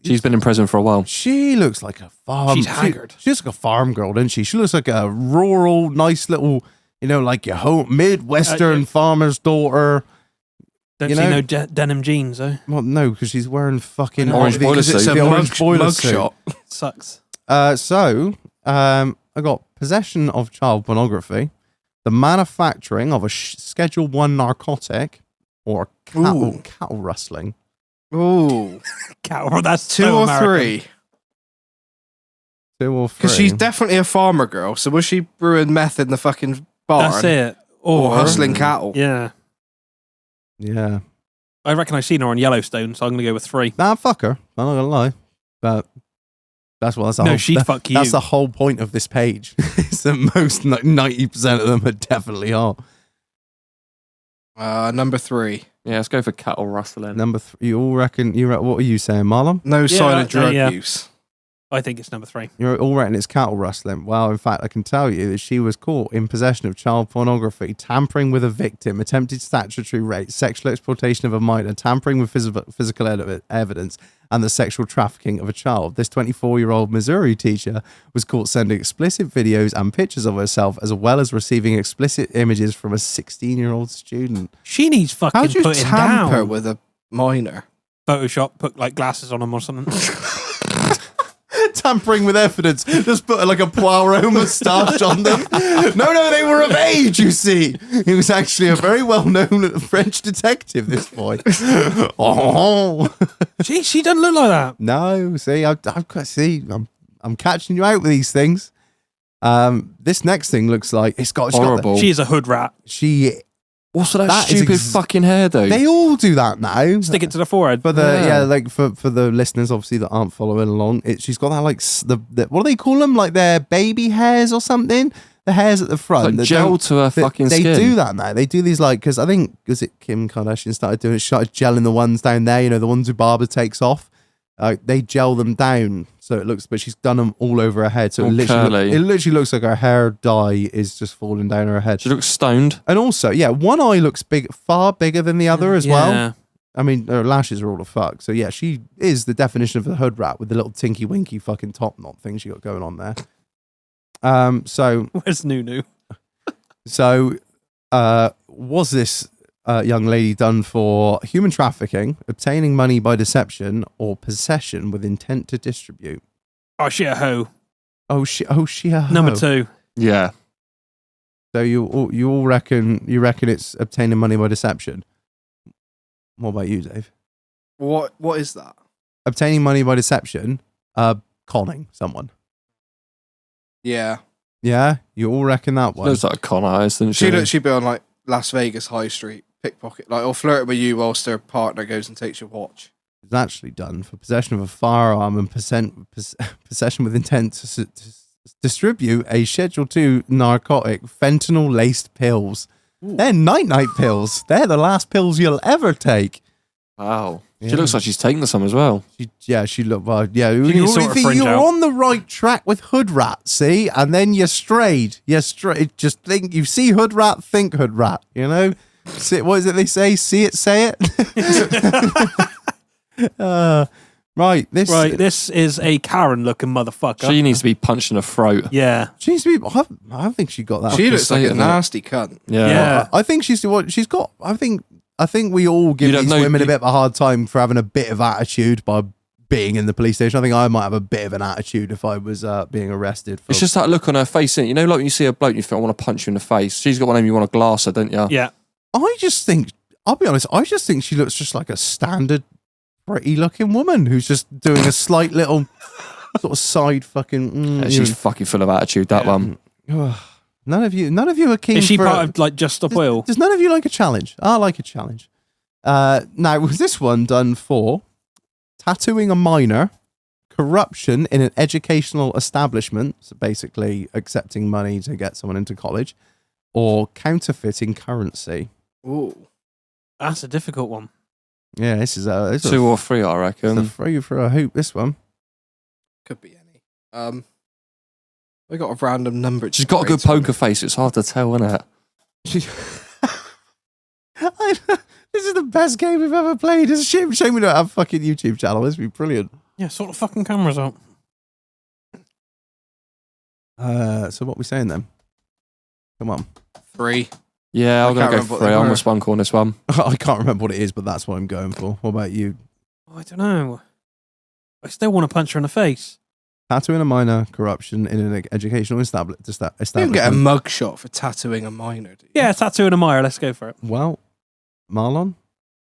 She's been in prison for a while.
she looks like a farm.
She's haggard.
She looks like a farm girl, doesn't she? She looks like a rural, nice little, like your home Midwestern farmer's daughter.
Don't
You
see
know-
no denim jeans, though.
Well, no, because she's wearing fucking
Orange boiler
Because it's
suit.
a
the
mug,
orange boiler
mug
suit.
shot.
Sucks.
I got possession of child pornography, the manufacturing of a Schedule 1 narcotic, or cattle rustling.
Ooh.
Cow, that's
2
so
or
American.
3.
2 or 3.
Because she's definitely a farmer girl. So was she brewing meth in the fucking barn?
That's it.
Or hustling cattle?
Yeah.
Yeah.
I reckon I've seen her on Yellowstone, so I'm going to go with 3.
Nah, fuck her. I'm not gonna lie. But that's what that's the
No,
whole,
she'd
that-
fuck you.
That's the whole point of this page. It's that most, like 90% of them are definitely hot.
Number 3.
Yeah, let's go for cattle rustling.
Number 3, you all reckon, what are you saying, Marlon?
No silent drug
yeah.
use.
I think it's number 3.
You're all reckon it's cattle rustling. Well, in fact, I can tell you that she was caught in possession of child pornography, tampering with a victim, attempted statutory rape, sexual exploitation of a minor, tampering with physical evidence, and the sexual trafficking of a child. This 24-year-old Missouri teacher was caught sending explicit videos and pictures of herself, as well as receiving explicit images from a 16-year-old student.
She needs fucking
How'd you
putting
tamper
down.
with a minor?
Photoshop, put like glasses on them or something.
Tampering with evidence. Just put like a Poirot moustache on them. No, they were of age, you see. He was actually a very well-known French detective, this boy. Oh.
She doesn't look like that.
No, see, I've got I'm catching you out with these things. This next thing looks like it's got
Horrible.
She is a hood rat.
What's with that
That is
stupid fucking hairdo?
They all do that now.
Stick it to the forehead.
For the listeners obviously that aren't following along, she's got that like the what do they call them, like their baby hairs or something, the hairs at the front
like
that
gel
don't-
to her fucking
they
skin.
do that now. They do these like, because I think, was it Kim Kardashian started doing it, started gelling the ones down there, the ones who barber takes off. They gel them down so it looks, but she's done them all over her head, so
All
it
curly.
literally looks like her hair dye is just falling down her head.
She looks stoned.
And also, yeah, one eye looks far bigger than the other as well.
Yeah.
I mean, her lashes are all a fuck. So yeah, she is the definition of a hood rat with the little tinky winky fucking top knot thing she got going on there. So
Where's Nunu?
was this young lady done for human trafficking, obtaining money by deception, or possession with intent to distribute?
Oh, she a hoe.
Oh, she a hoe.
Number 2.
Yeah.
So you all reckon it's obtaining money by deception? What about you, Dave?
What is that?
Obtaining money by deception, conning someone.
Yeah.
Yeah, you all reckon that
She
one.
looks like a con artist, doesn't she?
She'd be on like Las Vegas High Street, pickpocket, like, or flirt with you whilst her partner goes and takes your watch.
It's actually done for possession of a firearm and possession with intent to distribute a Schedule 2 narcotic, fentanyl-laced pills.
Ooh.
They're night-night pills. They're the last pills you'll ever take.
Wow.
Yeah.
She looks like she's taking some as well.
She looked well. Yeah,
She needs to sort her fringe
you're
out.
on the right track with hood rat, see, and then you strayed. You strayed. Just think, you see hood rat, think hood rat. See, what is it they say? See it, say it. Right.
This is a Karen-looking motherfucker.
She needs to be punched in the throat.
Yeah.
She needs to be. I think she got that.
She looks like
say
a
it,
nasty cunt.
Yeah.
Yeah.
I think she's what she's got. I think we all give
You don't
these
know-
women a
you-
bit of a hard time for having a bit of attitude by being in the police station. I think I might have a bit of an attitude if I was being arrested. For,
It's just that look on her face, isn't it? Like when you see a bloke and you think, I want to punch you in the face. She's got one of them, you want to glass her, don't you?
Yeah.
I just think. I'll be honest. I just think she looks just like a standard, pretty looking woman who's just doing a slight little sort of side fucking.
Yeah, she's fucking full of attitude, that
Yeah.
one.
None of you are keen.
Is she
for
part of like Just Stop Oil?
Does none of you like a challenge? I like a challenge. Now, was this one done for tattooing a minor, corruption in an educational establishment, so basically accepting money to get someone into college, or counterfeiting currency?
Ooh.
That's a difficult one.
Yeah, this is a
2 or 3, I reckon.
It's a free for a hoop. This one
Could be any. We got a random number.
She's got a good poker face. It's hard to tell, isn't it?
This is the best game we've ever played. It's a shame we don't have a fucking YouTube channel. This would be brilliant.
Yeah, sort of fucking cameras out.
So what are we saying then? Come on.
3.
Yeah, I'm going to go 3. I'm with Spunkle on this one.
I can't remember what it is, but that's what I'm going for. What about you?
Oh, I don't know. I still want to punch her in the face.
Tattooing a minor, corruption in an educational establishment.
You can get a mugshot for tattooing a minor, do you?
Yeah, tattooing a Mire. Let's go for it.
Well, Marlon,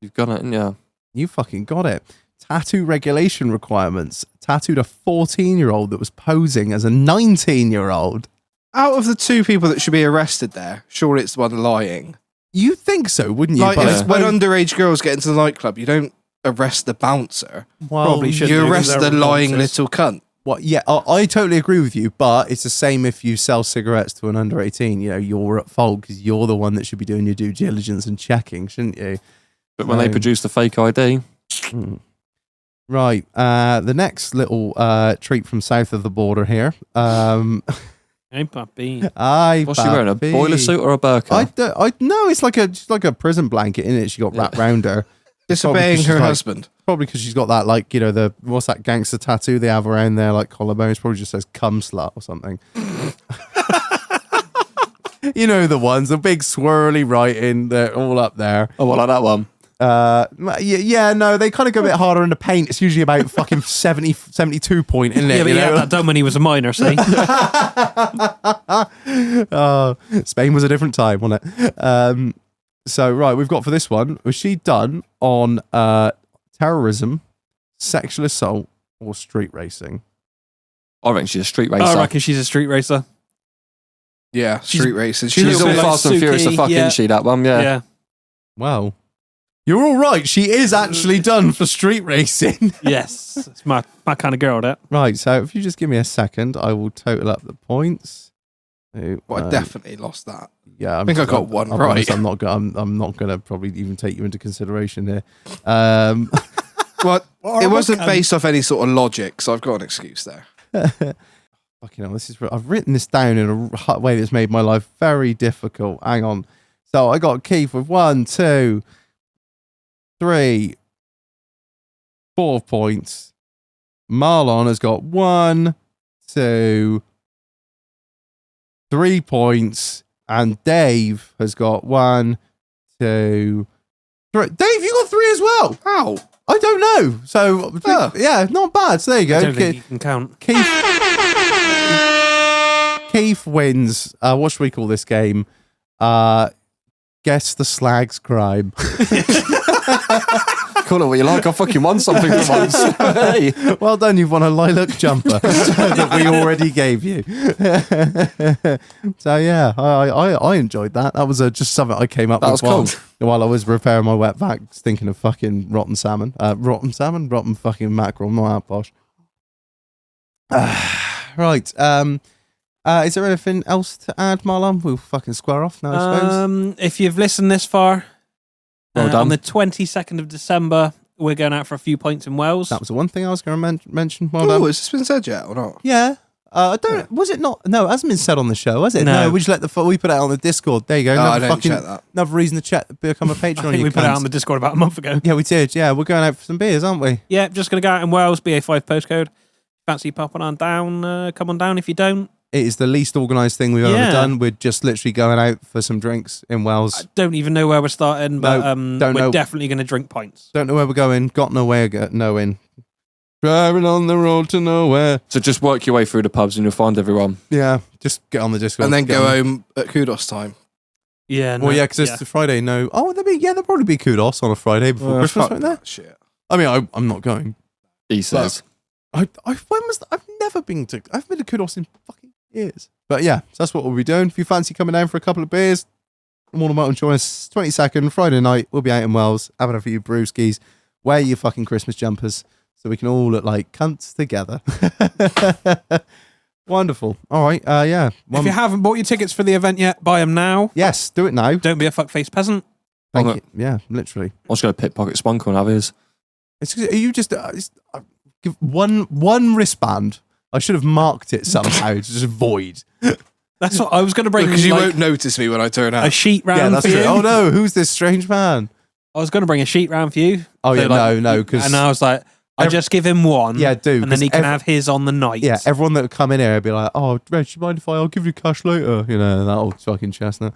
You've got it, yeah.
you fucking got it. Tattoo regulation requirements. Tattooed a 14-year-old that was posing as a 19-year-old.
Out of the 2 people that should be arrested there, surely it's the one lying.
You think so, wouldn't you?
Like,
But
when underage girls get into the nightclub, you don't arrest the bouncer.
well,
Probably should.
You
do,
arrest
because
the
they're
lying
bouncers.
little cunt.
What? Yeah, I totally agree with you, but it's the same if you sell cigarettes to an under 18. You know, you're at fault because you're the one that should be doing your due diligence and checking, shouldn't you?
But when they produce the fake ID...
Right. The next little treat from south of the border here.
Hey, puppy.
What's she wearing, a boiler suit or a burqa?
No, it's like a prison blanket in it. She got wrapped round her.
Disobeying her
like-
husband.
Probably because she's got that, like, you know, what's that gangster tattoo they have around their like collarbones? Probably just says "cum slut" or something. You know the ones, the big swirly writing. They're all up there.
Oh, what, like that one?
Yeah, no, they kind of go a bit harder in the paint. It's usually about fucking 72 point, isn't it?
Yeah, but he had that done when he was a minor, see?
Spain was a different time, wasn't it? So, right, we've got for this one, was she done on terrorism, sexual assault, or street racing?
I reckon she's a street racer.
I reckon she's a street racer.
Yeah, street racing.
She's all
like
Fast and Furious the
Suki,
fuck,
yeah.
isn't she, that one? Yeah.
Yeah.
Wow. You're all right. She is actually done for street racing.
Yes. It's my kind of girl, that.
Right, so if you just give me a second, I will total up the points.
Well, I definitely lost that.
Yeah,
I think I got one
I'll be
right.
honest, I'm not going to probably even take you into consideration here.
Well, it wasn't based off any sort of logic, so I've got an excuse there.
Fucking hell, I've written this down in a way that's made my life very difficult. Hang on. So I got Keith with 1, 2, 3, 4 points. Marlon has got 1, 2, 3 points. And Dave has got 1, 2, 3. Dave, you got 3 as well.
How?
I don't know. So, yeah, not bad. So there you go.
I don't think you can count.
Keith wins. What should we call this game? Guess the slag's crime.
Call it what you like. I fucking won something for once. Hey.
Well done. You've won a lilac jumper that we already gave you. So yeah, I enjoyed that. That was just something I came up with while I was repairing my wet vac, thinking of fucking rotten salmon, rotten fucking mackerel. Not out posh. Right. Is there anything else to add, Marlon? We'll fucking square off now, I suppose.
If you've listened this far,
well done.
on the 22nd of December, we're going out for a few points in Wales.
That was the one thing I was going to mention. Well
Oh,
done.
has this been said yet or not?
Yeah. I don't. Was it not? No, it hasn't been said on the show, has it?
No.
We just we put it out on the Discord. There you go.
No, I
Another
didn't check that.
Another reason to become a patron.
I think we put it out on the Discord about a month ago.
Yeah, we did. Yeah, we're going out for some beers, aren't we?
Yeah, just going to go out in Wales, BA5 postcode. Fancy popping on down, come on down if you don't.
It is the least organised thing we've ever done. We're just literally going out for some drinks in Wales.
I don't even know where we're starting, but
don't
we're
know.
definitely going to drink pints.
Don't know where we're going. Got nowhere knowing. Driving on the road to nowhere.
So just work your way through the pubs and you'll find everyone.
Yeah, just get on the Discord.
And then go home at kudos time.
Yeah.
Well, yeah, because it's the Friday. No. Oh, there'll probably be kudos on a Friday before Christmas,
Fuck
right there.
that shit.
I mean, I'm not going.
He says.
I've never been to. I've been to kudos in fucking Cheers. But yeah, so that's what we'll be doing. If you fancy coming down for a couple of beers, more than welcome to join us. 22nd, Friday night, we'll be out in Wells, having a few brewskis. Wear your fucking Christmas jumpers so we can all look like cunts together. Wonderful. All right, yeah.
If you haven't bought your tickets for the event yet, buy them now.
Yes, do it now.
Don't be a fuckface peasant.
Thank you. Yeah, literally.
I was going to pickpocket Spunkle and have his.
You just give one wristband. I should have marked it somehow to just void.
That's what I was going to bring.
Because you won't notice me when I turn out.
A sheet round for you.
Oh no, who's this strange man?
I was going to bring a sheet round for you.
Oh so yeah, no, because
and I was like, I just give him one.
Yeah, do.
And then he can have his on the night.
Yeah, everyone that would come in here would be like, oh, Reg, you mind if I'll give you cash later? You know, that old fucking chestnut.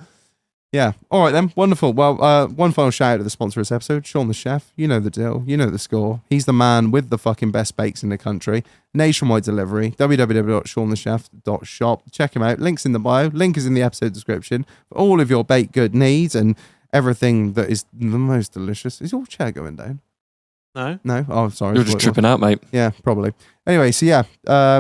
Yeah. All right then. Wonderful. Well, one final shout out to the sponsor of this episode, Sean the Chef. You know the deal. You know the score. He's the man with the fucking best bakes in the country. Nationwide delivery. www.seanthechef.shop. Check him out. Link's in the bio. Link is in the episode description for all of your baked good needs and everything that is the most delicious. Is your chair going down?
No.
No? Oh, sorry.
You're just tripping out, mate.
Yeah, probably. Anyway, so yeah, there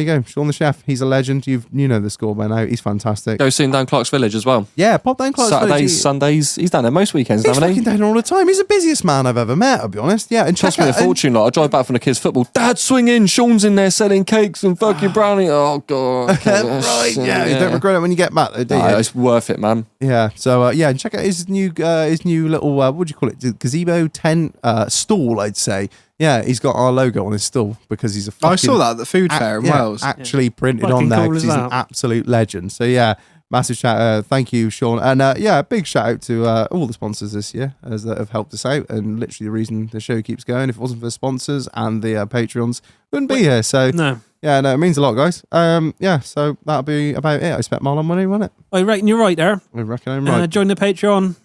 you go. Sean the Chef. He's a legend. You know the score by now. He's fantastic.
Go see him down Clark's Village as well.
Yeah, pop down Clark's
Saturdays,
Village.
Sundays. He's down there most weekends,
He's
haven't he?
fucking down there all the time. He's the busiest man I've ever met, I'll be honest. Yeah, and
Cost me a fortune. Like, I drive back from the kids' football. Dad, swing in. Sean's in there selling cakes and fucking brownie. Oh, God.
Right, yeah. You don't regret it when you get back, though, do you?
It's worth it, man.
Yeah, so, yeah, and check out his new little, what do you call it? Gazebo tent stall, I'd say. Yeah, he's got our logo on his stall because he's a fucking...
I saw that at the food fair in Wales.
Actually printed
Fucking
on there
cool
because
as
he's
that.
an absolute legend. So, yeah, massive shout out. Thank you, Sean. And, yeah, big shout out to all the sponsors this year that have helped us out and literally the reason the show keeps going. If it wasn't for the sponsors and the Patreons, wouldn't be here. So,
No.
yeah, no, it means a lot, guys. Yeah, so that'll be about it. I expect Marlon money, won't it?
I reckon you're right there.
I reckon I'm right.
Join the Patreon.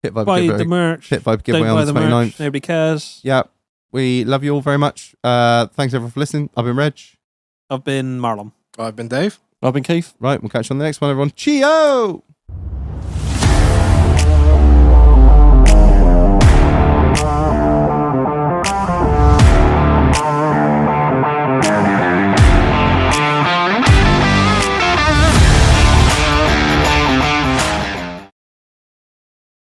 Pit Vibe
Buy
giveaway.
the merch.
Pit Vibe
Don't
giveaway
buy
on the
the
29th.
merch. Nobody cares.
Yeah, we love you all very much. Thanks everyone for listening. I've been Reg.
I've been Marlon.
I've been Dave.
I've been Keith.
Right, we'll catch you on the next one, everyone. Cheerio!